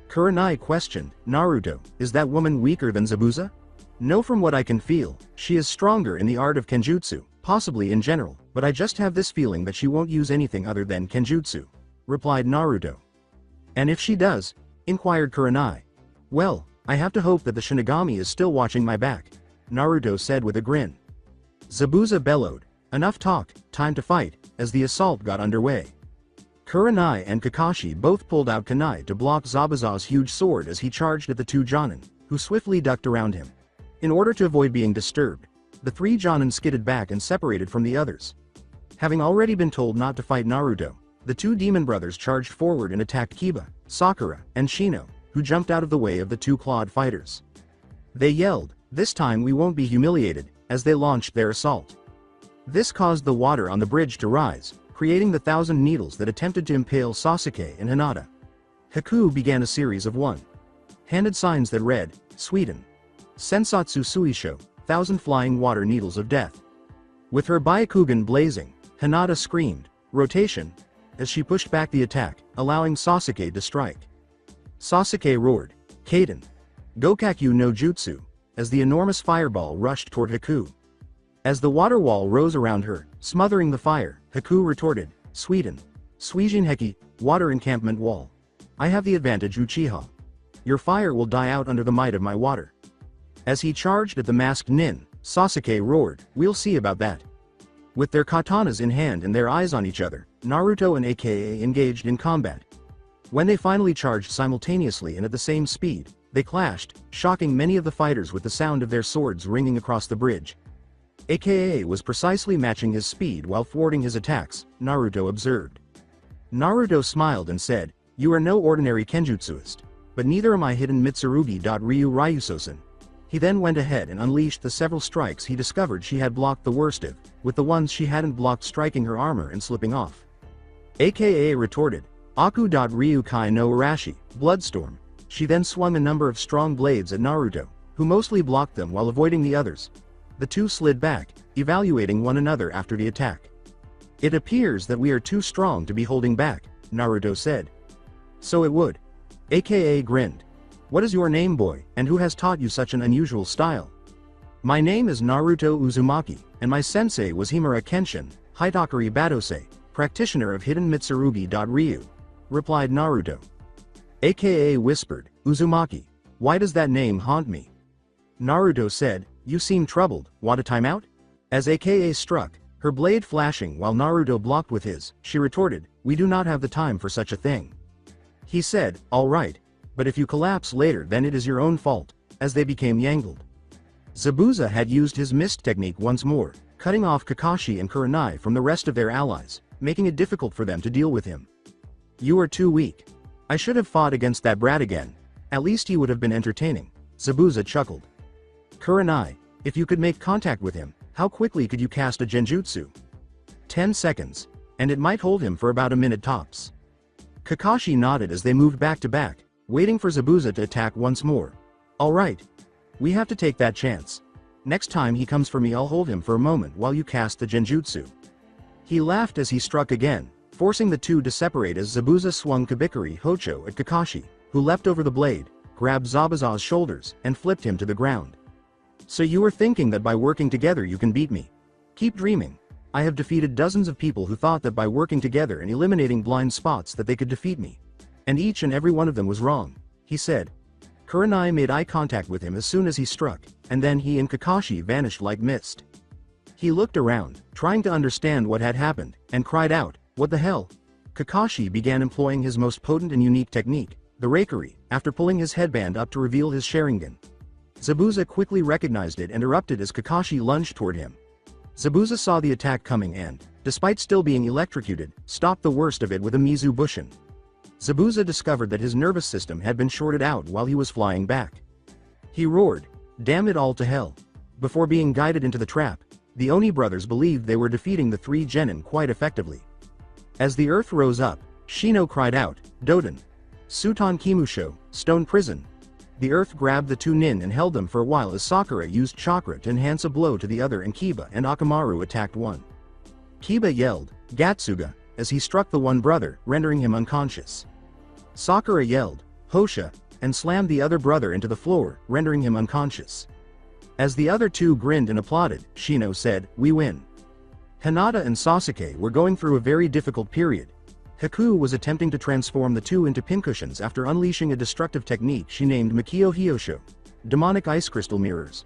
S2: Kurenai questioned, "Naruto, is that woman weaker than Zabuza?" "No, from what I can feel, she is stronger in the art of kenjutsu, possibly in general, but I just have this feeling that she won't use anything other than kenjutsu," replied Naruto. "And if she does?" inquired Kurenai. "Well, I have to hope that the Shinigami is still watching my back," Naruto said with a grin. Zabuza bellowed, "Enough talk, time to fight," as the assault got underway. Kurenai and Kakashi both pulled out kunai to block Zabuza's huge sword as he charged at the 2 Jonin, who swiftly ducked around him. In order to avoid being disturbed, the 3 Jonin skidded back and separated from the others. Having already been told not to fight Naruto, the 2 demon brothers charged forward and attacked Kiba, Sakura, and Shino, who jumped out of the way of the 2 clawed fighters. They yelled, "This time we won't be humiliated," as they launched their assault. This caused the water on the bridge to rise, creating the 1,000 needles that attempted to impale Sasuke and Hinata. Haku began a series of one-handed signs that read, "Sweden. Sensatsu Suisho, 1,000 flying water needles of death." With her Byakugan blazing, Hinata screamed, "Rotation," as she pushed back the attack, allowing Sasuke to strike. Sasuke roared, "Kaden. Gokakyu no Jutsu," as the enormous fireball rushed toward Haku. As the water wall rose around her, smothering the fire, Haku retorted, "Sweden. Suijin Heki, water encampment wall. I have the advantage, Uchiha. Your fire will die out under the might of my water." As he charged at the masked Nin, Sasuke roared, "We'll see about that." With their katanas in hand and their eyes on each other, Naruto and aka engaged in combat. When they finally charged simultaneously and at the same speed, They clashed, shocking many of the fighters with the sound of their swords ringing across the bridge. AKA was precisely matching his speed while thwarting his attacks, Naruto observed. Naruto smiled and said, "You are no ordinary Kenjutsuist. But neither am I hidden Mitsurugi. Ryu Ryusosen." He then went ahead and unleashed the several strikes he discovered she had blocked the worst of, with the ones she hadn't blocked striking her armor and slipping off. AKA retorted, "Aku. Ryu Kai no Arashi, Bloodstorm." She then swung a number of strong blades at Naruto, who mostly blocked them while avoiding the others. The two slid back, evaluating one another after the attack. "It appears that we are too strong to be holding back," Naruto said. "So it would." AKA grinned. "What is your name, boy, and who has taught you such an unusual style?" "My name is Naruto Uzumaki, and my sensei was Himura Kenshin, Hitakari Batosei, practitioner of hidden Mitsurugi. Ryu," replied Naruto. AKA whispered, "Uzumaki, why does that name haunt me?" Naruto said, "You seem troubled, want a timeout?" As AKA struck, her blade flashing while Naruto blocked with his, she retorted, "We do not have the time for such a thing." He said, "All right. But if you collapse later then it is your own fault," as they became yangled. Zabuza had used his mist technique once more, cutting off Kakashi and Kurenai from the rest of their allies, making it difficult for them to deal with him. "You are too weak. I should have fought against that brat again. At least he would have been entertaining," Zabuza chuckled. "Kurenai, if you could make contact with him, how quickly could you cast a genjutsu?" 10 seconds. And it might hold him for about a minute tops. Kakashi nodded as they moved back to back, waiting for Zabuza to attack once more. "All right. We have to take that chance. Next time he comes for me I'll hold him for a moment while you cast the genjutsu." He laughed as he struck again, forcing the two to separate as Zabuza swung Kabikari Hocho at Kakashi, who leapt over the blade, grabbed Zabuza's shoulders, and flipped him to the ground. "So you were thinking that by working together you can beat me? Keep dreaming. I have defeated dozens of people who thought that by working together and eliminating blind spots that they could defeat me. And each and every one of them was wrong," he said. Kurenai made eye contact with him as soon as he struck, and then he and Kakashi vanished like mist. He looked around, trying to understand what had happened, and cried out, "What the hell?" Kakashi began employing his most potent and unique technique, the Raikiri, after pulling his headband up to reveal his Sharingan. Zabuza quickly recognized it and erupted as Kakashi lunged toward him. Zabuza saw the attack coming and, despite still being electrocuted, stopped the worst of it with a Mizu Bushin. Zabuza discovered that his nervous system had been shorted out while he was flying back. He roared, "Damn it all to hell." Before being guided into the trap, the Oni brothers believed they were defeating the three genin quite effectively. As the earth rose up, Shino cried out, "Doden! Suton Kimusho, Stone Prison!" The earth grabbed the two nin and held them for a while as Sakura used chakra to enhance a blow to the other and Kiba and Akamaru attacked one. Kiba yelled, "Gatsuga," as he struck the one brother, rendering him unconscious. Sakura yelled, "Hosha," and slammed the other brother into the floor, rendering him unconscious. As the other two grinned and applauded, Shino said, "We win." Hinata and Sasuke were going through a very difficult period. Haku was attempting to transform the two into pincushions after unleashing a destructive technique she named Mikio Hyosho, demonic ice crystal mirrors.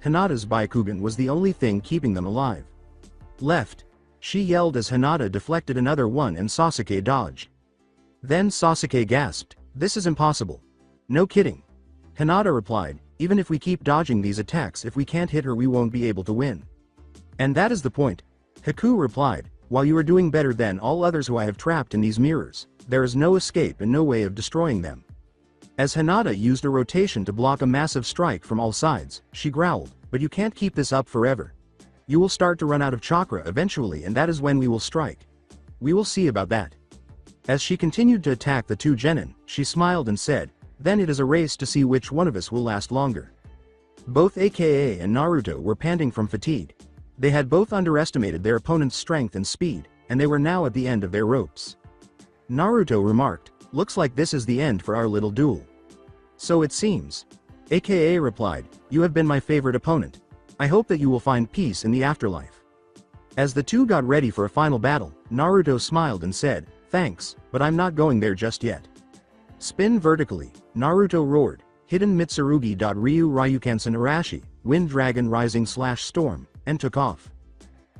S2: Hinata's Byakugan was the only thing keeping them alive. "Left," she yelled as Hinata deflected another one and Sasuke dodged. Then Sasuke gasped, "This is impossible." "No kidding." Hinata replied, "Even if we keep dodging these attacks, if we can't hit her we won't be able to win." "And that is the point." Haku replied, "While you are doing better than all others who I have trapped in these mirrors, there is no escape and no way of destroying them." As Hinata used a rotation to block a massive strike from all sides, she growled, "But you can't keep this up forever. You will start to run out of chakra eventually and that is when we will strike. We will see about that." As she continued to attack the two genin, she smiled and said, "Then it is a race to see which one of us will last longer." Both AKA and Naruto were panting from fatigue. They had both underestimated their opponent's strength and speed, and they were now at the end of their ropes. Naruto remarked, "Looks like this is the end for our little duel." "So it seems." AKA replied, "You have been my favorite opponent. I hope that you will find peace in the afterlife." As the two got ready for a final battle, Naruto smiled and said, "Thanks, but I'm not going there just yet." Spin vertically, Naruto roared, "Hidden Mitsurugi. Ryu Ryukansen Arashi, Wind Dragon Rising / Storm, and took off.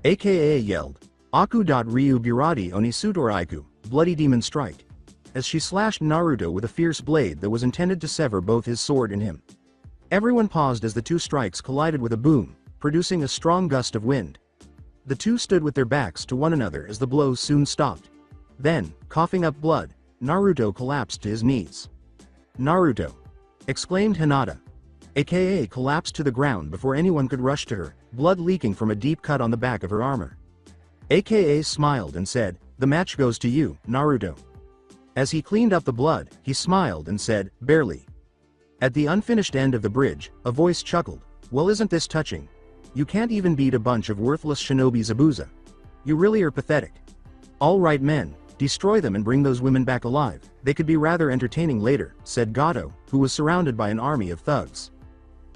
S2: AKA yelled, "Aku. Ryu Burati Oni Sudoraiku, Bloody Demon Strike." as she slashed Naruto with a fierce blade that was intended to sever both his sword and him. Everyone paused as the two strikes collided with a boom, producing a strong gust of wind. The two stood with their backs to one another as the blows soon stopped. Then, coughing up blood, Naruto collapsed to his knees. "Naruto!" exclaimed Hinata. AKA collapsed to the ground before anyone could rush to her, blood leaking from a deep cut on the back of her armor. AKA smiled and said, "The match goes to you, Naruto." As he cleaned up the blood, he smiled and said, "Barely." At the unfinished end of the bridge, a voice chuckled, "Well, isn't this touching? You can't even beat a bunch of worthless shinobi Zabuza. You really are pathetic. All right men, destroy them and bring those women back alive, they could be rather entertaining later," said Gato, who was surrounded by an army of thugs.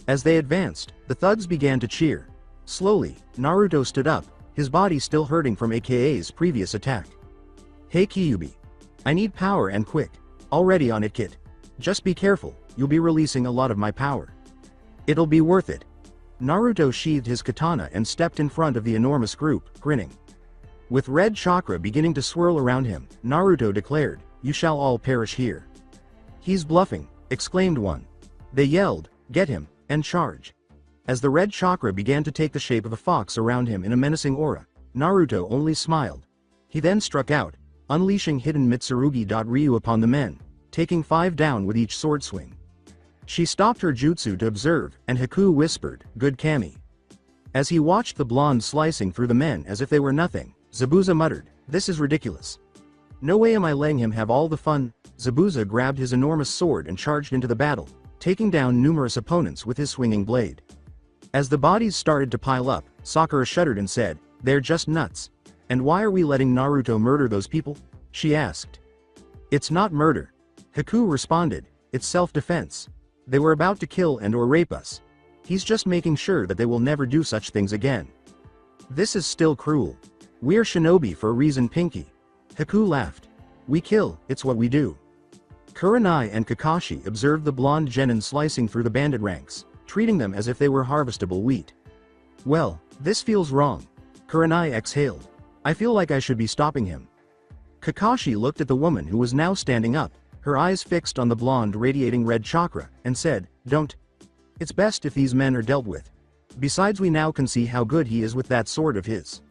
S2: As they advanced, the thugs began to cheer. Slowly, Naruto stood up, his body still hurting from AKA's previous attack. "Hey Kyuubi. I need power and quick. Already on it kid. Just be careful, you'll be releasing a lot of my power. It'll be worth it." Naruto sheathed his katana and stepped in front of the enormous group, grinning. With red chakra beginning to swirl around him, Naruto declared, "You shall all perish here." "He's bluffing," exclaimed one. They yelled, "Get him, and charge." As the red chakra began to take the shape of a fox around him in a menacing aura, Naruto only smiled. He then struck out, unleashing hidden Mitsurugi.Ryu upon the men, taking 5 down with each sword swing. She stopped her jutsu to observe, and Haku whispered, "Good Kami." As he watched the blonde slicing through the men as if they were nothing, Zabuza muttered, "This is ridiculous. No way am I letting him have all the fun." Zabuza grabbed his enormous sword and charged into the battle, taking down numerous opponents with his swinging blade. As the bodies started to pile up, Sakura shuddered and said, "They're just nuts. And why are we letting Naruto murder those people?" she asked. "It's not murder." Haku responded, "It's self-defense. They were about to kill and or rape us. He's just making sure that they will never do such things again. This is still cruel. We're shinobi for a reason, Pinky." Haku laughed. "We kill, it's what we do." Kurenai and Kakashi observed the blonde genin slicing through the bandit ranks, treating them as if they were harvestable wheat. "Well, this feels wrong." Kurenai exhaled. "I feel like I should be stopping him." Kakashi looked at the woman who was now standing up, her eyes fixed on the blonde radiating red chakra, and said, "Don't. It's best if these men are dealt with. Besides, we now can see how good he is with that sword of his."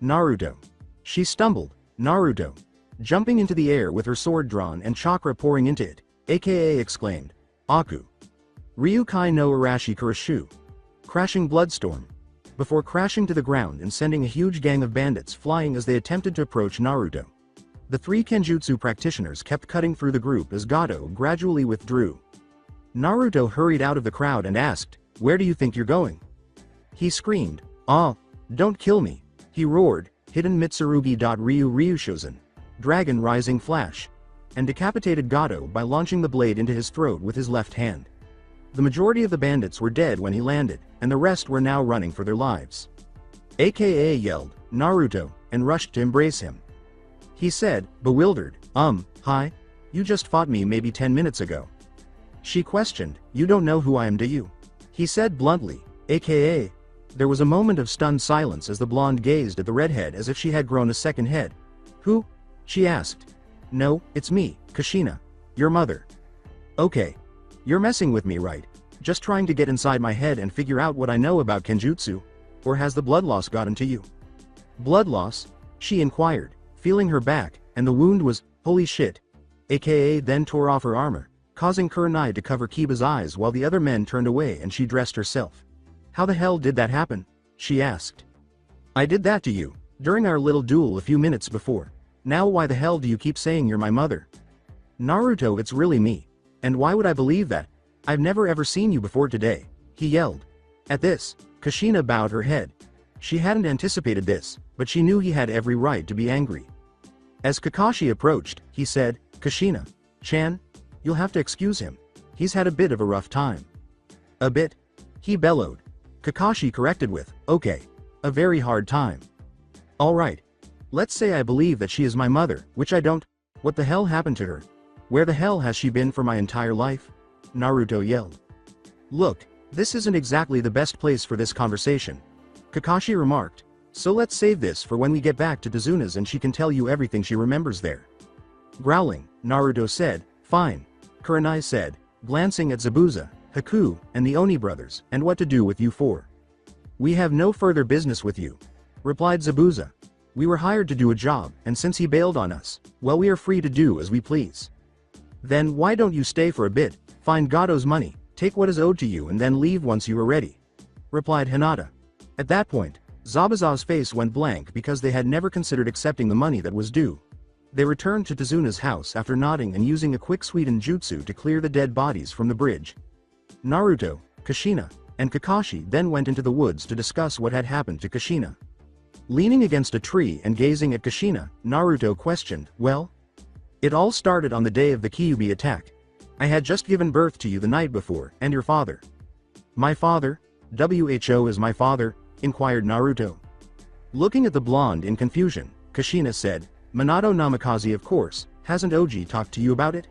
S2: "Naruto." She stumbled. "Naruto." Jumping into the air with her sword drawn and chakra pouring into it, AKA exclaimed, "Aku. Ryukai no Arashi Kurashu." Crashing bloodstorm. Before crashing to the ground and sending a huge gang of bandits flying as they attempted to approach Naruto. The 3 Kenjutsu practitioners kept cutting through the group as Gato gradually withdrew. Naruto hurried out of the crowd and asked, "Where do you think you're going?" He screamed, "Ah, don't kill me," he roared, hidden Mitsurugi.Ryu Ryushozen, Dragon Rising Flash, and decapitated Gato by launching the blade into his throat with his left hand. The majority of the bandits were dead when he landed, and the rest were now running for their lives. AKA yelled, "Naruto," and rushed to embrace him. He said, bewildered, "Hi? You just fought me maybe 10 minutes ago." She questioned, "You don't know who I am, do you?" He said bluntly, AKA. There was a moment of stunned silence as the blonde gazed at the redhead as if she had grown a second head. "Who?" she asked. "No, it's me, Kushina. Your mother." "Okay. You're messing with me, right? Just trying to get inside my head and figure out what I know about Kenjutsu? Or has the blood loss gotten to you?" "Blood loss?" she inquired, feeling her back, and the wound was, holy shit. AKA then tore off her armor, causing Kurenai to cover Kiba's eyes while the other men turned away and she dressed herself. "How the hell did that happen?" she asked. "I did that to you, during our little duel a few minutes before. Now why the hell do you keep saying you're my mother?" "Naruto, it's really me. And why would I believe that? I've never ever seen you before today," he yelled. At this, Kushina bowed her head. She hadn't anticipated this, but she knew he had every right to be angry. As Kakashi approached, he said, "Kushina Chan, you'll have to excuse him. He's had a bit of a rough time." "A bit?" he bellowed. Kakashi corrected with, "Okay. A very hard time." "Alright. Let's say I believe that she is my mother, which I don't. What the hell happened to her? Where the hell has she been for my entire life?" Naruto yelled. "Look, this isn't exactly the best place for this conversation," Kakashi remarked. "So let's save this for when we get back to Tazuna's and she can tell you everything she remembers there." Growling, Naruto said, "Fine." Kurenai said, glancing at Zabuza, Haku, and the Oni brothers, "And what to do with you for?" "We have no further business with you," replied Zabuza. "We were hired to do a job, and since he bailed on us, well, we are free to do as we please." "Then why don't you stay for a bit, find Gato's money, take what is owed to you and then leave once you are ready?" replied Hinata. At that point, Zabuza's face went blank because they had never considered accepting the money that was due. They returned to Tazuna's house after nodding and using a quick sweeten jutsu to clear the dead bodies from the bridge. Naruto, Kushina, and Kakashi then went into the woods to discuss what had happened to Kushina. Leaning against a tree and gazing at Kushina, Naruto questioned, "Well? It all started on the day of the Kyuubi attack. I had just given birth to you the night before, and your father." "My father? Who is my father?" inquired Naruto. Looking at the blonde in confusion, Kushina said, "Minato Namikaze, of course. Hasn't Oji talked to you about it?"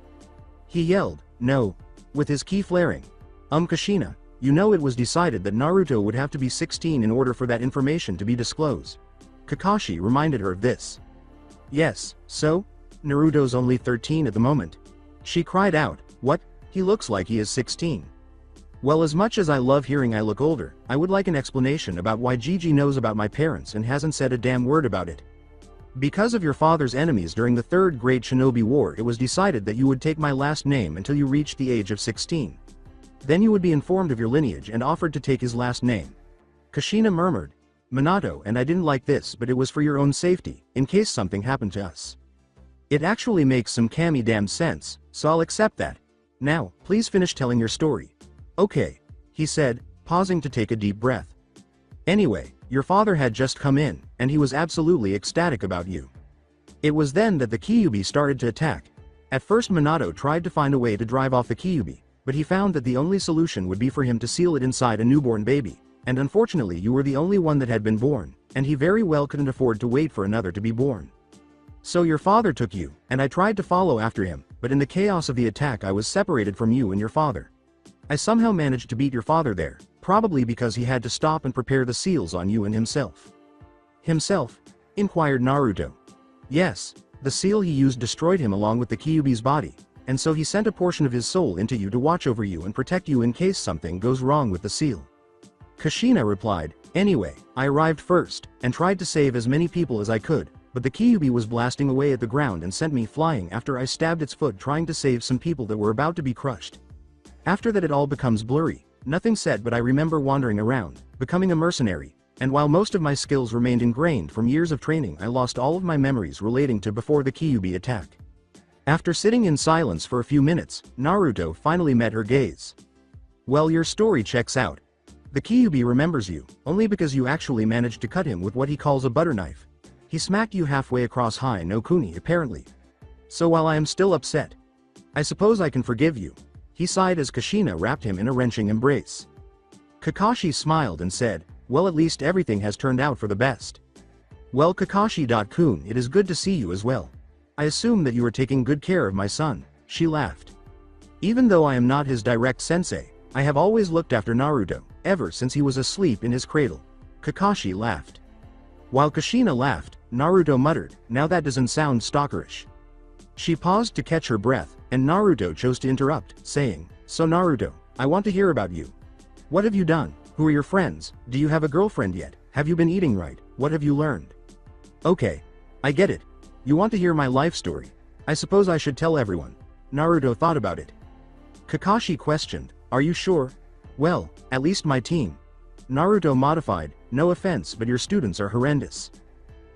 S2: He yelled, "No," with his ki flaring. Kushina, you know it was decided that Naruto would have to be 16 in order for that information to be disclosed." Kakashi reminded her of this. "Yes, so? Naruto's only 13 at the moment." She cried out, "What? He looks like he is 16. Well, as much as I love hearing I look older, I would like an explanation about why Gigi knows about my parents and hasn't said a damn word about it. Because of your father's enemies during the Third Great Shinobi War, it was decided that you would take my last name until you reached the age of 16. Then you would be informed of your lineage and offered to take his last name." Kushina murmured, "Minato, and I didn't like this, but it was for your own safety, in case something happened to us. It actually makes some kami damn sense, so I'll accept that. Now, please finish telling your story." "Okay," he said, pausing to take a deep breath. "Anyway, your father had just come in, and he was absolutely ecstatic about you. It was then that the Kyuubi started to attack. At first Minato tried to find a way to drive off the Kyuubi, but he found that the only solution would be for him to seal it inside a newborn baby, and unfortunately you were the only one that had been born, and he very well couldn't afford to wait for another to be born. So your father took you, and I tried to follow after him, but in the chaos of the attack I was separated from you and your father. I somehow managed to beat your father there, probably because he had to stop and prepare the seals on you and himself." "Himself?" inquired Naruto. "Yes, the seal he used destroyed him along with the Kyuubi's body, and so he sent a portion of his soul into you to watch over you and protect you in case something goes wrong with the seal." Kushina replied, "Anyway, I arrived first, and tried to save as many people as I could, but the Kyuubi was blasting away at the ground and sent me flying after I stabbed its foot trying to save some people that were about to be crushed. After that it all becomes blurry, nothing said, but I remember wandering around, becoming a mercenary, and while most of my skills remained ingrained from years of training, I lost all of my memories relating to before the Kyuubi attack." After sitting in silence for a few minutes, Naruto finally met her gaze. "Well, your story checks out. The Kyuubi remembers you, only because you actually managed to cut him with what he calls a butter knife. He smacked you halfway across Hai no Kuni apparently. So while I am still upset, I suppose I can forgive you." He sighed as Kushina wrapped him in a wrenching embrace. Kakashi smiled and said, "Well, at least everything has turned out for the best." "Well, Kakashi-kun, it is good to see you as well. I assume that you are taking good care of my son," she laughed. "Even though I am not his direct sensei, I have always looked after Naruto, ever since he was asleep in his cradle." Kakashi laughed. While Kushina laughed, Naruto muttered, "Now that doesn't sound stalkerish." She paused to catch her breath, and Naruto chose to interrupt, saying, "So Naruto, I want to hear about you. What have you done? Who are your friends? Do you have a girlfriend yet? Have you been eating right? What have you learned?" "Okay. I get it. You want to hear my life story. I suppose I should tell everyone." Naruto thought about it. Kakashi questioned, "Are you sure?" "Well, at least my team." Naruto modified, "No offense, but your students are horrendous."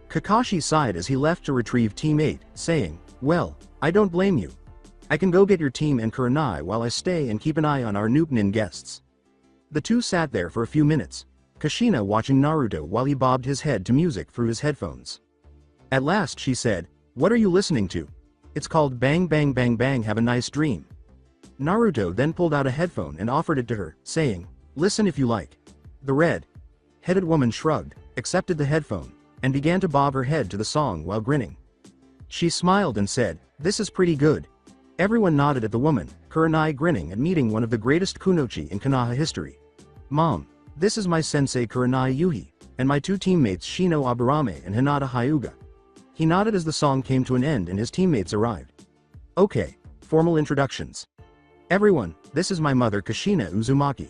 S2: Kakashi sighed as he left to retrieve Team 8, saying, "Well, I don't blame you. I can go get your team and Kurenai while I stay and keep an eye on our Newtonin guests." The two sat there for a few minutes, Kushina watching Naruto while he bobbed his head to music through his headphones. At last she said, "What are you listening to?" "It's called Bang Bang Bang Bang Have a Nice Dream." Naruto then pulled out a headphone and offered it to her, saying, "Listen if you like." The red-headed woman shrugged, accepted the headphone, and began to bob her head to the song while grinning. She smiled and said, "This is pretty good." Everyone nodded at the woman, Kurenai grinning at meeting one of the greatest kunoichi in Konoha history. "Mom, this is my sensei Kurenai Yuhi, and my two teammates Shino Aburame and Hinata Hyuga." He nodded as the song came to an end and his teammates arrived, Okay, formal introductions. Everyone, this is my mother Kushina Uzumaki.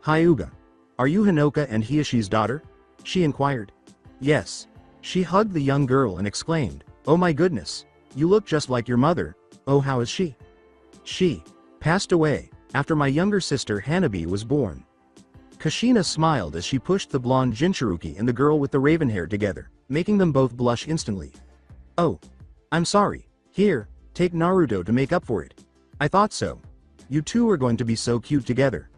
S2: Hyuga. Are you Hinoka and Hiyoshi's daughter? She inquired. Yes. She hugged the young girl and exclaimed, oh my goodness. You look just like your mother. Oh, how is she? She passed away after my younger sister Hanabi was born. Kushina smiled as she pushed the blonde Jinchuruki and the girl with the raven hair together, making them both blush instantly. Oh. I'm sorry. Here, take Naruto to make up for it. I thought so. You two are going to be so cute together.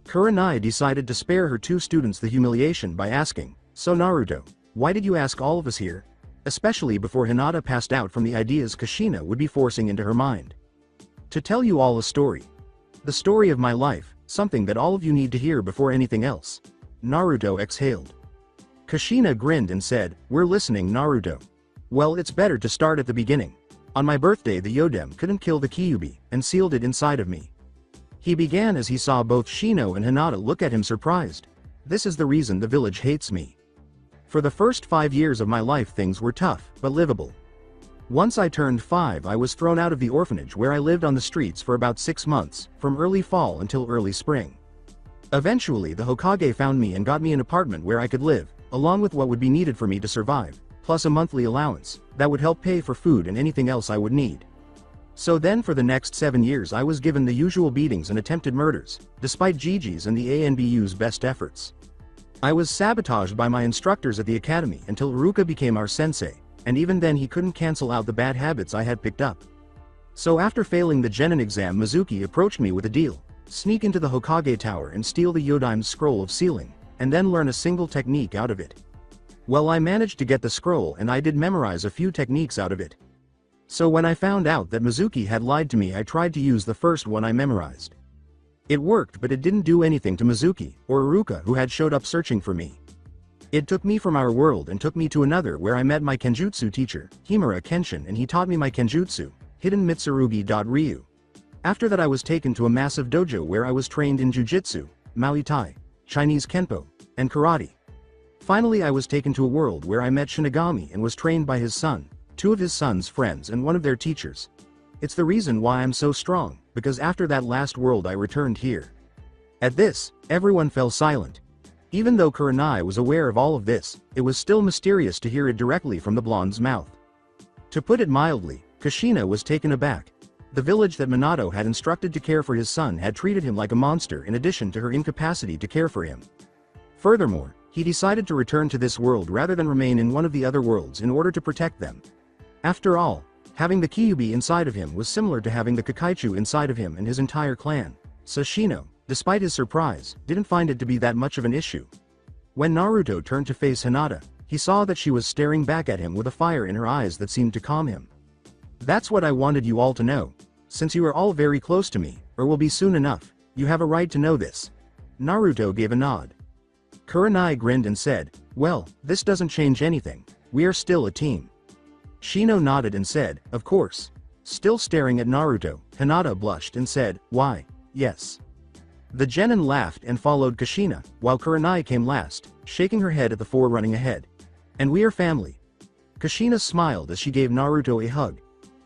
S2: Kurenai decided to spare her two students the humiliation by asking, so Naruto, why did you ask all of us here? Especially before Hinata passed out from the ideas Kushina would be forcing into her mind. To tell you all a story. The story of my life, something that all of you need to hear before anything else. Naruto exhaled. Kushina grinned and said, we're listening Naruto. Well, it's better to start at the beginning. On my birthday the Yodem couldn't kill the Kyuubi, and sealed it inside of me. He began as he saw both Shino and Hinata look at him surprised. This is the reason the village hates me. For the first 5 years of my life things were tough, but livable. Once I turned 5 I was thrown out of the orphanage where I lived on the streets for about 6 months, from early fall until early spring. Eventually the Hokage found me and got me an apartment where I could live, along with what would be needed for me to survive, plus a monthly allowance, that would help pay for food and anything else I would need. So then for the next 7 years I was given the usual beatings and attempted murders, despite Gigi's and the ANBU's best efforts. I was sabotaged by my instructors at the academy until Ruka became our sensei, and even then he couldn't cancel out the bad habits I had picked up. So after failing the Genin exam Mizuki approached me with a deal, sneak into the Hokage tower and steal the Yodaime's scroll of sealing, and then learn a single technique out of it. Well, I managed to get the scroll and I did memorize a few techniques out of it. So when I found out that Mizuki had lied to me I tried to use the first one I memorized. It worked but it didn't do anything to Mizuki, or Iruka who had showed up searching for me. It took me from our world and took me to another where I met my Kenjutsu teacher, Himura Kenshin, and he taught me my Kenjutsu, Hidden Mitsurugi. After that I was taken to a massive dojo where I was trained in Jujitsu, Muay Thai, Chinese Kenpo, and Karate. Finally I was taken to a world where I met Shinigami and was trained by his son, 2 of his son's friends and one of their teachers. It's the reason why I'm so strong, because after that last world I returned here. At this, everyone fell silent. Even though Kurenai was aware of all of this, it was still mysterious to hear it directly from the blonde's mouth. To put it mildly, Kushina was taken aback. The village that Minato had instructed to care for his son had treated him like a monster in addition to her incapacity to care for him. Furthermore, he decided to return to this world rather than remain in one of the other worlds in order to protect them. After all, having the Kyuubi inside of him was similar to having the Kakaichu inside of him and his entire clan, so Shino, despite his surprise, didn't find it to be that much of an issue. When Naruto turned to face Hinata, he saw that she was staring back at him with a fire in her eyes that seemed to calm him. That's what I wanted you all to know. Since you are all very close to me, or will be soon enough, you have a right to know this. Naruto gave a nod. Kurenai grinned and said, well, this doesn't change anything, we are still a team. Shino nodded and said, of course. Still staring at Naruto, Hinata blushed and said, why, yes. The genin laughed and followed Kushina, while Kurenai came last, shaking her head at the 4 running ahead. And we are family. Kushina smiled as she gave Naruto a hug.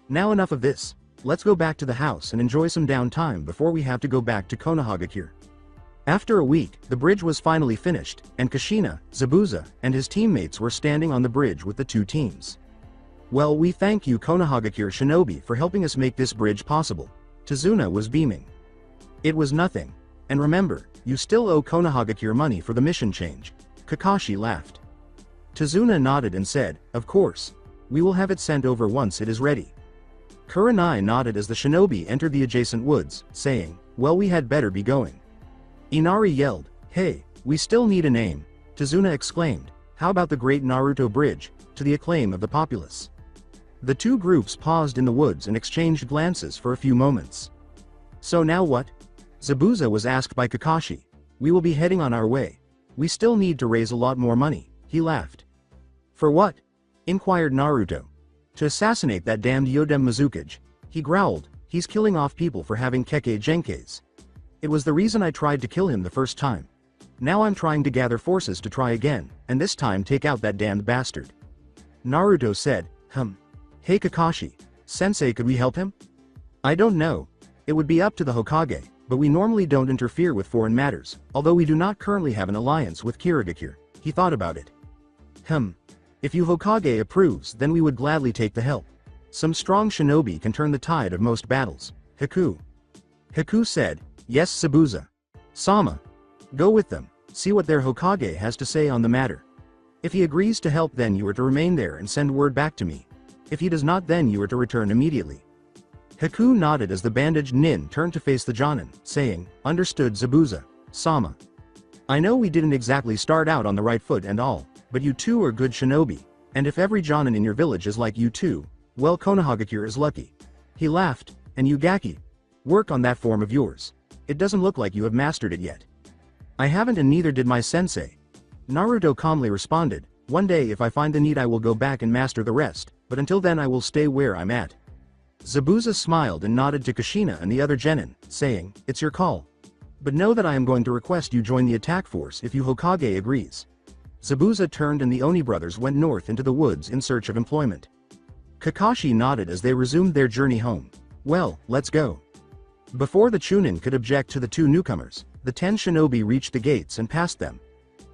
S2: Now enough of this, let's go back to the house and enjoy some downtime before we have to go back to Konohagakure. After a week, the bridge was finally finished, and Kushina, Zabuza, and his teammates were standing on the bridge with the 2 teams. Well, we thank you Konohagakure Shinobi for helping us make this bridge possible. Tazuna was beaming. It was nothing. And remember, you still owe Konohagakure money for the mission change. Kakashi laughed. Tazuna nodded and said, of course. We will have it sent over once it is ready. Kurenai nodded as the shinobi entered the adjacent woods, saying, well, we had better be going. Inari yelled, hey, we still need a name. Tazuna exclaimed, how about the Great Naruto Bridge, to the acclaim of the populace. The 2 groups paused in the woods and exchanged glances for a few moments. So now what? Zabuza was asked by Kakashi. We will be heading on our way. We still need to raise a lot more money, he laughed. For what? Inquired Naruto. To assassinate that damned Yodem Mizukage. He growled, he's killing off people for having Kekkei Genkais. It was the reason I tried to kill him the first time. Now I'm trying to gather forces to try again, and this time take out that damned bastard. Naruto said, Hey Kakashi. Sensei, could we help him? I don't know. It would be up to the Hokage, but we normally don't interfere with foreign matters, although we do not currently have an alliance with Kirigakure. He thought about it. If you Hokage approves, then we would gladly take the help. Some strong shinobi can turn the tide of most battles. Haku said, yes Zabuza. Sama. Go with them, see what their Hokage has to say on the matter. If he agrees to help, then you are to remain there and send word back to me. If he does not, then you are to return immediately. Haku nodded as the bandaged nin turned to face the Jonin, saying, understood Zabuza. Sama. I know we didn't exactly start out on the right foot and all, but you two are good shinobi, and if every Jonin in your village is like you two, well, Konohagakure is lucky. He laughed, and you Gaki. Work on that form of yours. It doesn't look like you have mastered it yet. I haven't, and neither did my sensei. Naruto calmly responded, one day if I find the need I will go back and master the rest, but until then I will stay where I'm at. Zabuza smiled and nodded to Kushina and the other genin, saying, it's your call. But know that I am going to request you join the attack force if you Hokage agrees. Zabuza turned and the Oni brothers went north into the woods in search of employment. Kakashi nodded as they resumed their journey home. Well, let's go. Before the Chunin could object to the two newcomers, the 10 shinobi reached the gates and passed them.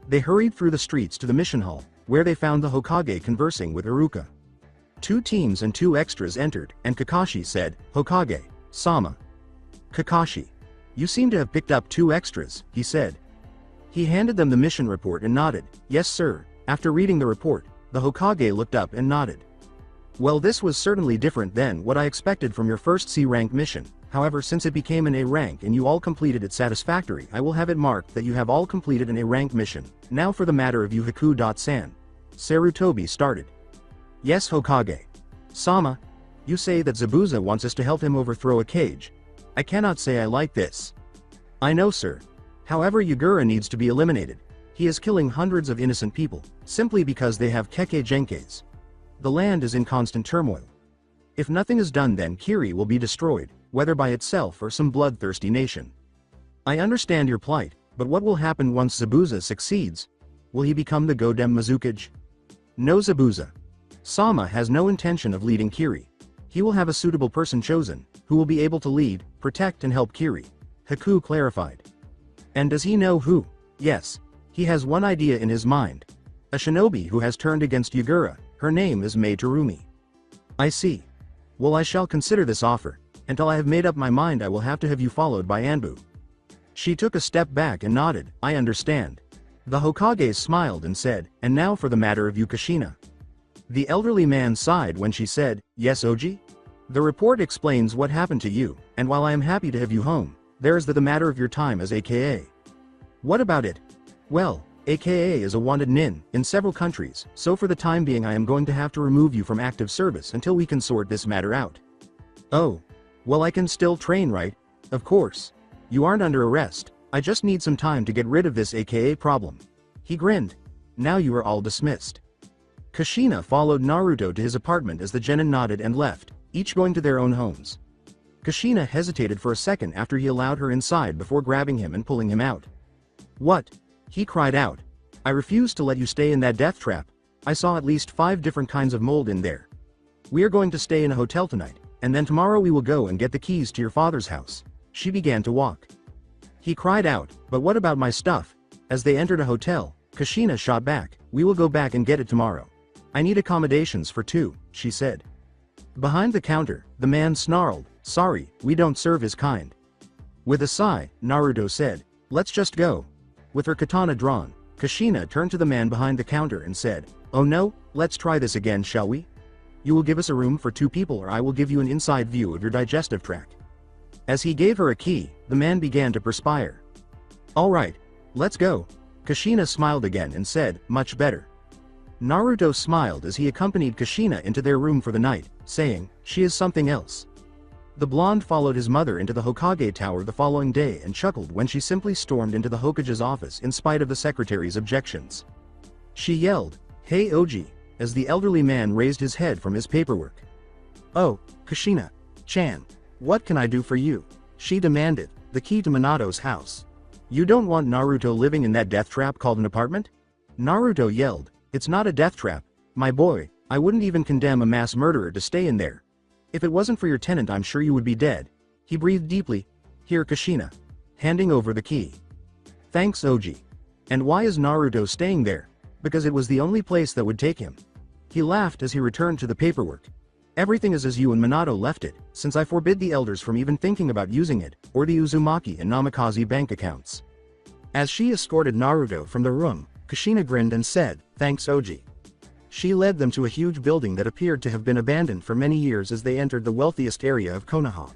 S2: They hurried through the streets to the mission hall, where they found the Hokage conversing with Iruka. 2 teams and 2 extras entered, and Kakashi said, Hokage, Sama. Kakashi. You seem to have picked up 2 extras, he said. He handed them the mission report and nodded, yes sir. After reading the report, the Hokage looked up and nodded. Well, this was certainly different than what I expected from your first C-rank mission. However, since it became an A rank and you all completed it satisfactory, I will have it marked that you have all completed an A rank mission. Now for the matter of you Haku-san. Sarutobi started. Yes Hokage. Sama. You say that Zabuza wants us to help him overthrow a cage. I cannot say I like this. I know sir. However, Yagura needs to be eliminated. He is killing hundreds of innocent people, simply because they have Keke Genkes. The land is in constant turmoil. If nothing is done, then Kiri will be destroyed, whether by itself or some bloodthirsty nation. I understand your plight, but what will happen once Zabuza succeeds? Will he become the Godem Mizukage? No Zabuza. Sama has no intention of leading Kiri. He will have a suitable person chosen, who will be able to lead, protect and help Kiri. Haku clarified. And does he know who? Yes. He has one idea in his mind. A shinobi who has turned against Yagura. Her name is Mei Terumi. I see. Well, I shall consider this offer. Until I have made up my mind, I will have to have you followed by Anbu. She took a step back and nodded, I understand. The Hokage smiled and said, and now for the matter of Yukashina. The elderly man sighed when she said, yes Oji? The report explains what happened to you, and while I am happy to have you home, there is the matter of your time as AKA. What about it? Well, AKA is a wanted nin in several countries, so for the time being I am going to have to remove you from active service until we can sort this matter out. Oh. Well, I can still train, right? Of course. You aren't under arrest. I just need some time to get rid of this AKA problem. He grinned. Now you are all dismissed. Kushina followed Naruto to his apartment as the genin nodded and left, each going to their own homes. Kushina hesitated for a second after he allowed her inside before grabbing him and pulling him out. What? He cried out. I refuse to let you stay in that death trap. I saw at least 5 different kinds of mold in there. We are going to stay in a hotel tonight, and then tomorrow we will go and get the keys to your father's house. She began to walk. He cried out, but what about my stuff? As they entered a hotel, Kushina shot back, we will go back and get it tomorrow. I need accommodations for 2, she said. Behind the counter, the man snarled, sorry, we don't serve his kind. With a sigh, Naruto said, let's just go. With her katana drawn, Kushina turned to the man behind the counter and said, oh no, let's try this again, shall we? You will give us a room for 2 people or I will give you an inside view of your digestive tract. As he gave her a key, the man began to perspire. Alright, let's go. Kushina smiled again and said, much better. Naruto smiled as he accompanied Kushina into their room for the night, saying, she is something else. The blonde followed his mother into the Hokage tower the following day and chuckled when she simply stormed into the Hokage's office in spite of the secretary's objections. She yelled, hey Oji, as the elderly man raised his head from his paperwork. Oh, Kushina-chan, what can I do for you? She demanded, the key to Minato's house. You don't want Naruto living in that death trap called an apartment? Naruto yelled, it's not a death trap, my boy, I wouldn't even condemn a mass murderer to stay in there. If it wasn't for your tenant, I'm sure you would be dead. He breathed deeply. Here, Kushina. Handing over the key. Thanks, Oji. And why is Naruto staying there? Because it was the only place that would take him. He laughed as he returned to the paperwork. Everything is as you and Minato left it, since I forbid the elders from even thinking about using it, or the Uzumaki and Namikaze bank accounts. As she escorted Naruto from the room, Kushina grinned and said, thanks, Oji. She led them to a huge building that appeared to have been abandoned for many years as they entered the wealthiest area of Konoha.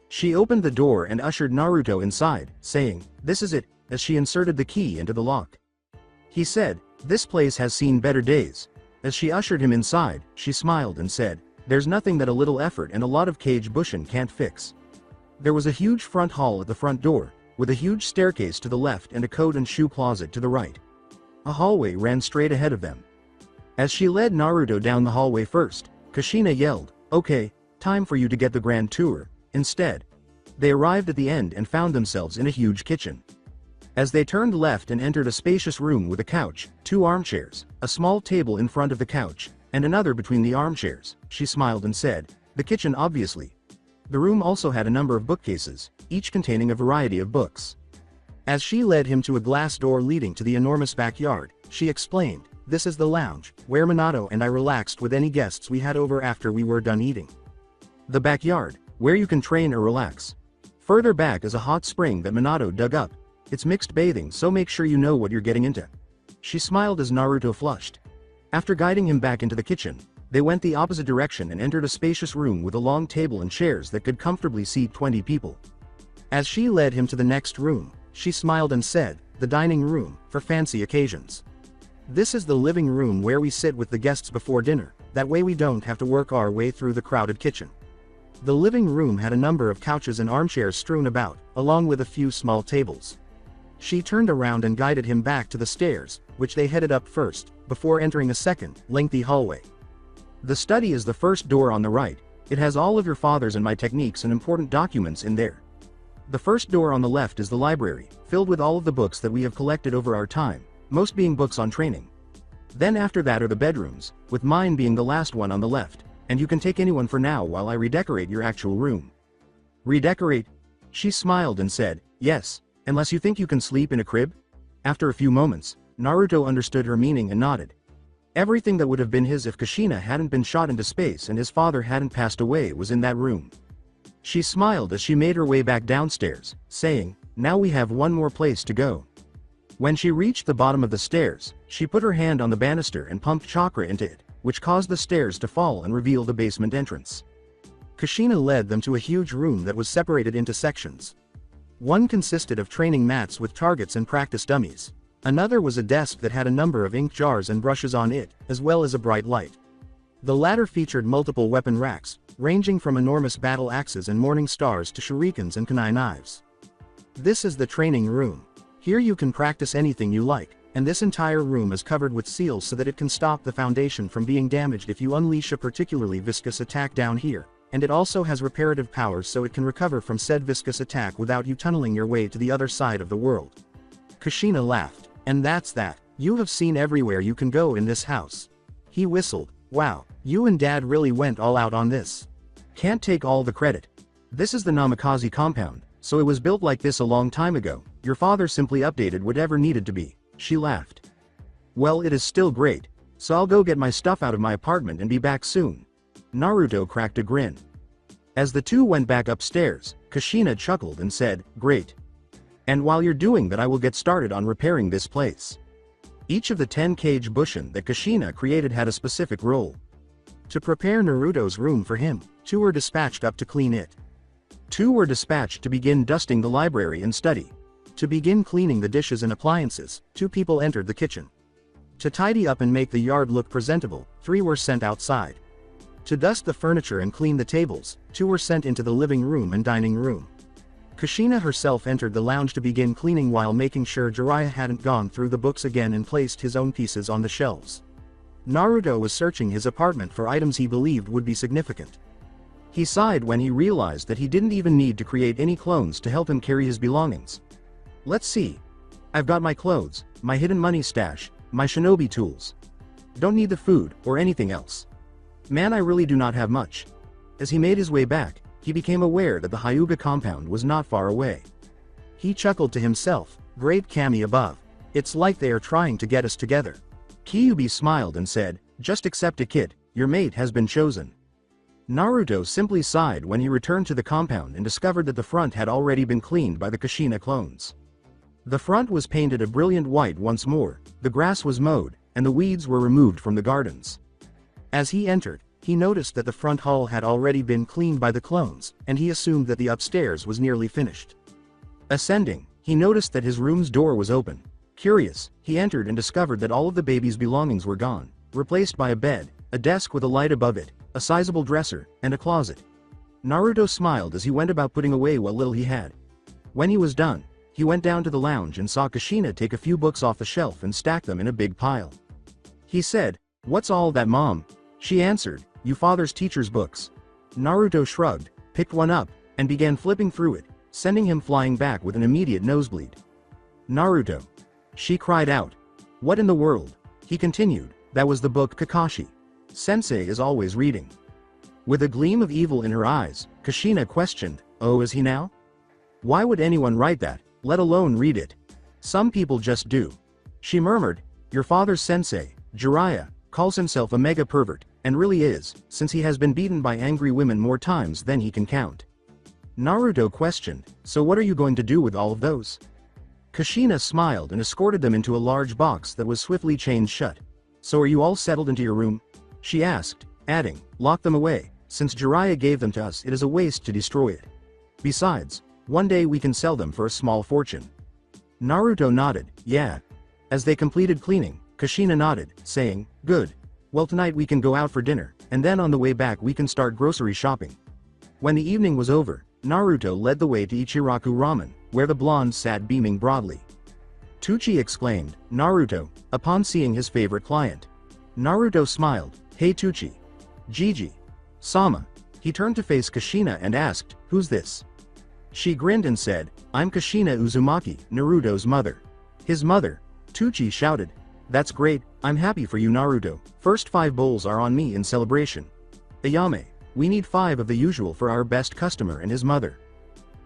S2: She opened the door and ushered Naruto inside, saying, this is it, as she inserted the key into the lock. He said, this place has seen better days. As she ushered him inside, she smiled and said, there's nothing that a little effort and a lot of Kage Bushin can't fix. There was a huge front hall at the front door, with a huge staircase to the left and a coat and shoe closet to the right. A hallway ran straight ahead of them. As she led Naruto down the hallway first, Kushina yelled, okay, time for you to get the grand tour. Instead, they arrived at the end and found themselves in a huge kitchen. As they turned left and entered a spacious room with a couch, 2 armchairs, a small table in front of the couch, and another between the armchairs, she smiled and said, the kitchen obviously. The room also had a number of bookcases, each containing a variety of books. As she led him to a glass door leading to the enormous backyard, she explained, this is the lounge, where Minato and I relaxed with any guests we had over after we were done eating. The backyard, where you can train or relax. Further back is a hot spring that Minato dug up. It's mixed bathing, so make sure you know what you're getting into. She smiled as Naruto flushed. After guiding him back into the kitchen, they went the opposite direction and entered a spacious room with a long table and chairs that could comfortably seat 20 people. As she led him to the next room, she smiled and said, the dining room, for fancy occasions. This is the living room where we sit with the guests before dinner, that way we don't have to work our way through the crowded kitchen. The living room had a number of couches and armchairs strewn about, along with a few small tables. She turned around and guided him back to the stairs, which they headed up first, before entering a second, lengthy hallway. The study is the first door on the right. It has all of your father's and my techniques and important documents in there. The first door on the left is the library, filled with all of the books that we have collected over our time, most being books on training. Then after that are the bedrooms, with mine being the last one on the left, and you can take anyone for now while I redecorate your actual room. Redecorate? She smiled and said, yes, unless you think you can sleep in a crib? After a few moments, Naruto understood her meaning and nodded. Everything that would have been his if Kushina hadn't been shot into space and his father hadn't passed away was in that room. She smiled as she made her way back downstairs, saying, now we have one more place to go. When she reached the bottom of the stairs, she put her hand on the banister and pumped chakra into it, which caused the stairs to fall and reveal the basement entrance. Kushina led them to a huge room that was separated into sections. One consisted of training mats with targets and practice dummies. Another was a desk that had a number of ink jars and brushes on it, as well as a bright light. The latter featured multiple weapon racks, ranging from enormous battle axes and morning stars to shurikens and kunai knives. This is the training room. Here you can practice anything you like, and this entire room is covered with seals so that it can stop the foundation from being damaged if you unleash a particularly viscous attack down here, and it also has reparative powers so it can recover from said viscous attack without you tunneling your way to the other side of the world. Kushina laughed. And that's that. You have seen everywhere you can go in this house. He whistled. Wow, you and Dad really went all out on this. Can't take all the credit. This is the Namikaze compound, so it was built like this a long time ago. Your father simply updated whatever needed to be. She laughed. Well, it is still great, so I'll go get my stuff out of my apartment and be back soon. Naruto cracked a grin. As the two went back upstairs, Kushina chuckled and said, great. And while you're doing that, I will get started on repairing this place. Each of the 10 Kage Bushin that Kushina created had a specific role. To prepare Naruto's room for him, 2 were dispatched up to clean it. 2 were dispatched to begin dusting the library and study. To begin cleaning the dishes and appliances, 2 people entered the kitchen. To tidy up and make the yard look presentable, 3 were sent outside. To dust the furniture and clean the tables, 2 were sent into the living room and dining room. Kushina herself entered the lounge to begin cleaning while making sure Jiraiya hadn't gone through the books again and placed his own pieces on the shelves. Naruto was searching his apartment for items he believed would be significant. He sighed when he realized that he didn't even need to create any clones to help him carry his belongings. Let's see. I've got my clothes, my hidden money stash, my shinobi tools. Don't need the food or anything else. Man, I really do not have much. As he made his way back, he became aware that the Hyuga compound was not far away. He chuckled to himself, "Great Kami above. It's like they are trying to get us together." Kyuubi smiled and said, "Just accept it, kid, your mate has been chosen." Naruto simply sighed when he returned to the compound and discovered that the front had already been cleaned by the Kushina clones. The front was painted a brilliant white once more, the grass was mowed, and the weeds were removed from the gardens. As he entered, he noticed that the front hall had already been cleaned by the clones, and he assumed that the upstairs was nearly finished. Ascending, he noticed that his room's door was open. Curious, he entered and discovered that all of the baby's belongings were gone, replaced by a bed, a desk with a light above it, a sizable dresser, and a closet. Naruto smiled as he went about putting away what little he had. When he was done, he went down to the lounge and saw Kushina take a few books off the shelf and stack them in a big pile. He said, "What's all that, Mom?" She answered, "You father's teacher's books." Naruto shrugged, picked one up, and began flipping through it, sending him flying back with an immediate nosebleed. "Naruto!" She cried out. "What in the world?" He continued, "That was the book Kakashi. Sensei is always reading." With a gleam of evil in her eyes, Kushina questioned, "Oh, is he now? Why would anyone write that, let alone read it? Some people just do." She murmured, "Your father's sensei, Jiraiya, calls himself a mega pervert, and really is, since he has been beaten by angry women more times than he can count." Naruto questioned, "So what are you going to do with all of those?" Kushina smiled and escorted them into a large box that was swiftly chained shut. "So are you all settled into your room?" She asked, adding, "Lock them away, since Jiraiya gave them to us, it is a waste to destroy it. Besides, one day we can sell them for a small fortune." Naruto nodded, "Yeah." As they completed cleaning, Kushina nodded, saying, "Good. Well, tonight we can go out for dinner, and then on the way back we can start grocery shopping." When the evening was over, Naruto led the way to Ichiraku Ramen, where the blonde sat beaming broadly. Tucci exclaimed, "Naruto," upon seeing his favorite client. Naruto smiled, "Hey Tucci. Gigi. Sama." He turned to face Kushina and asked, "Who's this?" She grinned and said, "I'm Kushina Uzumaki, Naruto's mother." His mother? Tucci shouted. "That's great, I'm happy for you, Naruto. First 5 bowls are on me in celebration. Ayame, we need 5 of the usual for our best customer and his mother."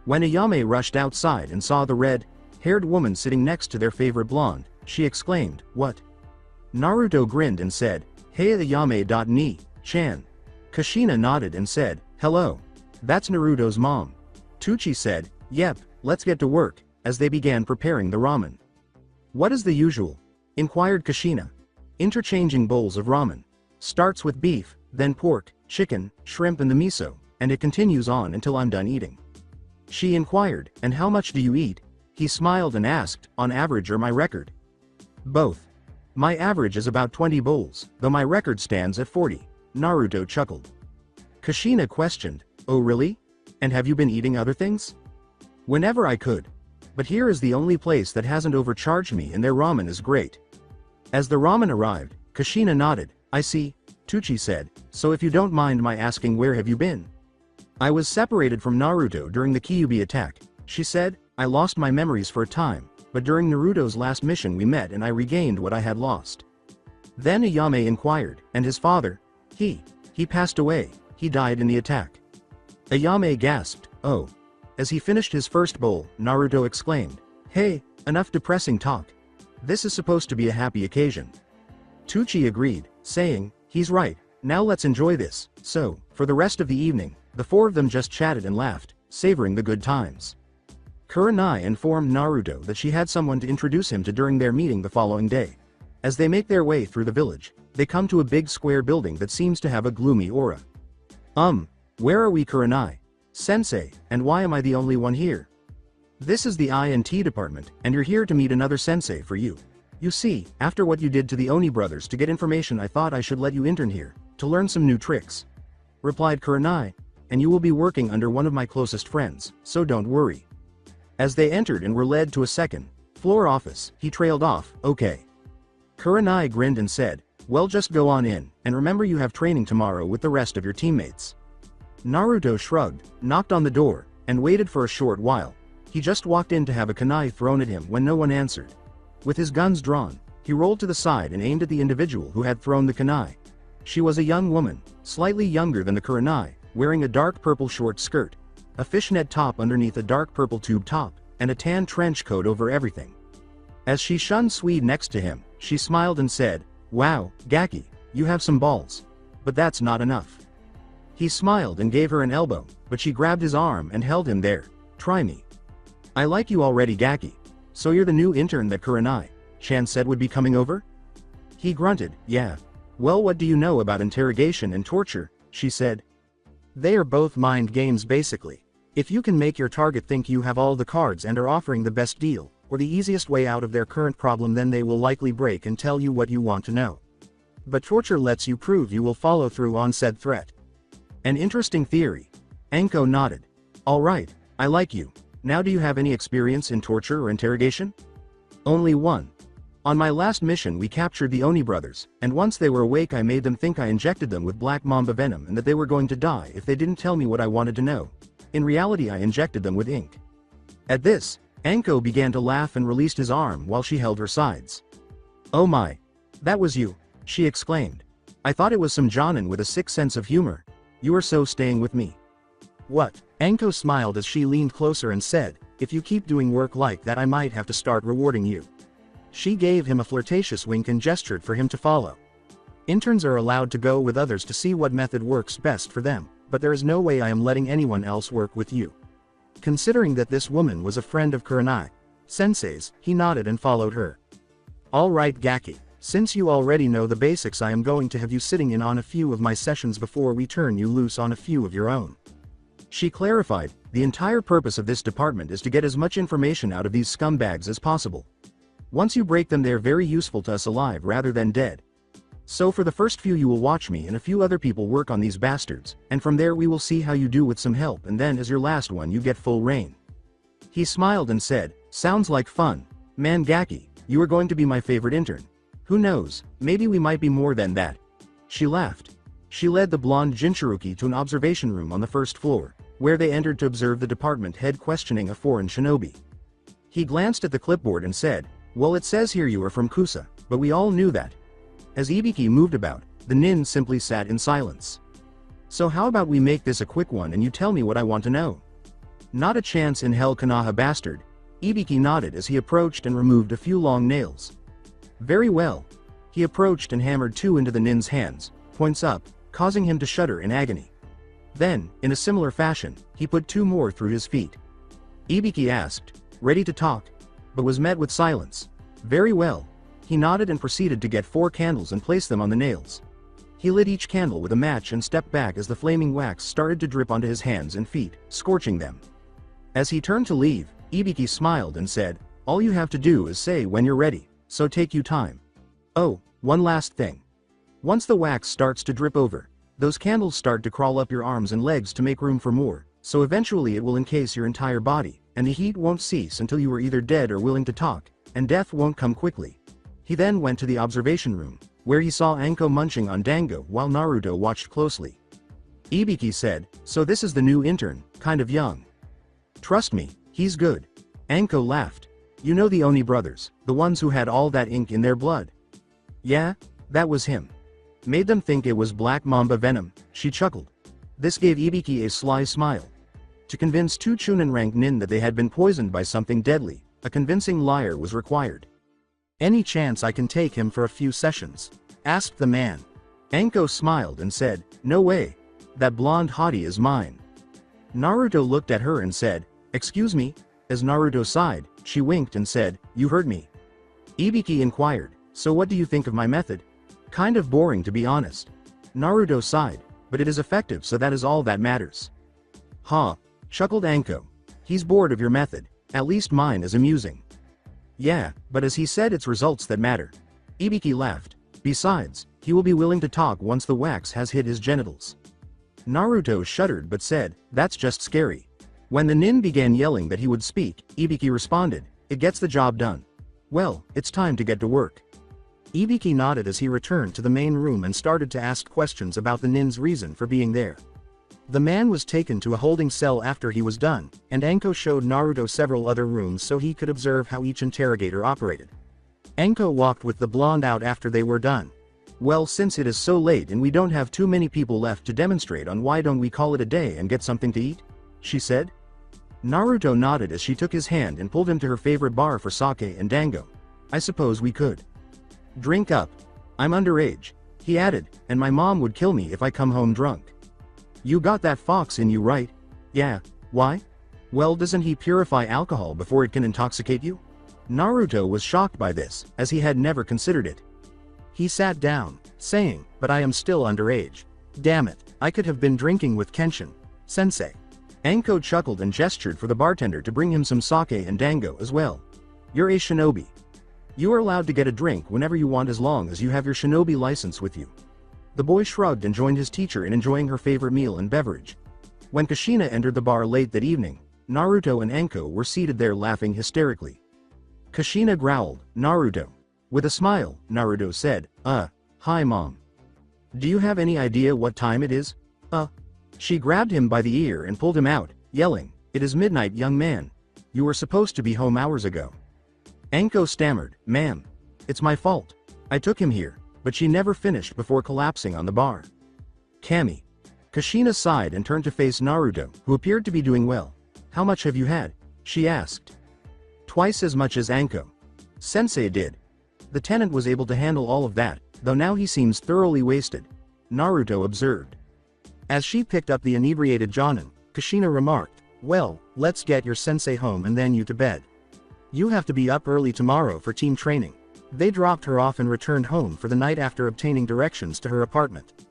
S2: When Ayame rushed outside and saw the red-haired woman sitting next to their favorite blonde, she exclaimed, "What?" Naruto grinned and said, "Hey Ayame.ni-chan." Kushina nodded and said, "Hello. That's Naruto's mom." Tucci said, "Yep, let's get to work," as they began preparing the ramen. "What is the usual?" inquired Kushina. "Interchanging bowls of ramen. Starts with beef, then pork, chicken, shrimp and the miso, and it continues on until I'm done eating." She inquired, "And how much do you eat?" He smiled and asked, "On average or my record?" "Both. My average is about 20 bowls, though my record stands at 40. Naruto chuckled. Kushina questioned, "Oh really? And have you been eating other things?" "Whenever I could. But here is the only place that hasn't overcharged me and their ramen is great." As the ramen arrived, Kushina nodded, "I see," Tucci said, "so if you don't mind my asking, where have you been?" "I was separated from Naruto during the Kyuubi attack," she said. "I lost my memories for a time, but during Naruto's last mission we met and I regained what I had lost." Then Ayame inquired, "And his father?" He passed away, he died in the attack." Ayame gasped, "Oh." As he finished his first bowl, Naruto exclaimed, "Hey, enough depressing talk. This is supposed to be a happy occasion." Tucci agreed, saying, "He's right, now let's enjoy this." So, for the rest of the evening, the 4 of them just chatted and laughed, savoring the good times. Kurenai informed Naruto that she had someone to introduce him to during their meeting the following day. As they make their way through the village, they come to a big square building that seems to have a gloomy aura. Where are we, Kurenai? Sensei, and why am I the only one here?" "This is the I&T department, and you're here to meet another sensei for you. You see, after what you did to the Oni brothers to get information, I thought I should let you intern here, to learn some new tricks," replied Kurenai, "and you will be working under one of my closest friends, so don't worry." As they entered and were led to a second-floor office, he trailed off, "Okay." Kurenai grinned and said, "Well, just go on in, and remember you have training tomorrow with the rest of your teammates." Naruto shrugged, knocked on the door, and waited for a short while. He just walked in to have a kunai thrown at him when no one answered. With his guns drawn, he rolled to the side and aimed at the individual who had thrown the kunai. She was a young woman, slightly younger than the Kurenai, wearing a dark purple short skirt, a fishnet top underneath a dark purple tube top, and a tan trench coat over everything. As she shunned Swede next to him, she smiled and said, "Wow, Gaki, you have some balls. But that's not enough." He smiled and gave her an elbow, but she grabbed his arm and held him there. "Try me. I like you already, Gaki. So you're the new intern that Kurenai-chan said would be coming over?" He grunted, "Yeah. Well, what do you know about interrogation and torture?" she said. "They are both mind games basically. If you can make your target think you have all the cards and are offering the best deal, or the easiest way out of their current problem, then they will likely break and tell you what you want to know. But torture lets you prove you will follow through on said threat." "An interesting theory." Anko nodded. "All right, I like you. Now, do you have any experience in torture or interrogation?" "Only one. On my last mission we captured the Oni brothers, and once they were awake I made them think I injected them with black mamba venom and that they were going to die if they didn't tell me what I wanted to know. In reality I injected them with ink." At this, Anko began to laugh and released his arm while she held her sides. "Oh my. That was you," she exclaimed. "I thought it was some Jonin with a sick sense of humor. You are so staying with me." "What?" Anko smiled as she leaned closer and said, "If you keep doing work like that I might have to start rewarding you." She gave him a flirtatious wink and gestured for him to follow. Interns are allowed to go with others to see what method works best for them, but there is no way I am letting anyone else work with you. Considering that this woman was a friend of Kurenai-sensei's, he nodded and followed her. "All right, Gaki. Since you already know the basics, I am going to have you sitting in on a few of my sessions before we turn you loose on a few of your own." She clarified, "The entire purpose of this department is to get as much information out of these scumbags as possible. Once you break them, they're very useful to us alive rather than dead. So for the first few you will watch me and a few other people work on these bastards, and from there we will see how you do with some help, and then as your last one you get full reign." He smiled and said, "Sounds like fun. Man, Gaki, you are going to be my favorite intern. Who knows, maybe we might be more than that." She laughed. She led the blonde Jinchuruki to an observation room on the first floor, where they entered to observe the department head questioning a foreign shinobi. He glanced at the clipboard and said, "Well, it says here you are from Kusa, but we all knew that." As Ibiki moved about, the nin simply sat in silence. "So how about we make this a quick one and you tell me what I want to know?" "Not a chance in hell, Kanaha bastard." Ibiki nodded as he approached and removed a few long nails. "Very well." He approached and hammered two into the nin's hands, points up, causing him to shudder in agony. Then, in a similar fashion, he put two more through his feet. Ibiki asked, "Ready to talk?" but was met with silence. "Very well." He nodded and proceeded to get 4 candles and place them on the nails. He lit each candle with a match and stepped back as the flaming wax started to drip onto his hands and feet, scorching them. As he turned to leave, Ibiki smiled and said, "All you have to do is say when you're ready, so take you time. Oh, one last thing. Once the wax starts to drip over, those candles start to crawl up your arms and legs to make room for more, so eventually it will encase your entire body, and the heat won't cease until you are either dead or willing to talk, and death won't come quickly." He then went to the observation room, where he saw Anko munching on dango while Naruto watched closely. Ibiki said, "So this is the new intern, kind of young." "Trust me, he's good." Anko laughed. "You know the Oni brothers, the ones who had all that ink in their blood?" "Yeah, that was him. Made them think it was black mamba venom," she chuckled. This gave Ibiki a sly smile. To convince 2 Chunin rank nin that they had been poisoned by something deadly, a convincing liar was required. "Any chance I can take him for a few sessions?" asked the man. Anko smiled and said, "No way. That blonde hottie is mine." Naruto looked at her and said, "Excuse me?" As Naruto sighed, she winked and said, "You heard me." Ibiki inquired, "So what do you think of my method?" "Kind of boring, to be honest." Naruto sighed, "But it is effective, so that is all that matters." "Huh," chuckled Anko. "He's bored of your method. At least mine is amusing." "Yeah, but as he said, it's results that matter." Ibiki laughed. "Besides, he will be willing to talk once the wax has hit his genitals." Naruto shuddered but said, "That's just scary." When the nin began yelling that he would speak, Ibiki responded, "It gets the job done. Well, it's time to get to work." Ibiki nodded as he returned to the main room and started to ask questions about the nin's reason for being there. The man was taken to a holding cell after he was done, and Anko showed Naruto several other rooms so he could observe how each interrogator operated. Anko walked with the blonde out after they were done. Well, since it is so late and we don't have too many people left to demonstrate on, why don't we call it a day and get something to eat? She said. Naruto nodded as she took his hand and pulled him to her favorite bar for sake and dango. I suppose we could. Drink up. I'm underage, he added, and my mom would kill me if I come home drunk. You got that fox in you, right? Yeah, why? Well, doesn't he purify alcohol before it can intoxicate you? Naruto was shocked by this, as he had never considered it. He sat down, saying, but I am still underage. Damn it, I could have been drinking with Kenshin. Sensei. Anko chuckled and gestured for the bartender to bring him some sake and dango as well. You're a shinobi. You are allowed to get a drink whenever you want as long as you have your shinobi license with you. The boy shrugged and joined his teacher in enjoying her favorite meal and beverage. When Kushina entered the bar late that evening, Naruto and Anko were seated there laughing hysterically. Kushina growled, Naruto. With a smile, Naruto said, hi mom. Do you have any idea what time it is? She grabbed him by the ear and pulled him out, yelling, it is midnight, young man. You were supposed to be home hours ago. Anko stammered, ma'am. It's my fault. I took him here, but she never finished before collapsing on the bar. Kami. Kushina sighed and turned to face Naruto, who appeared to be doing well. How much have you had? She asked. Twice as much as Anko. Sensei did. The tenant was able to handle all of that, though now he seems thoroughly wasted. Naruto observed. As she picked up the inebriated Jonin, Kushina remarked, well, let's get your sensei home and then you to bed. You have to be up early tomorrow for team training. They dropped her off and returned home for the night after obtaining directions to her apartment.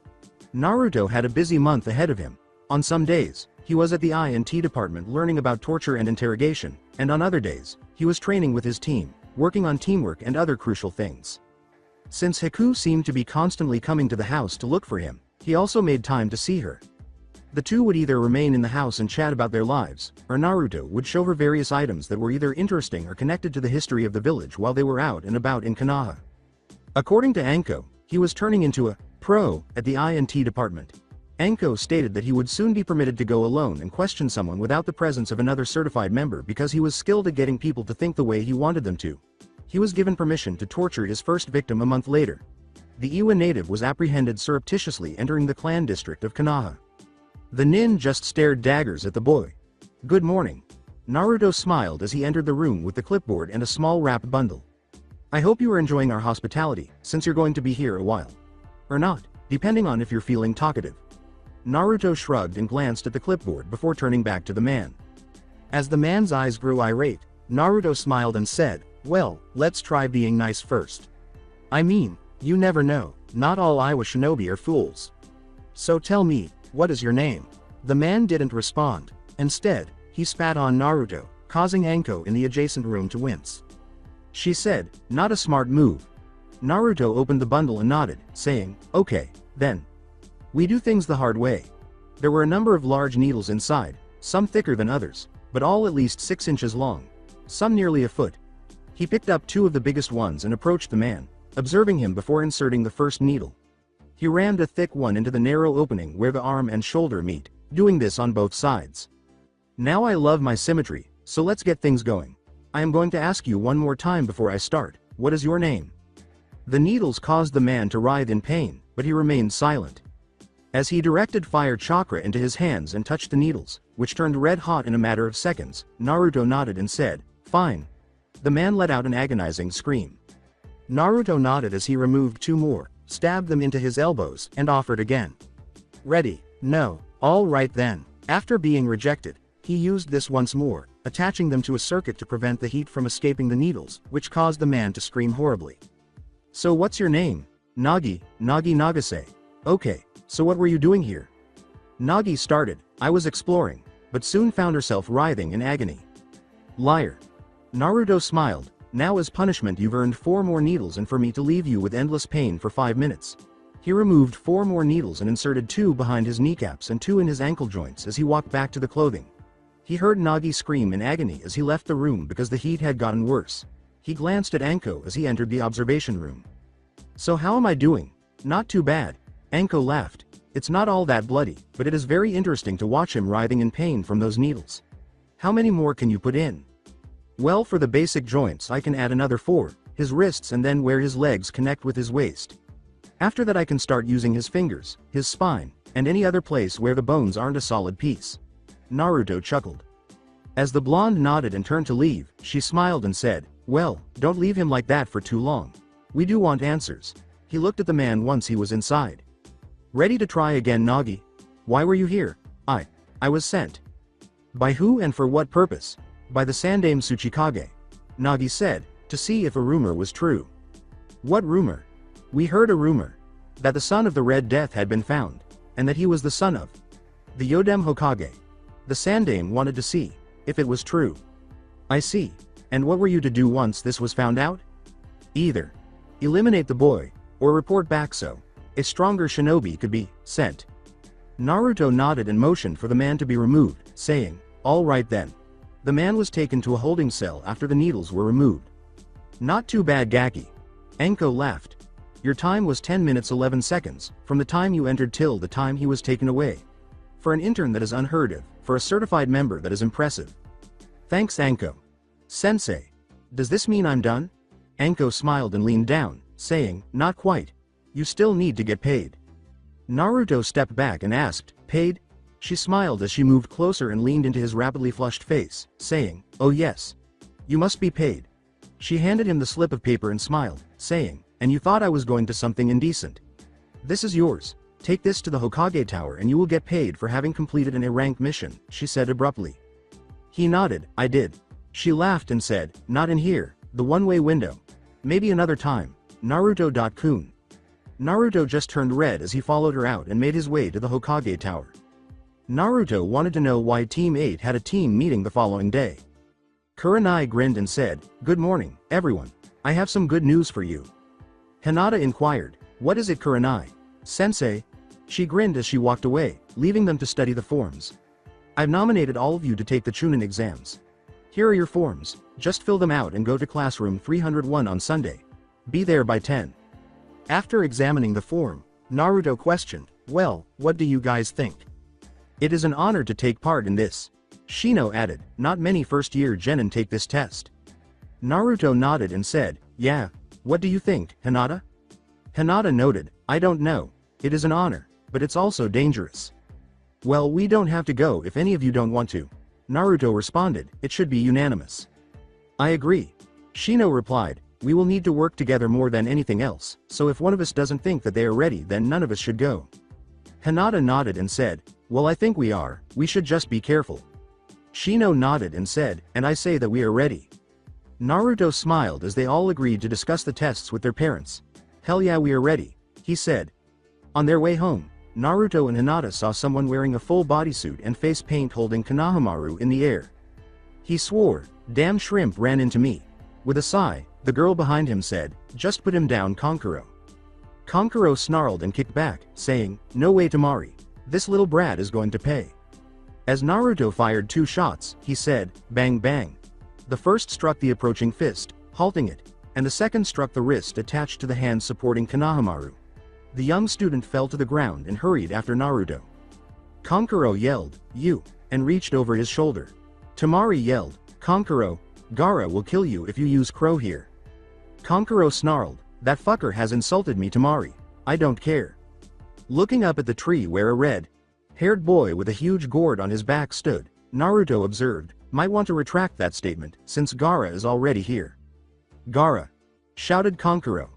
S2: Naruto had a busy month ahead of him. On some days, he was at the I&T department learning about torture and interrogation, and on other days, he was training with his team, working on teamwork and other crucial things. Since Hiku seemed to be constantly coming to the house to look for him, he also made time to see her. The two would either remain in the house and chat about their lives, or Naruto would show her various items that were either interesting or connected to the history of the village while they were out and about in Konoha. According to Anko, he was turning into a pro at the I&T department. Anko stated that he would soon be permitted to go alone and question someone without the presence of another certified member because he was skilled at getting people to think the way he wanted them to. He was given permission to torture his first victim a month later. The Iwa native was apprehended surreptitiously entering the clan district of Konoha. The nin just stared daggers at the boy. Good morning. Naruto smiled as he entered the room with the clipboard and a small wrapped bundle. I hope you are enjoying our hospitality, since you're going to be here a while. Or not, depending on if you're feeling talkative. Naruto shrugged and glanced at the clipboard before turning back to the man. As the man's eyes grew irate, Naruto smiled and said, well, let's try being nice first. I mean, you never know, not all Iowa shinobi are fools. So tell me, what is your name? The man didn't respond. Instead, he spat on Naruto, causing Anko in the adjacent room to wince. She said, not a smart move. Naruto opened the bundle and nodded, saying, okay, then. We do things the hard way. There were a number of large needles inside, some thicker than others, but all at least 6 inches long. Some nearly a foot. He picked up 2 of the biggest ones and approached the man, observing him before inserting the first needle. He rammed a thick one into the narrow opening where the arm and shoulder meet, doing this on both sides. Now I love my symmetry, so let's get things going. I am going to ask you one more time before I start, what is your name? The needles caused the man to writhe in pain, but he remained silent. As he directed fire chakra into his hands and touched the needles, which turned red hot in a matter of seconds, Naruto nodded and said, fine. The man let out an agonizing scream. Naruto nodded as he removed 2 more, stabbed them into his elbows, and offered again. Ready? No. All right then. After being rejected, he used this once more, attaching them to a circuit to prevent the heat from escaping the needles, which caused the man to scream horribly. So what's your name? Nagi Nagase. Okay, so what were you doing here? Nagi started, I was exploring, but soon found herself writhing in agony. Liar. Naruto smiled, now as punishment you've earned 4 more needles and for me to leave you with endless pain for 5 minutes. He removed 4 more needles and inserted 2 behind his kneecaps and 2 in his ankle joints as he walked back to the clothing. He heard Nagi scream in agony as he left the room because the heat had gotten worse. He glanced at Anko as he entered the observation room. So how am I doing? Not too bad. Anko laughed. It's not all that bloody, but it is very interesting to watch him writhing in pain from those needles. How many more can you put in? Well, for the basic joints I can add another 4, his wrists and then where his legs connect with his waist. After that I can start using his fingers, his spine, and any other place where the bones aren't a solid piece." Naruto chuckled. As the blonde nodded and turned to leave, she smiled and said, "Well, don't leave him like that for too long. We do want answers." He looked at the man once he was inside. "Ready to try again, Nagi? Why were you here?" I was sent." "By who and for what purpose?" "By the Sandame Tsuchikage," Nagi said, "to see if a rumor was true." "What rumor?" "We heard a rumor. That the son of the Red Death had been found, and that he was the son of the Yodem Hokage. The Sandame wanted to see if it was true." "I see. And what were you to do once this was found out?" "Either eliminate the boy, or report back so a stronger shinobi could be sent." Naruto nodded and motioned for the man to be removed, saying, "All right then." The man was taken to a holding cell after the needles were removed. "Not too bad, Gaki." Enko laughed. "Your time was 10 minutes 11 seconds, from the time you entered till the time he was taken away. For an intern that is unheard of, for a certified member that is impressive." "Thanks, Anko." "Sensei. Does this mean I'm done?" Anko smiled and leaned down, saying, "Not quite. You still need to get paid." Naruto stepped back and asked, "Paid?" She smiled as she moved closer and leaned into his rapidly flushed face, saying, "Oh yes. You must be paid." She handed him the slip of paper and smiled, saying, "And you thought I was going to something indecent. This is yours. Take this to the Hokage Tower and you will get paid for having completed an A-rank mission," she said abruptly. He nodded, "I did." She laughed and said, "Not in here, the one-way window. Maybe another time, Naruto.kun." Naruto just turned red as he followed her out and made his way to the Hokage Tower. Naruto wanted to know why Team 8 had a team meeting the following day. Kurenai grinned and said, "Good morning, everyone. I have some good news for you." Hinata inquired, "What is it, Kurenai?" "Sensei." She grinned as she walked away, leaving them to study the forms. "I've nominated all of you to take the Chunin exams. Here are your forms, just fill them out and go to classroom 301 on Sunday. Be there by 10. After examining the form, Naruto questioned, "Well, what do you guys think?" "It is an honor to take part in this." Shino added, "Not many first-year genin take this test." Naruto nodded and said, "Yeah, what do you think, Hinata?" Hinata noted, "I don't know. It is an honor, but it's also dangerous." "Well, we don't have to go if any of you don't want to." Naruto responded, "It should be unanimous." "I agree." Shino replied, "We will need to work together more than anything else, so if one of us doesn't think that they are ready then none of us should go." Hinata nodded and said, "Well, I think we are, we should just be careful." Shino nodded and said, "And I say that we are ready." Naruto smiled as they all agreed to discuss the tests with their parents. "Hell yeah, we are ready," he said. On their way home, Naruto and Hinata saw someone wearing a full bodysuit and face paint holding Konohamaru in the air. He swore, "Damn shrimp ran into me." With a sigh, the girl behind him said, "Just put him down, Kankuro." Kankuro snarled and kicked back, saying, "No way, Tamari. This little brat is going to pay." As Naruto fired 2 shots, he said, "Bang bang." The first struck the approaching fist, halting it, and the second struck the wrist attached to the hand supporting Konohamaru. The young student fell to the ground and hurried after Naruto. Kankuro yelled, "You," and reached over his shoulder. Tamari yelled, "Kankuro, Gaara will kill you if you use crow here." Kankuro snarled, "That fucker has insulted me, Tamari. I don't care." Looking up at the tree where a red-haired boy with a huge gourd on his back stood, Naruto observed, "Might want to retract that statement, since Gaara is already here." "Gaara!" shouted Kankuro.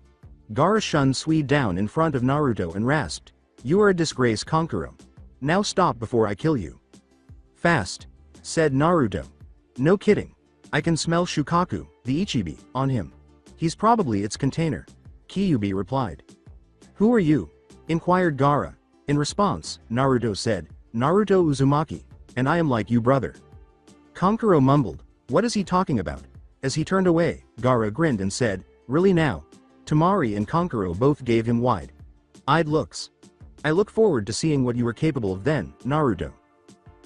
S2: Gaara shunned Sui down in front of Naruto and rasped, "You are a disgrace, Kankuro. Now stop before I kill you." "Fast," said Naruto. "No kidding. I can smell Shukaku, the Ichibi, on him. He's probably its container." Kyuubi replied. "Who are you?" inquired Gaara. In response, Naruto said, "Naruto Uzumaki, and I am like you, brother." Kankuro mumbled, "What is he talking about?" As he turned away, Gaara grinned and said, "Really now?" Tamari and Kankuro both gave him wide-eyed looks. "I look forward to seeing what you are capable of then, Naruto."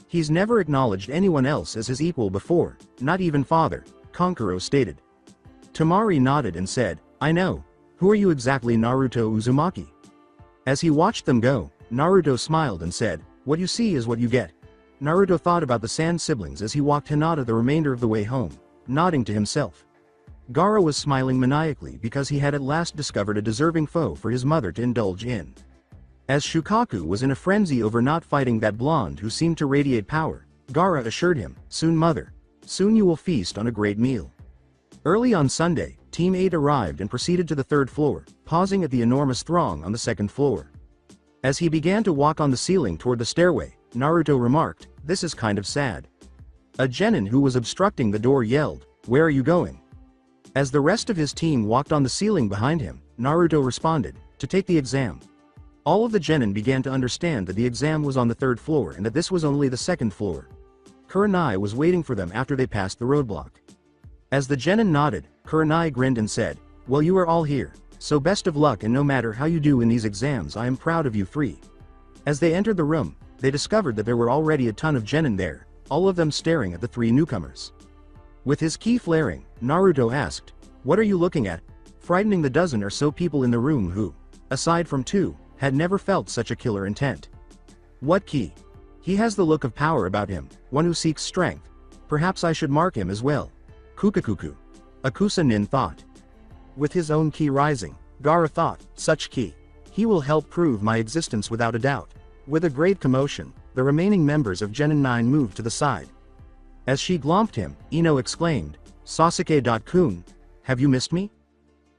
S2: "He's never acknowledged anyone else as his equal before, not even father," Kankuro stated. Tamari nodded and said, "I know. Who are you exactly, Naruto Uzumaki?" As he watched them go, Naruto smiled and said, "What you see is what you get." Naruto thought about the Sand siblings as he walked Hinata the remainder of the way home, nodding to himself. Gaara was smiling maniacally because he had at last discovered a deserving foe for his mother to indulge in. As Shukaku was in a frenzy over not fighting that blonde who seemed to radiate power, Gaara assured him, "Soon mother. Soon you will feast on a great meal." Early on Sunday, Team 8 arrived and proceeded to the third floor, pausing at the enormous throng on the second floor. As he began to walk on the ceiling toward the stairway, Naruto remarked, "This is kind of sad." A genin who was obstructing the door yelled, "Where are you going?" As the rest of his team walked on the ceiling behind him, Naruto responded, "To take the exam." All of the genin began to understand that the exam was on the third floor and that this was only the second floor. Kurenai was waiting for them after they passed the roadblock. As the genin nodded, Kurenai grinned and said, "Well, you are all here, so best of luck, and no matter how you do in these exams, I am proud of you three." As they entered the room, they discovered that there were already a ton of genin there, all of them staring at the three newcomers. With his ki flaring, Naruto asked, "What are you looking at?" Frightening the dozen or so people in the room who, aside from two, had never felt such a killer intent. "What ki? He has the look of power about him, one who seeks strength. Perhaps I should mark him as well." Kukakuku. Akusa Nin thought. With his own ki rising, Gaara thought, "Such ki. He will help prove my existence without a doubt." With a great commotion, the remaining members of Genin 9 moved to the side. As she glomped him, Ino exclaimed, "Sasuke.kun, have you missed me?"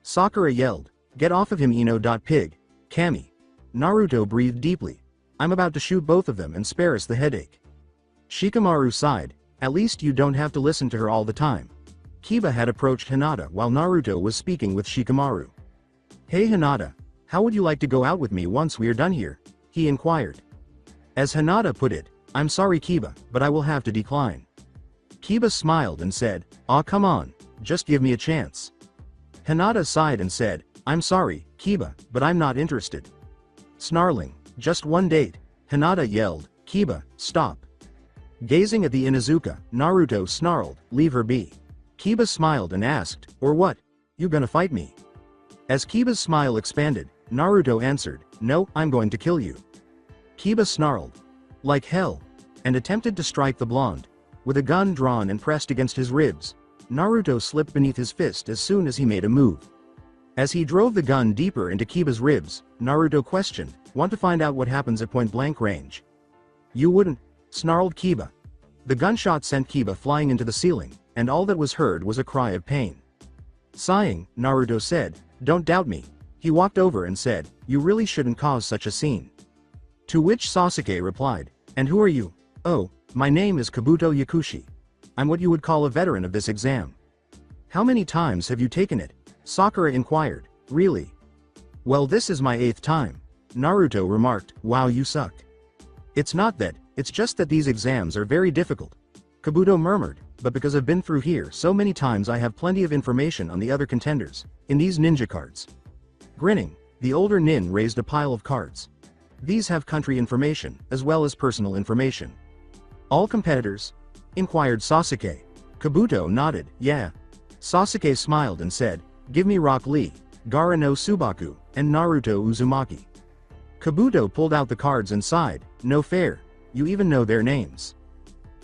S2: Sakura yelled, "Get off of him, Ino.pig. Kami." Naruto breathed deeply. "I'm about to shoot both of them and spare us the headache." Shikamaru sighed, "At least you don't have to listen to her all the time." Kiba had approached Hinata while Naruto was speaking with Shikamaru. "Hey Hinata, how would you like to go out with me once we're done here?" he inquired. As Hinata put it, "I'm sorry Kiba, but I will have to decline." Kiba smiled and said, "Aw come on, just give me a chance." Hinata sighed and said, "I'm sorry, Kiba, but I'm not interested." Snarling, "Just one date," Hinata yelled, "Kiba, stop." Gazing at the Inuzuka, Naruto snarled, "Leave her be." Kiba smiled and asked, "Or what? You gonna fight me?" As Kiba's smile expanded, Naruto answered, "No, I'm going to kill you." Kiba snarled, "Like hell," and attempted to strike the blonde. With a gun drawn and pressed against his ribs, Naruto slipped beneath his fist as soon as he made a move. As he drove the gun deeper into Kiba's ribs, Naruto questioned, "Want to find out what happens at point-blank range?" "You wouldn't," snarled Kiba. The gunshot sent Kiba flying into the ceiling, and all that was heard was a cry of pain. Sighing, Naruto said, "Don't doubt me." He walked over and said, "You really shouldn't cause such a scene." To which Sasuke replied, "And who are you?" "Oh, my name is Kabuto Yakushi. I'm what you would call a veteran of this exam." "How many times have you taken it?" Sakura inquired. "Really?" "Well, this is my 8th time." Naruto remarked, "Wow, you suck." "It's not that, it's just that these exams are very difficult," Kabuto murmured, "but because I've been through here so many times I have plenty of information on the other contenders, in these ninja cards." Grinning, the older nin raised a pile of cards. "These have country information, as well as personal information." "All competitors?" inquired Sasuke. Kabuto nodded, "Yeah." Sasuke smiled and said, "Give me Rock Lee, Gaara no Subaku, and Naruto Uzumaki." Kabuto pulled out the cards and sighed, "No fair, you even know their names."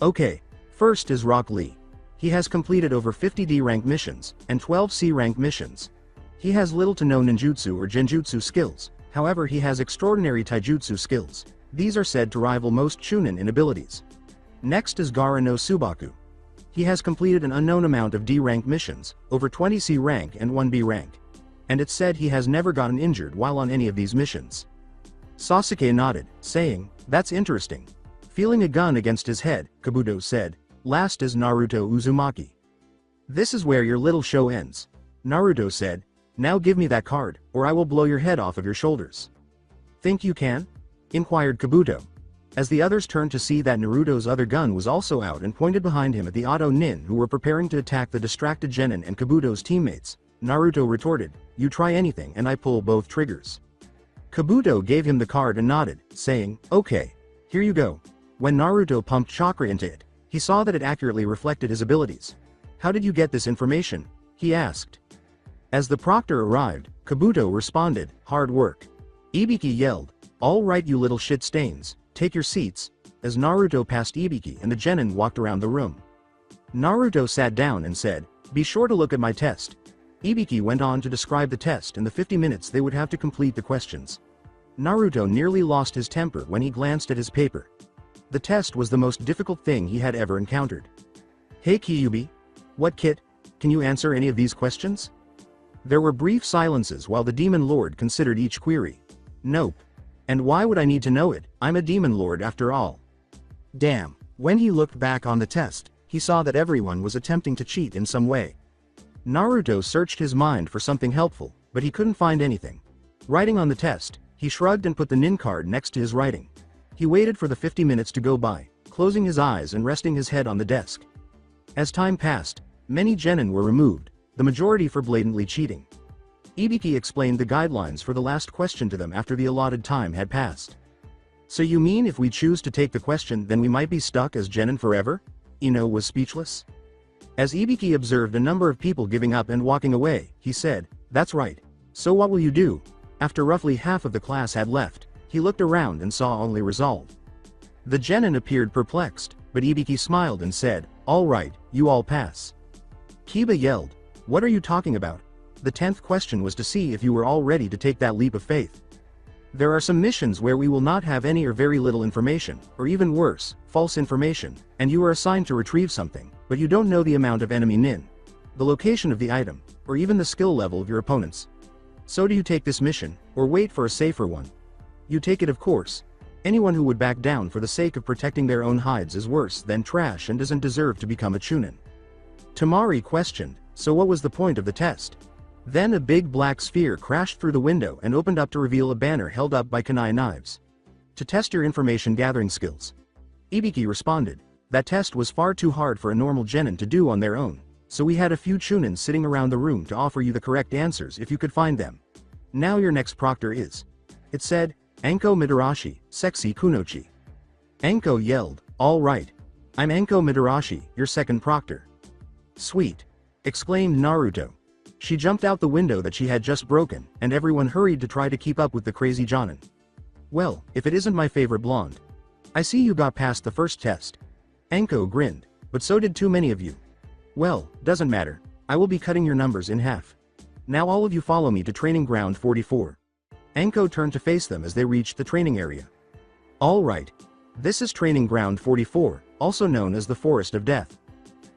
S2: "Okay, first is Rock Lee. He has completed over 50 D rank missions, and 12 C rank missions. He has little to no ninjutsu or genjutsu skills, however he has extraordinary taijutsu skills. These are said to rival most chunin in abilities. Next is Gaara no Subaku. He has completed an unknown amount of D rank missions, over 20 C rank and 1 B rank. And it's said he has never gotten injured while on any of these missions." Sasuke nodded, saying, "That's interesting." Feeling a gun against his head, Kabuto said, "Last is Naruto Uzumaki." "This is where your little show ends." Naruto said, "Now give me that card, or I will blow your head off of your shoulders." "Think you can?" inquired Kabuto. As the others turned to see that Naruto's other gun was also out and pointed behind him at the Auto Nin who were preparing to attack the distracted Genin and Kabuto's teammates, Naruto retorted, "You try anything and I pull both triggers." Kabuto gave him the card and nodded, saying, "Okay, here you go." When Naruto pumped chakra into it, he saw that it accurately reflected his abilities. "How did you get this information?" he asked. As the proctor arrived, Kabuto responded, "Hard work." Ibiki yelled, "All right you little shit stains, take your seats," as Naruto passed Ibiki and the Genin walked around the room. Naruto sat down and said, Be sure to look at my test. Ibiki went on to describe the test and the 50 minutes they would have to complete the questions. Naruto nearly lost his temper when he glanced at his paper. The test was the most difficult thing he had ever encountered. Hey Kyuubi. What kit? Can you answer any of these questions? There were brief silences while the Demon Lord considered each query. Nope. And why would I need to know it? I'm a Demon Lord after all. Damn. When he looked back on the test, he saw that everyone was attempting to cheat in some way. Naruto searched his mind for something helpful, but he couldn't find anything. Writing on the test, he shrugged and put the nin card next to his writing. He waited for the 50 minutes to go by, closing his eyes and resting his head on the desk. As time passed, many genin were removed, the majority for blatantly cheating. Ibiki explained the guidelines for the last question to them after the allotted time had passed. So you mean if we choose to take the question then we might be stuck as genin forever? Ino was speechless. As Ibiki observed a number of people giving up and walking away, he said, "That's right. So what will you do?" After roughly half of the class had left, he looked around and saw only resolve. The genin appeared perplexed, but Ibiki smiled and said, "All right, you all pass." Kiba yelled, "What are you talking about?" The 10th question was to see if you were all ready to take that leap of faith. There are some missions where we will not have any or very little information, or even worse, false information, and you are assigned to retrieve something, but you don't know the amount of enemy nin, the location of the item, or even the skill level of your opponents. So do you take this mission, or wait for a safer one? You take it, of course. Anyone who would back down for the sake of protecting their own hides is worse than trash and doesn't deserve to become a chunin. Tamari questioned, "So what was the point of the test?" Then a big black sphere crashed through the window and opened up to reveal a banner held up by kunai knives. "To test your information gathering skills." Ibiki responded, "That test was far too hard for a normal genin to do on their own, so we had a few chunins sitting around the room to offer you the correct answers if you could find them. Now your next proctor is." It said, "Anko Midarashi, Sexy Kunochi." Anko yelled, "All right. I'm Anko Midarashi, your second proctor." "Sweet!" exclaimed Naruto. She jumped out the window that she had just broken, and everyone hurried to try to keep up with the crazy jonin. "Well, if it isn't my favorite blonde. I see you got past the first test." Anko grinned, "But so did too many of you." "Well, doesn't matter. I will be cutting your numbers in half. Now all of you follow me to training ground 44. Anko turned to face them as they reached the training area. "All right. This is training ground 44, also known as the Forest of Death."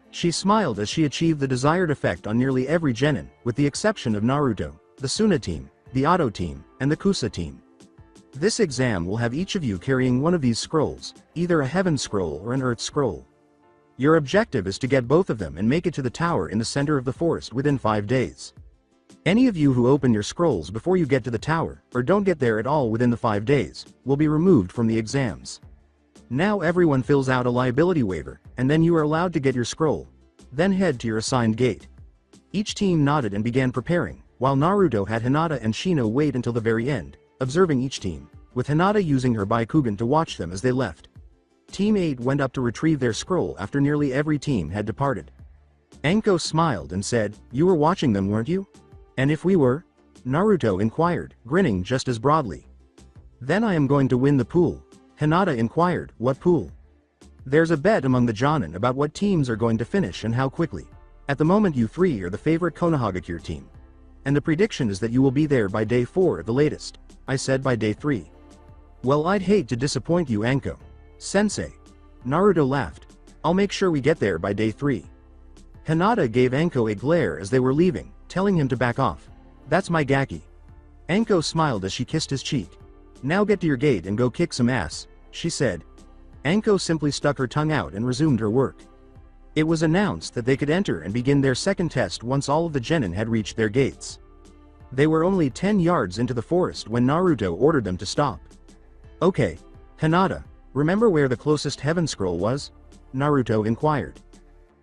S2: She smiled as she achieved the desired effect on nearly every genin, with the exception of Naruto, the Suna team, the Oto team, and the Kusa team. This exam will have each of you carrying one of these scrolls, either a Heaven Scroll or an Earth Scroll. Your objective is to get both of them and make it to the tower in the center of the forest within 5 days. Any of you who open your scrolls before you get to the tower, or don't get there at all within the 5 days, will be removed from the exams. Now everyone fills out a liability waiver, and then you are allowed to get your scroll. Then head to your assigned gate. Each team nodded and began preparing, while Naruto had Hinata and Shino wait until the very end, observing each team, with Hinata using her Baikugan to watch them as they left. Team 8 went up to retrieve their scroll after nearly every team had departed. Anko smiled and said, "You were watching them, weren't you?" "And if we were?" Naruto inquired, grinning just as broadly. "Then I am going to win the pool." Hinata inquired, "What pool?" "There's a bet among the Jonin about what teams are going to finish and how quickly. At the moment you 3 are the favorite Konohagakure team. And the prediction is that you will be there by day 4 at the latest." I said by day 3. "Well, I'd hate to disappoint you, Anko. Sensei." Naruto laughed. "I'll make sure we get there by day 3. Hinata gave Anko a glare as they were leaving, telling him to back off. "That's my Gaki." Anko smiled as she kissed his cheek. "Now get to your gate and go kick some ass," she said. Anko simply stuck her tongue out and resumed her work. It was announced that they could enter and begin their second test once all of the genin had reached their gates. They were only 10 yards into the forest when Naruto ordered them to stop. "Okay. Hinata, remember where the closest Heaven Scroll was?" Naruto inquired.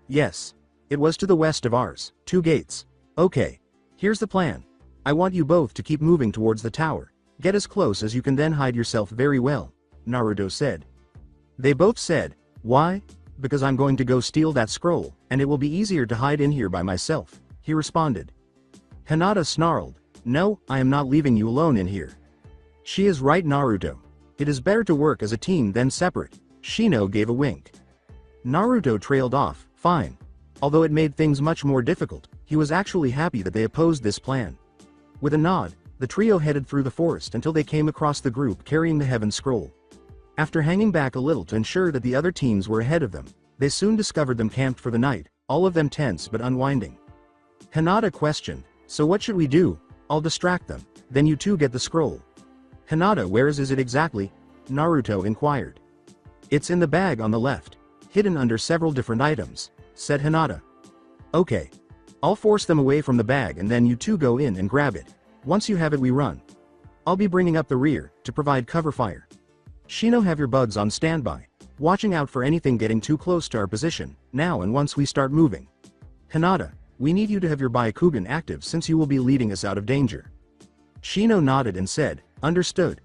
S2: "Yes. It was to the west of ours, 2 gates. Okay. Here's the plan. I want you both to keep moving towards the tower. Get as close as you can, then hide yourself very well," Naruto said. They both said, "Why?" "Because I'm going to go steal that scroll, and it will be easier to hide in here by myself," he responded. Hinata snarled, "No, I am not leaving you alone in here." "She is right, Naruto. It is better to work as a team than separate." Shino gave a wink. Naruto trailed off, "Fine. Although it made things much more difficult, he was actually happy that they opposed this plan. With a nod, the trio headed through the forest until they came across the group carrying the Heaven Scroll. After hanging back a little to ensure that the other teams were ahead of them, they soon discovered them camped for the night, all of them tense but unwinding. Hinata questioned, "So what should we do? I'll distract them, then you two get the scroll." "Hinata, where is it exactly?" Naruto inquired. "It's in the bag on the left, hidden under several different items," said Hinata. "Okay. I'll force them away from the bag and then you two go in and grab it. Once you have it we run. I'll be bringing up the rear, to provide cover fire. Shino, have your bugs on standby, watching out for anything getting too close to our position, now and once we start moving. Hinata, we need you to have your Byakugan active since you will be leading us out of danger." Shino nodded and said, "Understood."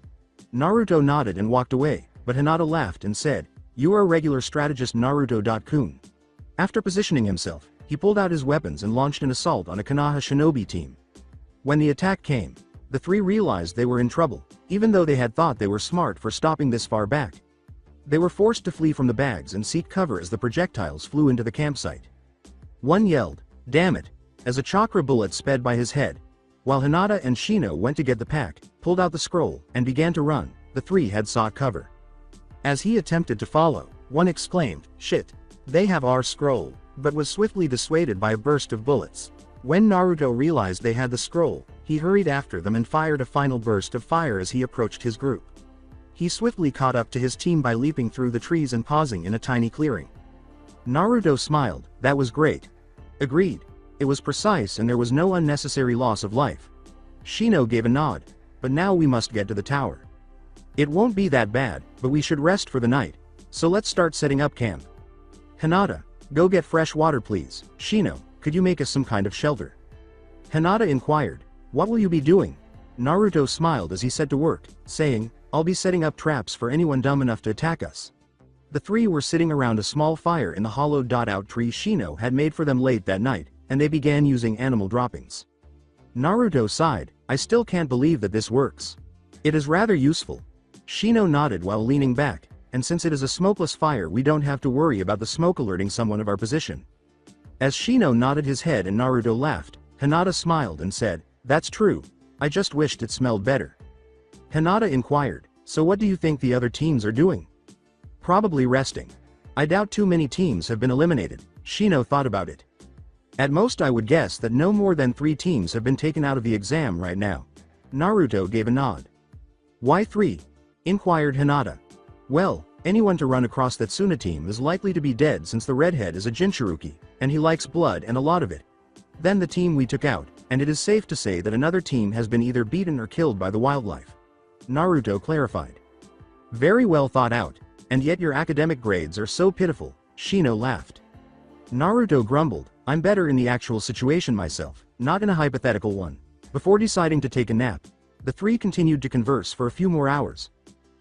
S2: Naruto nodded and walked away, but Hinata laughed and said, "You are a regular strategist, Naruto-kun." After positioning himself, he pulled out his weapons and launched an assault on a Konoha shinobi team. When the attack came, the three realized they were in trouble, even though they had thought they were smart for stopping this far back. They were forced to flee from the bags and seek cover as the projectiles flew into the campsite. One yelled, "Damn it," as a chakra bullet sped by his head. While Hinata and Shino went to get the pack, pulled out the scroll, and began to run, the three had sought cover. As he attempted to follow, one exclaimed, "Shit, they have our scroll," but was swiftly dissuaded by a burst of bullets. When Naruto realized they had the scroll, he hurried after them and fired a final burst of fire as he approached his group. He swiftly caught up to his team by leaping through the trees and pausing in a tiny clearing. Naruto smiled, "That was great." "Agreed. It was precise and there was no unnecessary loss of life." Shino gave a nod, "But now we must get to the tower. It won't be that bad, but we should rest for the night, so let's start setting up camp. Hinata, go get fresh water please. Shino, could you make us some kind of shelter?" Hinata inquired, "What will you be doing?" Naruto smiled as he set to work, saying, "I'll be setting up traps for anyone dumb enough to attack us." The three were sitting around a small fire in the hollowed out tree Shino had made for them late that night, and they began using animal droppings. Naruto sighed, "I still can't believe that this works. It is rather useful." Shino nodded while leaning back, "And since it is a smokeless fire we don't have to worry about the smoke alerting someone of our position." As Shino nodded his head and Naruto laughed, Hinata smiled and said, "That's true. I just wished it smelled better." Hinata inquired, "So what do you think the other teams are doing?" "Probably resting. I doubt too many teams have been eliminated." Shino thought about it. "At most I would guess that no more than 3 teams have been taken out of the exam right now." Naruto gave a nod. "Why 3? Inquired Hinata. "Well, anyone to run across that Tsuna team is likely to be dead since the redhead is a Jinchuruki, and he likes blood and a lot of it. Then the team we took out, and it is safe to say that another team has been either beaten or killed by the wildlife." Naruto clarified. "Very well thought out, and yet your academic grades are so pitiful." Shino laughed. Naruto grumbled, "I'm better in the actual situation myself, not in a hypothetical one." Before deciding to take a nap, the three continued to converse for a few more hours.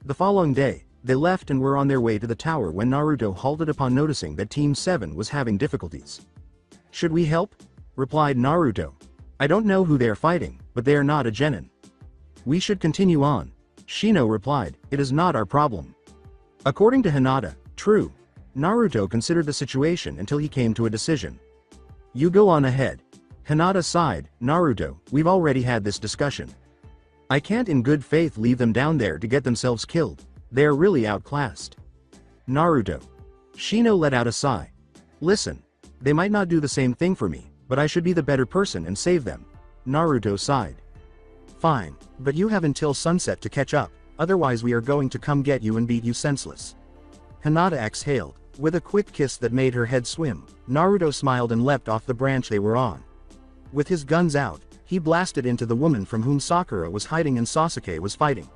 S2: The following day, they left and were on their way to the tower when Naruto halted upon noticing that Team 7 was having difficulties. "Should we help?" replied Naruto. "I don't know who they are fighting, but they are not a genin." "We should continue on." Shino replied, "It is not our problem." According to Hinata, true. Naruto considered the situation until he came to a decision. "You go on ahead." Hinata sighed, "Naruto, we've already had this discussion. I can't in good faith leave them down there to get themselves killed. They are really outclassed." Naruto. Shino let out a sigh. "Listen. They might not do the same thing for me, but I should be the better person and save them." Naruto sighed. "Fine, but you have until sunset to catch up, otherwise we are going to come get you and beat you senseless." Hinata exhaled. With a quick kiss that made her head swim, Naruto smiled and leapt off the branch they were on. With his guns out, he blasted into the woman from whom Sakura was hiding and Sasuke was fighting.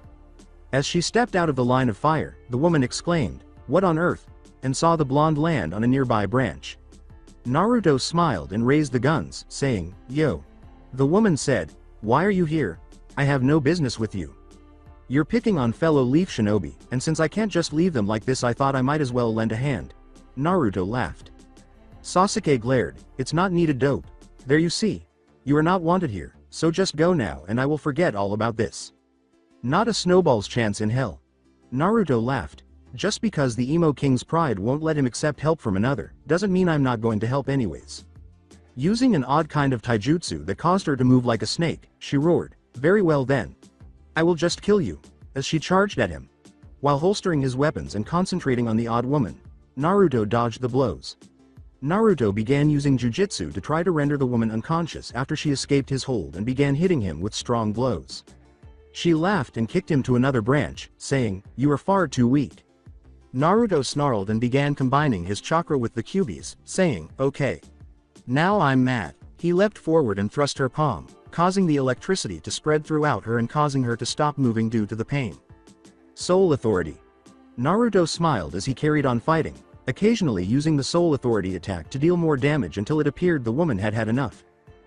S2: As she stepped out of the line of fire, the woman exclaimed, "What on earth?" and saw the blonde land on a nearby branch. Naruto smiled and raised the guns, saying, "Yo." The woman said, "Why are you here? I have no business with you. You're picking on fellow Leaf Shinobi, and since I can't just leave them like this I thought I might as well lend a hand." Naruto laughed. Sasuke glared, "It's not needed dope. There you see. You are not wanted here, so just go now and I will forget all about this." "Not a snowball's chance in hell." Naruto laughed. Just because the emo king's pride won't let him accept help from another, doesn't mean I'm not going to help anyways. Using an odd kind of taijutsu that caused her to move like a snake, she roared, "Very well then. I will just kill you," as she charged at him. While holstering his weapons and concentrating on the odd woman, Naruto dodged the blows. Naruto began using jujitsu to try to render the woman unconscious after she escaped his hold and began hitting him with strong blows. She laughed and kicked him to another branch, saying, "You are far too weak." Naruto snarled and began combining his chakra with the Kyuubi's, saying, "Okay. Now I'm mad." He leapt forward and thrust her palm, causing the electricity to spread throughout her and causing her to stop moving due to the pain. Soul Authority. Naruto smiled as he carried on fighting, occasionally using the Soul Authority attack to deal more damage until it appeared the woman had had enough.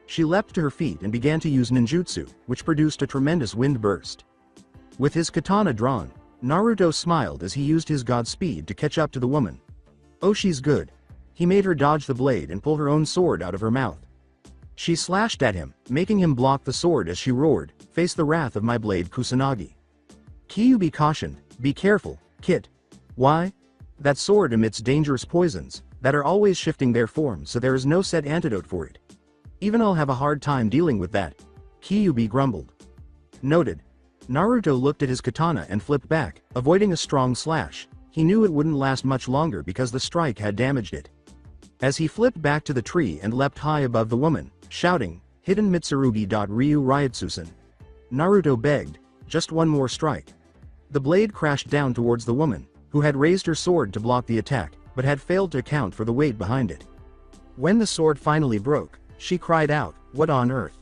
S2: She leapt to her feet and began to use ninjutsu, which produced a tremendous wind burst. With his katana drawn, Naruto smiled as he used his god speed to catch up to the woman. "Oh, she's good." He made her dodge the blade and pull her own sword out of her mouth. She slashed at him, making him block the sword as she roared, "Face the wrath of my blade, Kusanagi." Kyuubi cautioned, "Be careful, Kit. Why? That sword emits dangerous poisons that are always shifting their form, so there is no set antidote for it. Even I'll have a hard time dealing with that," Kyuubi grumbled. Noted. Naruto looked at his katana and flipped back, avoiding a strong slash. He knew it wouldn't last much longer because the strike had damaged it. As he flipped back to the tree and leapt high above the woman, shouting, "Hidden Mitsurugi. Ryu Ryutsusen." Naruto begged, "Just one more strike." The blade crashed down towards the woman, who had raised her sword to block the attack, but had failed to account for the weight behind it. When the sword finally broke, she cried out, "What on earth?"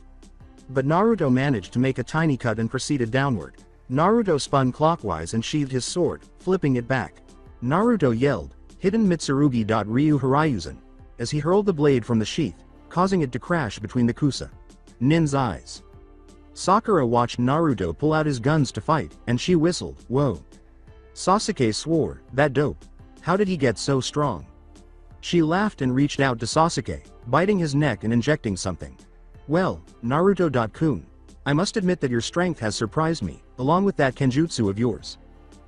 S2: But Naruto managed to make a tiny cut and proceeded downward. Naruto spun clockwise and sheathed his sword, flipping it back. Naruto yelled, "Hidden Mitsurugi. Ryu Horyuzen," as he hurled the blade from the sheath, causing it to crash between the Kusa Nin's eyes. Sakura watched Naruto pull out his guns to fight, and she whistled, "Whoa." Sasuke swore, "That dope. How did he get so strong?" She laughed and reached out to Sasuke, biting his neck and injecting something. "Well, Naruto-kun, I must admit that your strength has surprised me, along with that kenjutsu of yours.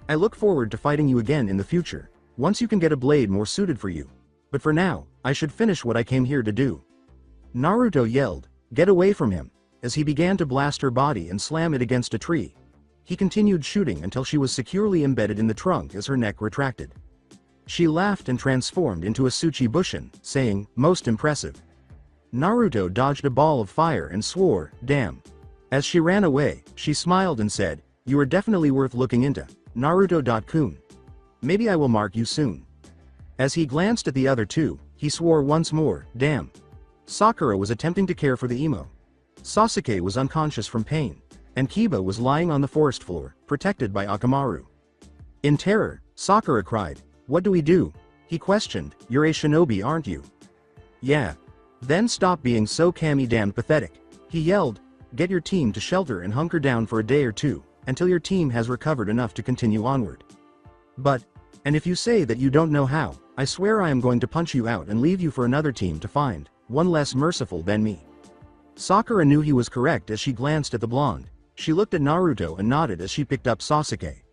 S2: I look forward to fighting you again in the future, once you can get a blade more suited for you. But for now, I should finish what I came here to do." Naruto yelled, "Get away from him," as he began to blast her body and slam it against a tree. He continued shooting until she was securely embedded in the trunk as her neck retracted. She laughed and transformed into a Tsuchi-bushin, saying, "Most impressive." Naruto dodged a ball of fire and swore, "Damn." As she ran away, she smiled and said, "You are definitely worth looking into, Naruto-kun. Maybe I will mark you soon." As he glanced at the other two, he swore once more, "Damn." Sakura was attempting to care for the emo. Sasuke was unconscious from pain, and Kiba was lying on the forest floor, protected by Akamaru. In terror, Sakura cried, "What do we do?" He questioned, "You're a shinobi, aren't you?" "Yeah." "Then stop being so damned pathetic." He yelled, "Get your team to shelter and hunker down for a day or two, until your team has recovered enough to continue onward. And if you say that you don't know how, I swear I am going to punch you out and leave you for another team to find, one less merciful than me." Sakura knew he was correct as she glanced at the blonde. She looked at Naruto and nodded as she picked up Sasuke.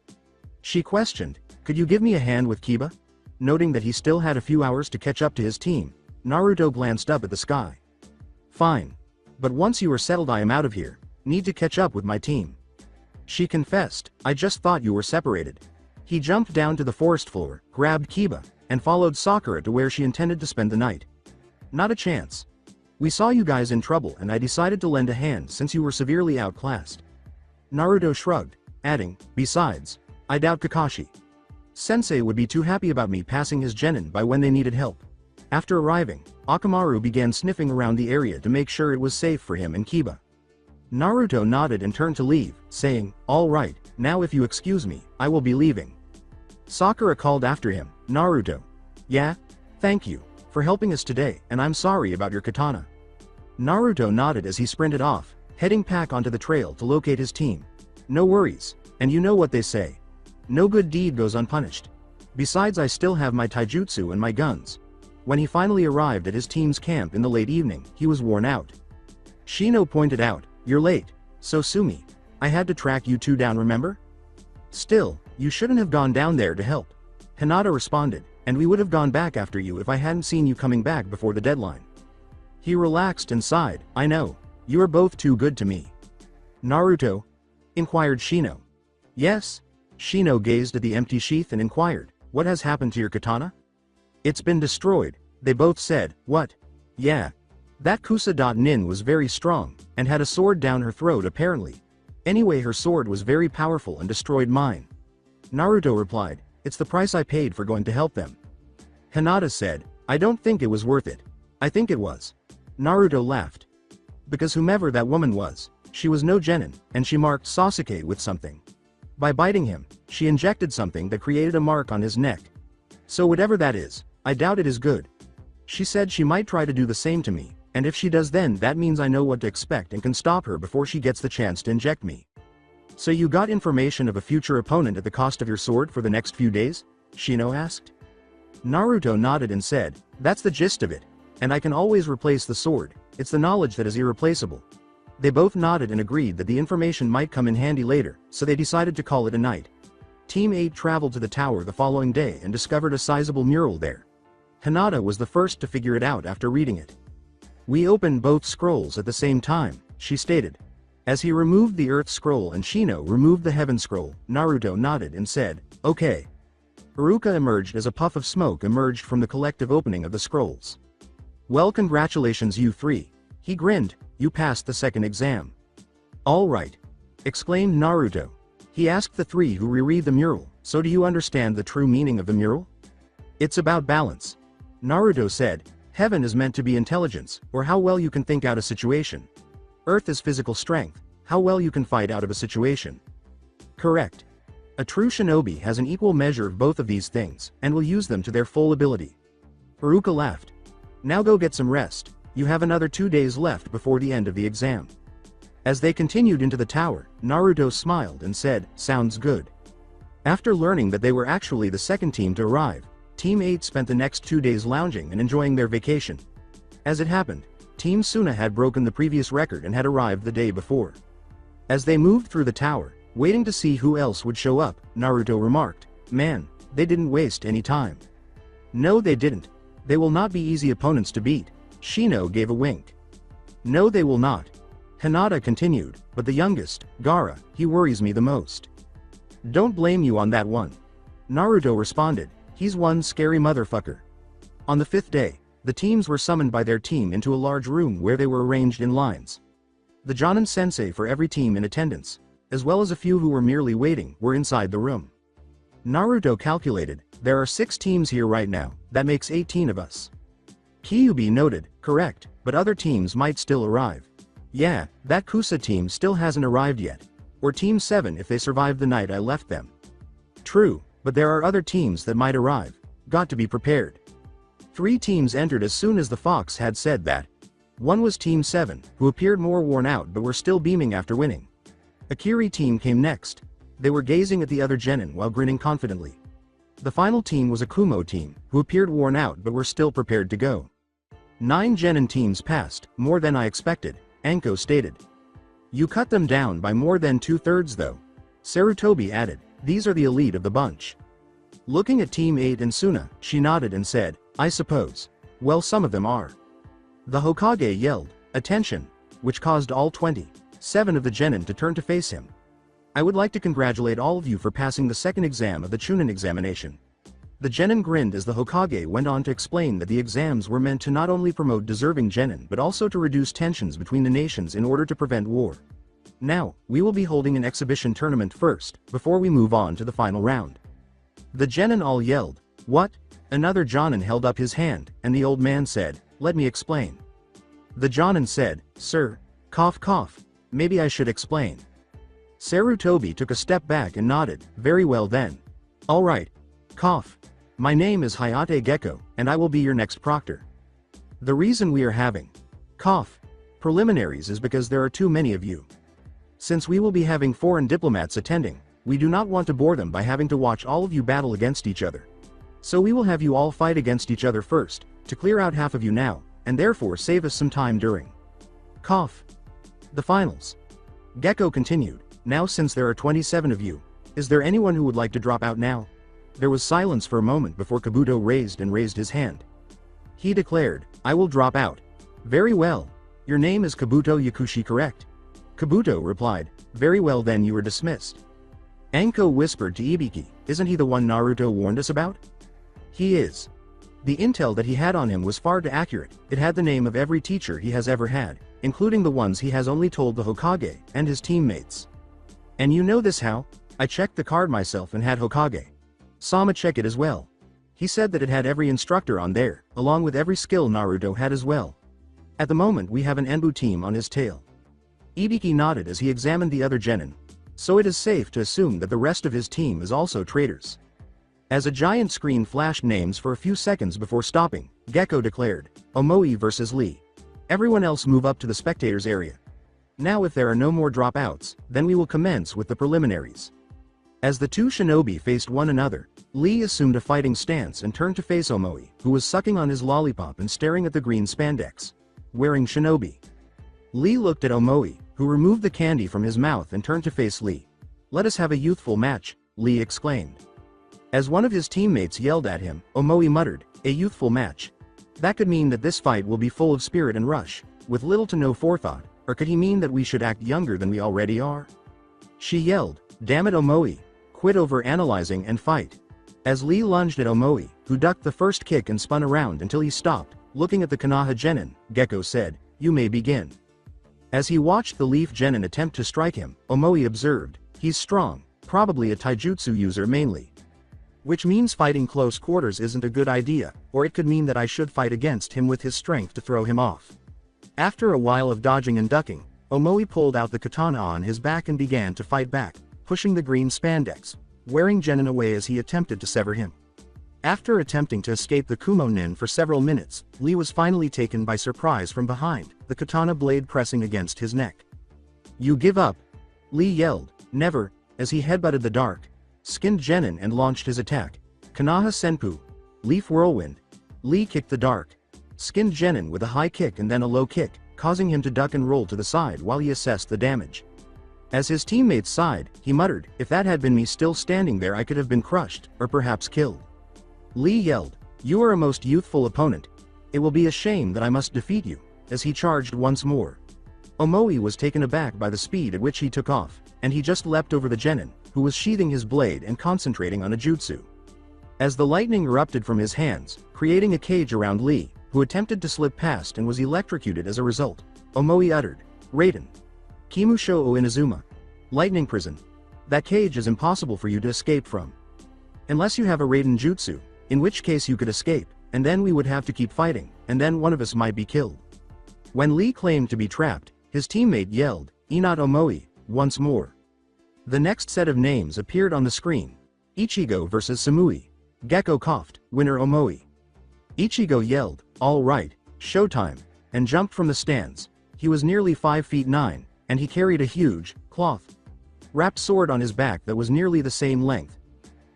S2: She questioned, "Could you give me a hand with Kiba?" Noting that he still had a few hours to catch up to his team, Naruto glanced up at the sky. "Fine. But once you are settled I am out of here, need to catch up with my team." She confessed, "I just thought you were separated." He jumped down to the forest floor, grabbed Kiba, and followed Sakura to where she intended to spend the night. "Not a chance. We saw you guys in trouble and I decided to lend a hand since you were severely outclassed." Naruto shrugged, adding, "Besides, I doubt Kakashi Sensei would be too happy about me passing his genin by when they needed help." After arriving, Akamaru began sniffing around the area to make sure it was safe for him and Kiba. Naruto nodded and turned to leave, saying, "All right, now if you excuse me, I will be leaving." Sakura called after him, "Naruto." "Yeah? Thank you for helping us today, and I'm sorry about your katana." Naruto nodded as he sprinted off, heading back onto the trail to locate his team. "No worries, and you know what they say. No good deed goes unpunished. Besides I still have my taijutsu and my guns." When he finally arrived at his team's camp in the late evening, he was worn out. Shino pointed out, "You're late, so sue me. I had to track you two down, remember? Still, you shouldn't have gone down there to help. Hinata responded, and we would have gone back after you if I hadn't seen you coming back before the deadline. He relaxed and sighed, I know. You are both too good to me. Naruto? Inquired Shino. Yes? Shino gazed at the empty sheath and inquired, what has happened to your katana? It's been destroyed, they both said. What? Yeah. That Kusa.nin was very strong, and had a sword down her throat apparently. Anyway, her sword was very powerful and destroyed mine. Naruto replied, it's the price I paid for going to help them. Hinata said, I don't think it was worth it. I think it was. Naruto laughed. Because whomever that woman was, she was no genin, and she marked Sasuke with something. By biting him, she injected something that created a mark on his neck. So whatever that is, I doubt it is good. She said she might try to do the same to me, and if she does then that means I know what to expect and can stop her before she gets the chance to inject me. So you got information of a future opponent at the cost of your sword for the next few days? Shino asked. Naruto nodded and said, that's the gist of it, and I can always replace the sword, it's the knowledge that is irreplaceable. They both nodded and agreed that the information might come in handy later, so they decided to call it a night. Team 8 traveled to the tower the following day and discovered a sizable mural there. Hinata was the first to figure it out after reading it. We opened both scrolls at the same time, she stated. As he removed the Earth Scroll and Shino removed the Heaven Scroll, Naruto nodded and said, okay. Haruka emerged as a puff of smoke emerged from the collective opening of the scrolls. Well, congratulations you three. He grinned, you passed the second exam. All right. Exclaimed Naruto. He asked the three who reread the mural, so do you understand the true meaning of the mural? It's about balance. Naruto said, heaven is meant to be intelligence, or how well you can think out a situation. Earth is physical strength, how well you can fight out of a situation. Correct. A true shinobi has an equal measure of both of these things, and will use them to their full ability. Haruka laughed. Now go get some rest, you have another 2 days left before the end of the exam. As they continued into the tower, Naruto smiled and said, sounds good. After learning that they were actually the second team to arrive, Team 8 spent the next 2 days lounging and enjoying their vacation. As it happened, Team Suna had broken the previous record and had arrived the day before. As they moved through the tower, waiting to see who else would show up, Naruto remarked, man, they didn't waste any time. No they didn't. They will not be easy opponents to beat. Shino gave a wink. No they will not. Hinata continued, but the youngest, Gaara, he worries me the most. Don't blame you on that one. Naruto responded, he's one scary motherfucker. On the 5th day, the teams were summoned by their team into a large room where they were arranged in lines. The Jonin sensei for every team in attendance, as well as a few who were merely waiting, were inside the room. Naruto calculated, there are 6 teams here right now, that makes 18 of us. Kyuubi noted, correct, but other teams might still arrive. Yeah, that Kusa team still hasn't arrived yet. Or Team 7 if they survive the night I left them. True, but there are other teams that might arrive, got to be prepared. 3 teams entered as soon as the Fox had said that. One was Team 7, who appeared more worn out but were still beaming after winning. Akiri team came next. They were gazing at the other genin while grinning confidently. The final team was a Kumo team, who appeared worn out but were still prepared to go. 9 genin teams passed, more than I expected, Anko stated. You cut them down by more than 2/3 though. Sarutobi added, these are the elite of the bunch. Looking at Team 8 and Suna, she nodded and said, I suppose. Well, some of them are. The Hokage yelled, attention, which caused all 27 of the genin to turn to face him. I would like to congratulate all of you for passing the second exam of the Chunin examination. The genin grinned as the Hokage went on to explain that the exams were meant to not only promote deserving genin but also to reduce tensions between the nations in order to prevent war. Now, we will be holding an exhibition tournament first, before we move on to the final round. The genin all yelled, what? Another jonin held up his hand, and the old man said, let me explain. The jonin said, sir, cough cough, maybe I should explain. Sarutobi took a step back and nodded, very well then. Alright. Cough. My name is Hayate Gecko, and I will be your next proctor. The reason we are having cough preliminaries is because there are too many of you. Since we will be having foreign diplomats attending, we do not want to bore them by having to watch all of you battle against each other. So we will have you all fight against each other first, to clear out half of you now, and therefore save us some time during cough the finals. Gecko continued, now since there are 27 of you, is there anyone who would like to drop out now? There was silence for a moment before Kabuto raised his hand. He declared, "I will drop out." "Very well. Your name is Kabuto Yakushi, correct?" Kabuto replied, "Very well, then you are dismissed." Anko whispered to Ibiki, "Isn't he the one Naruto warned us about?" "He is." The intel that he had on him was far too accurate. It had the name of every teacher he has ever had, including the ones he has only told the Hokage and his teammates. "And you know this how?" "I checked the card myself and had Hokage Sama check it as well. He said that it had every instructor on there, along with every skill Naruto had as well. At the moment we have an Enbu team on his tail." Ibiki nodded as he examined the other genin. "So it is safe to assume that the rest of his team is also traitors." As a giant screen flashed names for a few seconds before stopping, Gecko declared, "Omoi versus Lee. Everyone else move up to the spectators area. Now if there are no more dropouts, then we will commence with the preliminaries." As the two shinobi faced one another, Lee assumed a fighting stance and turned to face Omoi, who was sucking on his lollipop and staring at the green spandex. Wearing shinobi. Lee looked at Omoi, who removed the candy from his mouth and turned to face Lee. "Let us have a youthful match," Lee exclaimed. As one of his teammates yelled at him, Omoi muttered, "A youthful match? That could mean that this fight will be full of spirit and rush, with little to no forethought, or could he mean that we should act younger than we already are?" She yelled, "Damn it, Omoi! Quit over analyzing and fight." As Lee lunged at Omoi, who ducked the first kick and spun around until he stopped, looking at the Konoha genin, Gecko said, "You may begin." As he watched the Leaf genin attempt to strike him, Omoi observed, "He's strong, probably a taijutsu user mainly. Which means fighting close quarters isn't a good idea, or it could mean that I should fight against him with his strength to throw him off." After a while of dodging and ducking, Omoi pulled out the katana on his back and began to fight back, pushing the green spandex, wearing genin away as he attempted to sever him. After attempting to escape the Kumo-nin for several minutes, Lee was finally taken by surprise from behind, the katana blade pressing against his neck. "You give up?" Lee yelled, "Never," as he headbutted the dark skinned genin and launched his attack. Konoha Senpu. Leaf Whirlwind. Lee kicked the dark skinned genin with a high kick and then a low kick, causing him to duck and roll to the side while he assessed the damage. As his teammates sighed, he muttered, "If that had been me still standing there I could have been crushed, or perhaps killed." Lee yelled, "You are a most youthful opponent. It will be a shame that I must defeat you," as he charged once more. Omoi was taken aback by the speed at which he took off, and he just leapt over the genin, who was sheathing his blade and concentrating on a jutsu. As the lightning erupted from his hands, creating a cage around Lee, who attempted to slip past and was electrocuted as a result, Omoi uttered, "Raiden. Kimusho o Inazuma. Lightning prison. That cage is impossible for you to escape from. Unless you have a Raiden jutsu, in which case you could escape, and then we would have to keep fighting, and then one of us might be killed." When Lee claimed to be trapped, his teammate yelled, "Inat Omoi," once more. The next set of names appeared on the screen. Ichigo versus Samui. Gecko coughed, "Winner Omoi." Ichigo yelled, "All right, showtime," and jumped from the stands. He was nearly 5 feet 9, and he carried a huge, cloth-wrapped sword on his back that was nearly the same length.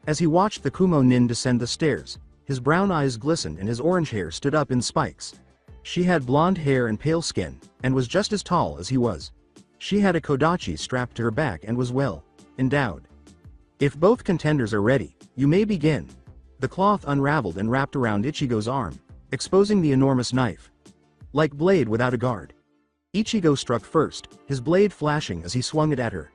S2: As he watched the Kumo-nin descend the stairs, his brown eyes glistened and his orange hair stood up in spikes. She had blonde hair and pale skin, and was just as tall as he was. She had a kodachi strapped to her back and was well endowed. "If both contenders are ready, you may begin." The cloth unraveled and wrapped around Ichigo's arm, exposing the enormous knife. Like blade without a guard. Ichigo struck first, his blade flashing as he swung it at her.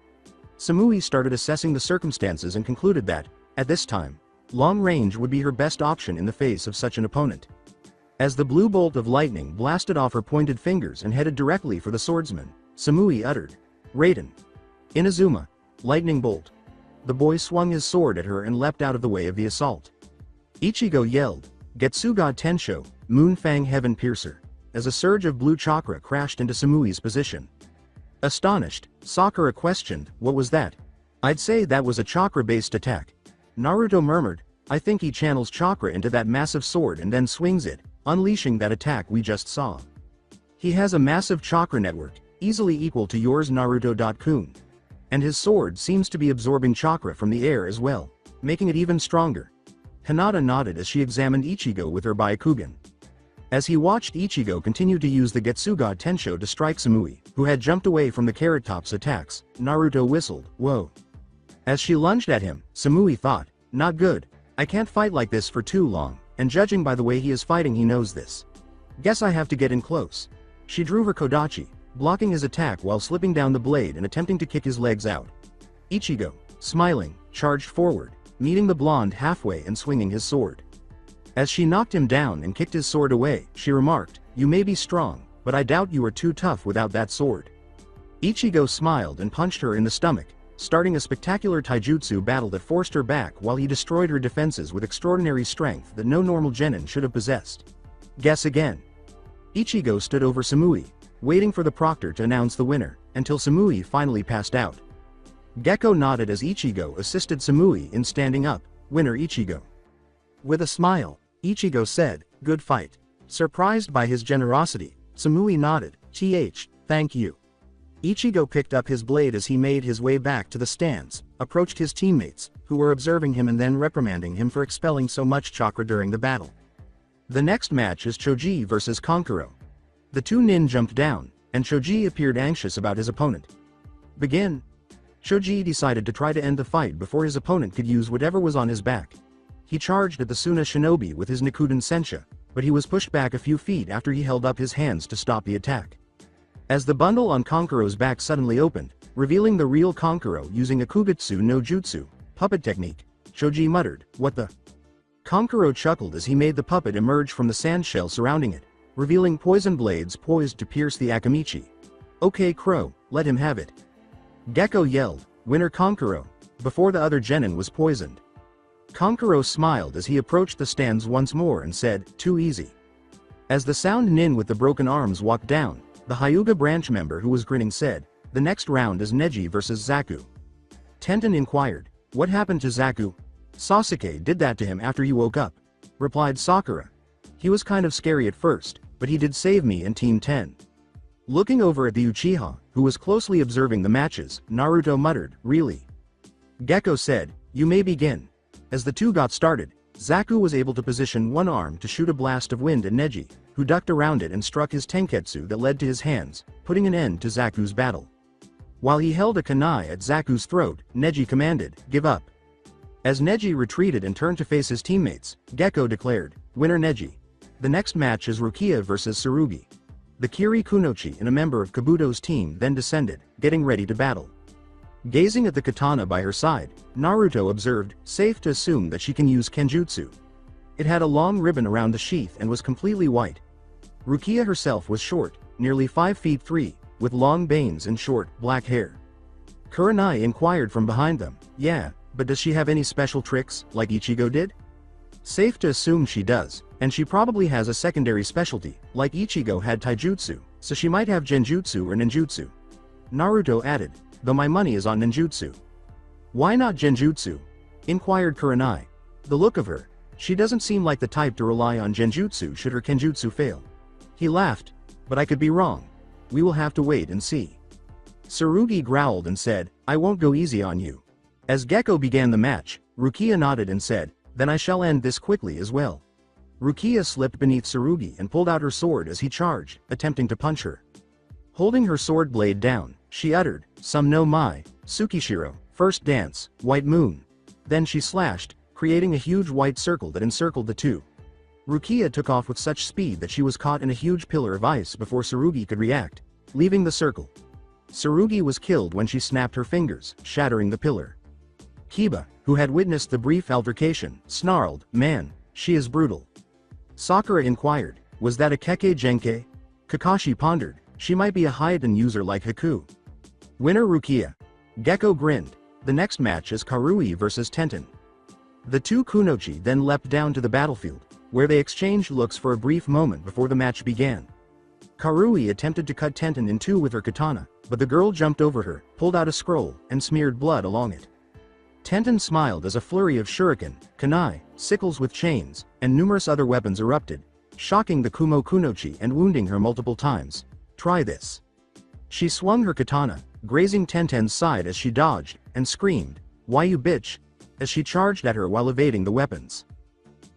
S2: Samui started assessing the circumstances and concluded that, at this time, long range would be her best option in the face of such an opponent. As the blue bolt of lightning blasted off her pointed fingers and headed directly for the swordsman, Samui uttered, "Raiden. Inazuma. Lightning bolt." The boy swung his sword at her and leapt out of the way of the assault. Ichigo yelled, "Getsuga Tensho, Moonfang Heaven Piercer," as a surge of blue chakra crashed into Samui's position. Astonished, Sakura questioned, "What was that?" "I'd say that was a chakra-based attack." Naruto murmured, "I think he channels chakra into that massive sword and then swings it, unleashing that attack we just saw. He has a massive chakra network, easily equal to yours Naruto.kun. And his sword seems to be absorbing chakra from the air as well, making it even stronger." Hinata nodded as she examined Ichigo with her Byakugan. As he watched Ichigo continue to use the Getsuga Tensho to strike Samui, who had jumped away from the Carrot Top's attacks, Naruto whistled, "Whoa." As she lunged at him, Samui thought, "Not good. I can't fight like this for too long, and judging by the way he is fighting he knows this. Guess I have to get in close. She drew her kodachi, blocking his attack while slipping down the blade and attempting to kick his legs out. Ichigo, smiling, charged forward, meeting the blonde halfway and swinging his sword. As she knocked him down and kicked his sword away, she remarked, "You may be strong, but I doubt you are too tough without that sword." Ichigo smiled and punched her in the stomach, starting a spectacular taijutsu battle that forced her back while he destroyed her defenses with extraordinary strength that no normal genin should have possessed. Guess again. Ichigo stood over Samui, waiting for the proctor to announce the winner, until Samui finally passed out. Gekko nodded as Ichigo assisted Samui in standing up. "Winner Ichigo." With a smile, Ichigo said, "Good fight." Surprised by his generosity, Samui nodded, Thank you." Ichigo picked up his blade as he made his way back to the stands, approached his teammates, who were observing him and then reprimanding him for expelling so much chakra during the battle. The next match is Choji vs Kankuro. The two nin jumped down, and Choji appeared anxious about his opponent. "Begin." Choji decided to try to end the fight before his opponent could use whatever was on his back. He charged at the Suna Shinobi with his Nikuden Sensha, but he was pushed back a few feet after he held up his hands to stop the attack. As the bundle on Kankuro's back suddenly opened, revealing the real Kankuro using a Kugutsu no Jutsu puppet technique, Choji muttered, "What the?" Kankuro chuckled as he made the puppet emerge from the sand shell surrounding it, revealing poison blades poised to pierce the Akamichi. "Okay Crow, let him have it." Gekko yelled, "Winner Kankuro," before the other genin was poisoned. Kankuro smiled as he approached the stands once more and said, "Too easy." As the sound nin with the broken arms walked down, the Hyuga branch member who was grinning said, "The next round is Neji vs Zaku." Tenten inquired, "What happened to Zaku?" "Sasuke did that to him after you woke up," replied Sakura. "He was kind of scary at first, but he did save me and Team 10. Looking over at the Uchiha, who was closely observing the matches, Naruto muttered, "Really?" Gekko said, "You may begin." As the two got started, Zaku was able to position one arm to shoot a blast of wind at Neji, who ducked around it and struck his tenketsu that led to his hands, putting an end to Zaku's battle. While he held a kunai at Zaku's throat, Neji commanded, "Give up." As Neji retreated and turned to face his teammates, Gekko declared, "Winner Neji." The next match is Rukia vs Tsurugi. The Kiri Kunoichi and a member of Kabuto's team then descended, getting ready to battle. Gazing at the katana by her side, Naruto observed, "Safe to assume that she can use kenjutsu." It had a long ribbon around the sheath and was completely white. Rukia herself was short, nearly 5 feet 3, with long banes and short, black hair. Kurenai inquired from behind them, "Yeah, but does she have any special tricks, like Ichigo did?" Safe to assume she does, and she probably has a secondary specialty, like Ichigo had taijutsu, so she might have genjutsu or ninjutsu. Naruto added, "Though my money is on ninjutsu." "Why not genjutsu?" inquired Kurenai. The look of her, she doesn't seem like the type to rely on genjutsu should her kenjutsu fail. He laughed, "But I could be wrong. We will have to wait and see." Tsurugi growled and said, "I won't go easy on you." As Gekko began the match, Rukia nodded and said, "Then I shall end this quickly as well." Rukia slipped beneath Tsurugi and pulled out her sword as he charged, attempting to punch her. Holding her sword blade down, she uttered, "Some no mai, Tsukishiro, first dance, white moon." Then she slashed, creating a huge white circle that encircled the two. Rukia took off with such speed that she was caught in a huge pillar of ice before Tsurugi could react, leaving the circle. Tsurugi was killed when she snapped her fingers, shattering the pillar. Kiba, who had witnessed the brief altercation, snarled, "Man, she is brutal." Sakura inquired, "Was that a Keke Genkai?" Kakashi pondered, "She might be a Hyugan user like Haku." Winner Rukia. Gekko grinned. The next match is Karui vs Tenten. The two kunoichi then leapt down to the battlefield, where they exchanged looks for a brief moment before the match began. Karui attempted to cut Tenten in two with her katana, but the girl jumped over her, pulled out a scroll, and smeared blood along it. Tenten smiled as a flurry of shuriken, kunai, sickles with chains, and numerous other weapons erupted, shocking the Kumo kunoichi and wounding her multiple times. "Try this." She swung her katana, grazing Tenten's side as she dodged, and screamed, "Why you bitch?" as she charged at her while evading the weapons.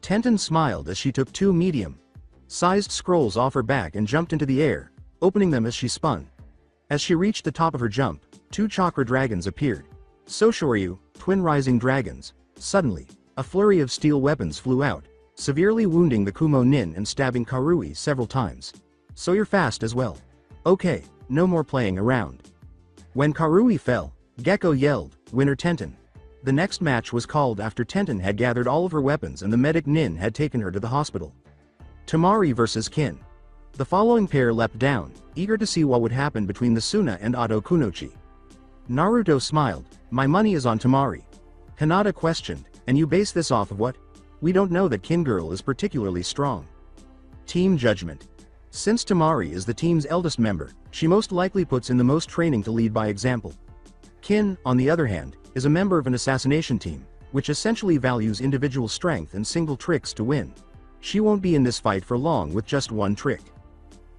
S2: Tenten smiled as she took two medium-sized scrolls off her back and jumped into the air, opening them as she spun. As she reached the top of her jump, two chakra dragons appeared. Soshoryu, twin rising dragons. Suddenly, A flurry of steel weapons flew out, severely wounding the Kumo Nin and stabbing Karui several times. So you're fast as well. Okay, no more playing around. When Karui fell, Gecko yelled, "Winner Tenten." The next match was called after Tenten had gathered all of her weapons and the medic Nin had taken her to the hospital. Tamari vs Kin. The following pair leapt down, eager to see what would happen between the Suna and Ado Kunoichi. Naruto smiled, "My money is on Tamari." Hinata questioned, "And you base this off of what? We don't know that Kin girl is particularly strong." Team judgment. Since Tamari is the team's eldest member, she most likely puts in the most training to lead by example. Kin, on the other hand, is a member of an assassination team, which essentially values individual strength and single tricks to win. She won't be in this fight for long with just one trick.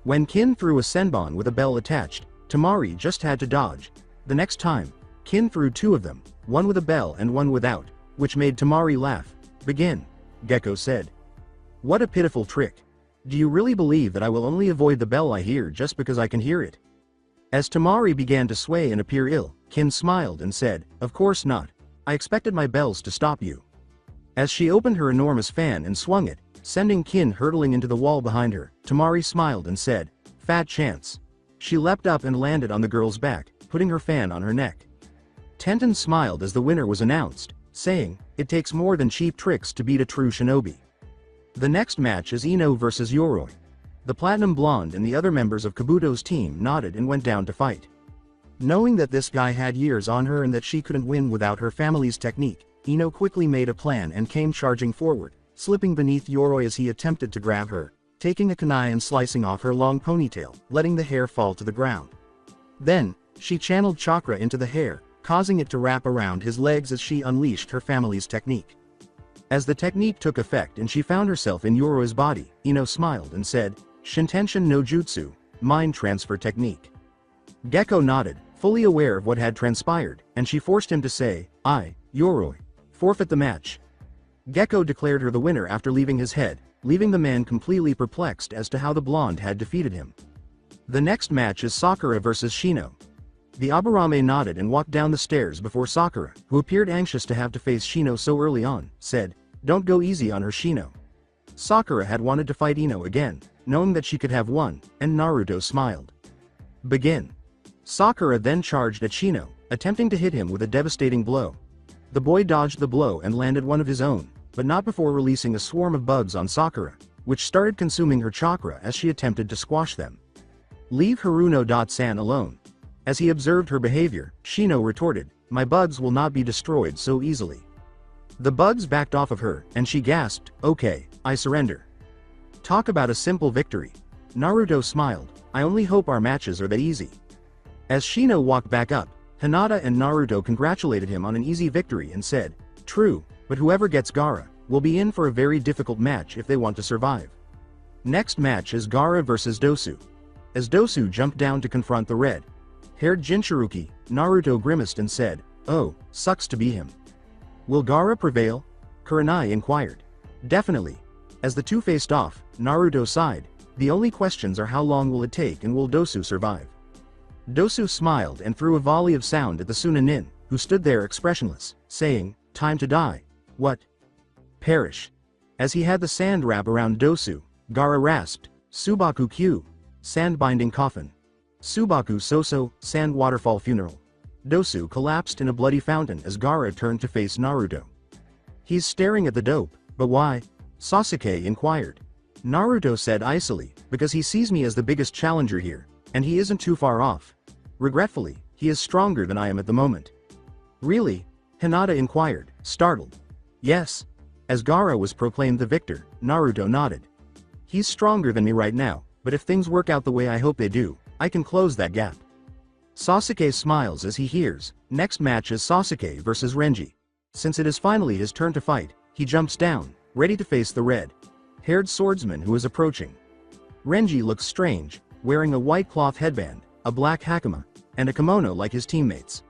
S2: When Kin threw a senbon with a bell attached, Tamari just had to dodge. The next time, Kin threw two of them, one with a bell and one without, which made Tamari laugh. "Begin," Gecko said. "What a pitiful trick. Do you really believe that I will only avoid the bell I hear just because I can hear it?" As Tamari began to sway and appear ill, Kin smiled and said, "Of course not. I expected my bells to stop you." As she opened her enormous fan and swung it, sending Kin hurtling into the wall behind her, Tamari smiled and said, "Fat chance." She leapt up and landed on the girl's back, putting her fan on her neck. Tenten smiled as the winner was announced, saying, "It takes more than cheap tricks to beat a true shinobi." The next match is Ino vs Yoroi. The Platinum Blonde and the other members of Kabuto's team nodded and went down to fight. Knowing that this guy had years on her and that she couldn't win without her family's technique, Ino quickly made a plan and came charging forward, slipping beneath Yoroi as he attempted to grab her, taking a kunai and slicing off her long ponytail, letting the hair fall to the ground. Then, she channeled chakra into the hair, causing it to wrap around his legs as she unleashed her family's technique. As the technique took effect and she found herself in Yoroi's body, Ino smiled and said, "Shintenshin no Jutsu, mind transfer technique." Gecko nodded, fully aware of what had transpired, and she forced him to say, "I, Yoroi, forfeit the match." Gecko declared her the winner after leaving his head, leaving the man completely perplexed as to how the blonde had defeated him. The next match is Sakura vs Shino. The Aburame nodded and walked down the stairs before Sakura, who appeared anxious to have to face Shino so early on, said, "Don't go easy on her, Shino." Sakura had wanted to fight Ino again, knowing that she could have won, and Naruto smiled. "Begin." Sakura then charged at Shino, attempting to hit him with a devastating blow. The boy dodged the blow and landed one of his own, but not before releasing a swarm of bugs on Sakura, which started consuming her chakra as she attempted to squash them. "Leave Haruno-san alone." As he observed her behavior, Shino retorted, "My bugs will not be destroyed so easily." The bugs backed off of her, and she gasped, "Okay, I surrender." Talk about a simple victory. Naruto smiled, "I only hope our matches are that easy." As Shino walked back up, Hinata and Naruto congratulated him on an easy victory and said, "True, but whoever gets Gaara will be in for a very difficult match if they want to survive." Next match is Gaara vs Dosu. As Dosu jumped down to confront the red-haired Jinchuruki, Naruto grimaced and said, "Oh, sucks to be him." "Will Gaara prevail?" Kurenai inquired. "Definitely." As the two faced off, Naruto sighed, "The only questions are how long will it take and will Dosu survive?" Dosu smiled and threw a volley of sound at the Sunanin, who stood there expressionless, saying, "Time to die." "What?" "Perish." As he had the sand wrap around Dosu, Gaara rasped, "Subaku Q. Sand binding coffin. Subaku Soso, sand waterfall funeral." Dosu collapsed in a bloody fountain as Gaara turned to face Naruto. "He's staring at the dope, but why?" Sasuke inquired. Naruto said icily, "Because he sees me as the biggest challenger here, and he isn't too far off. Regretfully, he is stronger than I am at the moment." "Really?" Hinata inquired, startled. "Yes." As Gaara was proclaimed the victor, Naruto nodded. "He's stronger than me right now, but if things work out the way I hope they do, I can close that gap." Sasuke smiles as he hears, next match is Sasuke vs Renji. Since it is finally his turn to fight, he jumps down, ready to face the red-haired swordsman who is approaching. Renji looks strange, wearing a white cloth headband, a black hakama, and a kimono like his teammates.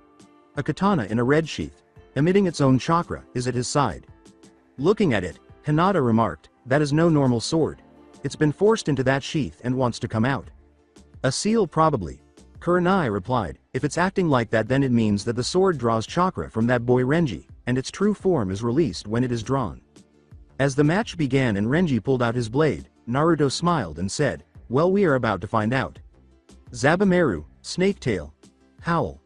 S2: A katana in a red sheath, emitting its own chakra, is at his side. Looking at it, Hinata remarked, "That is no normal sword. It's been forced into that sheath and wants to come out." "A seal probably." Kurenai replied, "If it's acting like that then it means that the sword draws chakra from that boy Renji, and its true form is released when it is drawn. As the match began and Renji pulled out his blade, Naruto smiled and said, "Well, we are about to find out." Zabumaru, Snake Tail. Howl.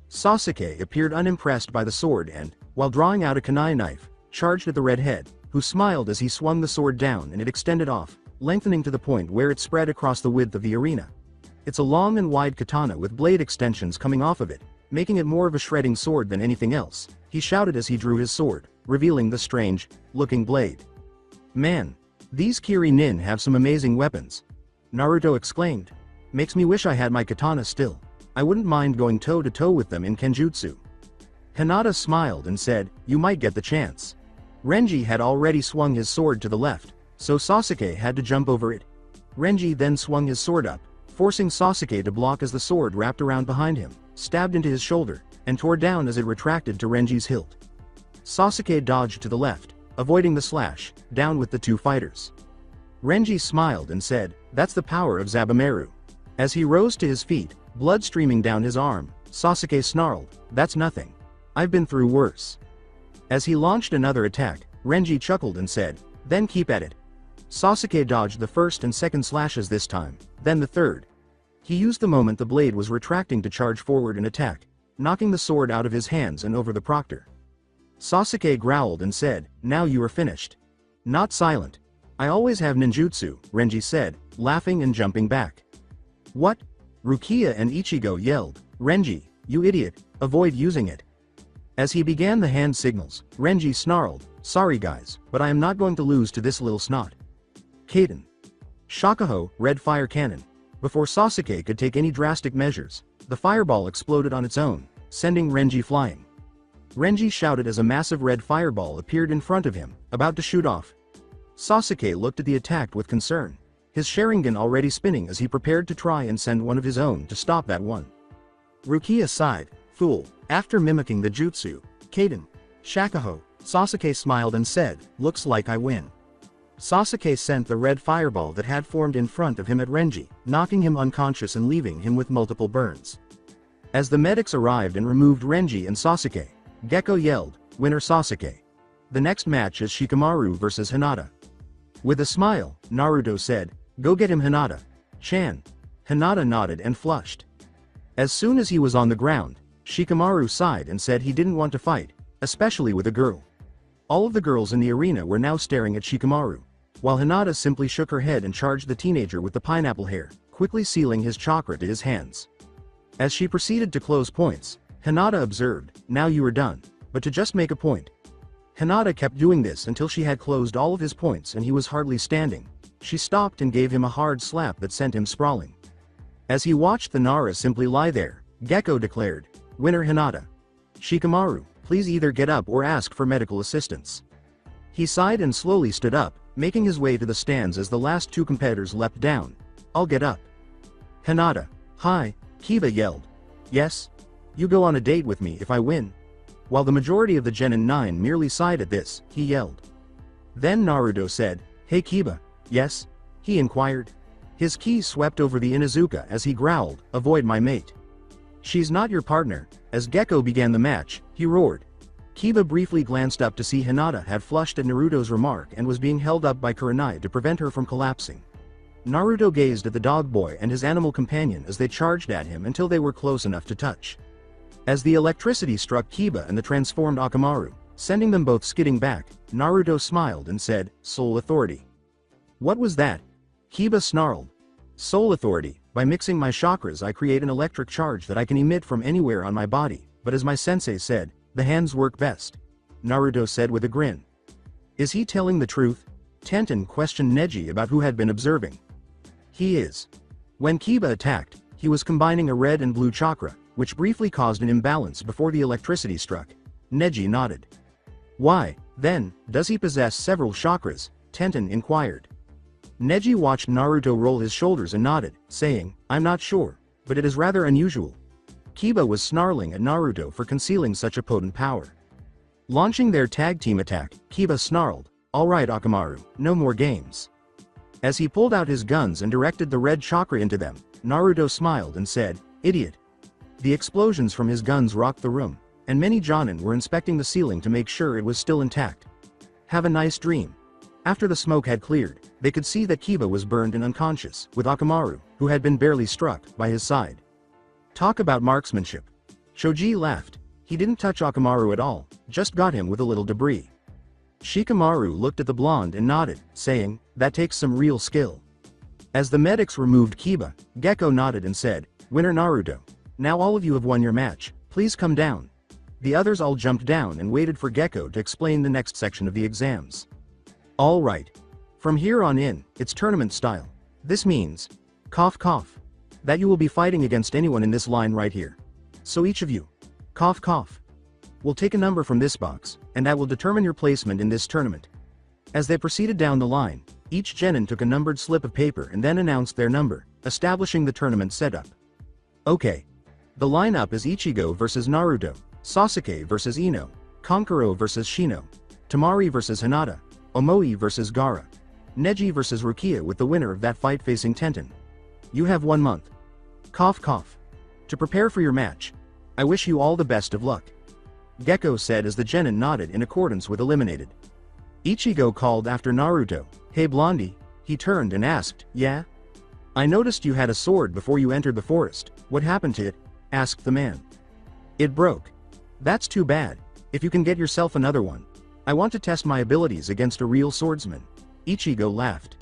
S2: Sasuke appeared unimpressed by the sword and, while drawing out a kunai knife, charged at the redhead, who smiled as he swung the sword down and it extended off, lengthening to the point where it spread across the width of the arena. It's a long and wide katana with blade extensions coming off of it, making it more of a shredding sword than anything else, he shouted as he drew his sword, revealing the strange-looking blade. "Man, these Kiri Nin have some amazing weapons," Naruto exclaimed. "Makes me wish I had my katana still. I wouldn't mind going toe-to-toe with them in Kenjutsu." Hinata smiled and said, "You might get the chance." Renji had already swung his sword to the left, so Sasuke had to jump over it. Renji then swung his sword up, forcing Sasuke to block as the sword wrapped around behind him, stabbed into his shoulder, and tore down as it retracted to Renji's hilt. Sasuke dodged to the left, avoiding the slash, down with the two fighters. Renji smiled and said, "That's the power of Zabumaru." As he rose to his feet, blood streaming down his arm, Sasuke snarled, "That's nothing. I've been through worse." As he launched another attack, Renji chuckled and said, "Then keep at it." Sasuke dodged the first and second slashes this time, then the third. He used the moment the blade was retracting to charge forward and attack, knocking the sword out of his hands and over the proctor. Sasuke growled and said, "Now you are finished." "Not silent. I always have ninjutsu," Renji said, laughing and jumping back. "What?" Rukia and Ichigo yelled, "Renji, you idiot, avoid using it." As he began the hand signals, Renji snarled, "Sorry guys, but I am not going to lose to this little snot." Kaden. Shakuho, Red Fire Cannon. Before Sasuke could take any drastic measures, the fireball exploded on its own, sending Renji flying. Renji shouted as a massive red fireball appeared in front of him, about to shoot off. Sasuke looked at the attack with concern, his Sharingan already spinning as he prepared to try and send one of his own to stop that one. Rukia sighed, "Fool." After mimicking the jutsu, Kaden, Shakuho, Sasuke smiled and said, "Looks like I win." Sasuke sent the red fireball that had formed in front of him at Renji, knocking him unconscious and leaving him with multiple burns. As the medics arrived and removed Renji and Sasuke, Gekko yelled, "Winner Sasuke. The next match is Shikamaru versus Hinata." With a smile, Naruto said, "Go get him Hinata. Chan." Hinata nodded and flushed. As soon as he was on the ground, Shikamaru sighed and said he didn't want to fight, especially with a girl. All of the girls in the arena were now staring at Shikamaru, while Hinata simply shook her head and charged the teenager with the pineapple hair, quickly sealing his chakra to his hands. As she proceeded to close points, Hinata observed, "Now you are done, but to just make a point." Hinata kept doing this until she had closed all of his points and he was hardly standing. She stopped and gave him a hard slap that sent him sprawling. As he watched the Nara simply lie there, Gekko declared, "Winner Hinata. Shikamaru, please either get up or ask for medical assistance." He sighed and slowly stood up, making his way to the stands as the last two competitors leapt down. "I'll get up." Hinata. "Hi," Kiba yelled. "Yes? You go on a date with me if I win." While the majority of the Genin 9 merely sighed at this, he yelled. Then Naruto said, "Hey Kiba." "Yes?" he inquired. His ki swept over the Inuzuka as he growled, "Avoid my mate." "She's not your partner." As Gekko began the match, he roared. Kiba briefly glanced up to see Hinata had flushed at Naruto's remark and was being held up by Kurenai to prevent her from collapsing. Naruto gazed at the dog boy and his animal companion as they charged at him until they were close enough to touch. As the electricity struck Kiba and the transformed Akamaru, sending them both skidding back, Naruto smiled and said, "Soul Authority." "What was that?" Kiba snarled. "Soul Authority. By mixing my chakras I create an electric charge that I can emit from anywhere on my body, but as my sensei said, the hands work best," Naruto said with a grin. "Is he telling the truth?" Tenten questioned Neji about who had been observing. "He is." When Kiba attacked, he was combining a red and blue chakra, which briefly caused an imbalance before the electricity struck. Neji nodded. "Why, then, does he possess several chakras?" Tenten inquired. Neji watched Naruto roll his shoulders and nodded, saying, "I'm not sure, but it is rather unusual." Kiba was snarling at Naruto for concealing such a potent power. Launching their tag team attack, Kiba snarled, "All right Akamaru, no more games." As he pulled out his guns and directed the red chakra into them, Naruto smiled and said, "Idiot." The explosions from his guns rocked the room. and many Jonin were inspecting the ceiling to make sure it was still intact. Have a nice dream. After the smoke had cleared, they could see that Kiba was burned and unconscious, with Akamaru, who had been barely struck, by his side. Talk about marksmanship. Shoji laughed. He didn't touch Akamaru at all, just got him with a little debris. Shikamaru looked at the blonde and nodded, saying, that takes some real skill. As the medics removed Kiba, Gecko nodded and said, Winner Naruto. Now all of you have won your match, please come down. The others all jumped down and waited for Gecko to explain the next section of the exams. All right. From here on in, it's tournament style. This means, cough cough, that you will be fighting against anyone in this line right here. So each of you, cough cough, will take a number from this box, and that will determine your placement in this tournament. As they proceeded down the line, each genin took a numbered slip of paper and then announced their number, establishing the tournament setup. Okay. The lineup is Ichigo versus Naruto, Sasuke versus Ino, Kankuro versus Shino, Temari versus Hinata, Omoi versus Gaara, Neji versus Rukia, with the winner of that fight facing Tenten. You have 1 month. Cough cough. To prepare for your match. I wish you all the best of luck. Gecko said as the genin nodded in accordance with eliminated. Ichigo called after Naruto, Hey Blondie. He turned and asked, Yeah? I noticed you had a sword before you entered the forest. What happened to it? Asked the man. It broke. That's too bad. If you can get yourself another one. I want to test my abilities against a real swordsman. Ichigo laughed.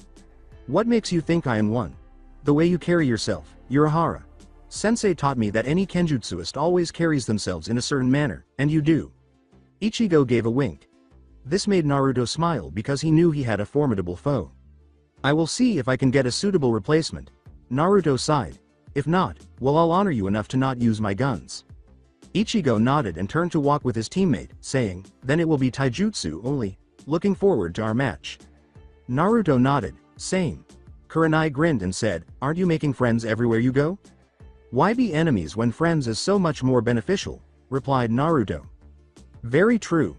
S2: What makes you think I am one? The way you carry yourself, Urahara. Sensei taught me that any kenjutsuist always carries themselves in a certain manner, and you do. Ichigo gave a wink. This made Naruto smile because he knew he had a formidable foe. I will see if I can get a suitable replacement. Naruto sighed. If not, well, I'll honor you enough to not use my guns. Ichigo nodded and turned to walk with his teammate, saying, then it will be taijutsu only. Looking forward to our match. Naruto nodded, same. Kurenai grinned and said, aren't you making friends everywhere you go? Why be enemies when friends is so much more beneficial, replied Naruto. Very true.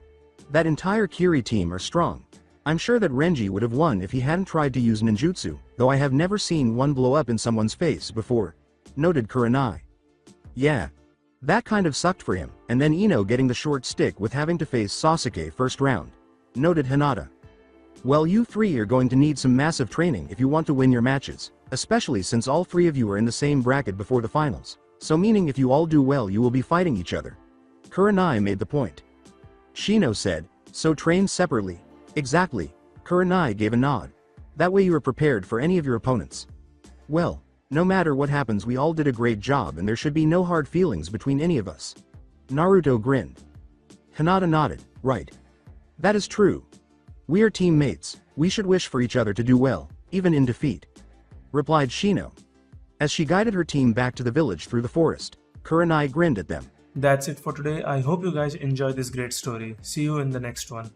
S2: That entire Kiri team are strong. I'm sure that Renji would have won if he hadn't tried to use ninjutsu, though I have never seen one blow up in someone's face before, noted Kurenai. Yeah. That kind of sucked for him, and then Ino getting the short stick with having to face Sasuke first round, noted Hinata. Well, you three are going to need some massive training if you want to win your matches, especially since all three of you are in the same bracket before the finals, so meaning if you all do well you will be fighting each other. Kurenai made the point. Shino said, so train separately. Exactly. Kurenai gave a nod. That way you are prepared for any of your opponents. Well, no matter what happens, we all did a great job and there should be no hard feelings between any of us. Naruto grinned. Hinata nodded, right. That is true. We are teammates, we should wish for each other to do well, even in defeat. Replied Shino. As she guided her team back to the village through the forest, Kurenai grinned at them.
S1: That's it for today. I hope you guys enjoyed this great story. See you in the next one.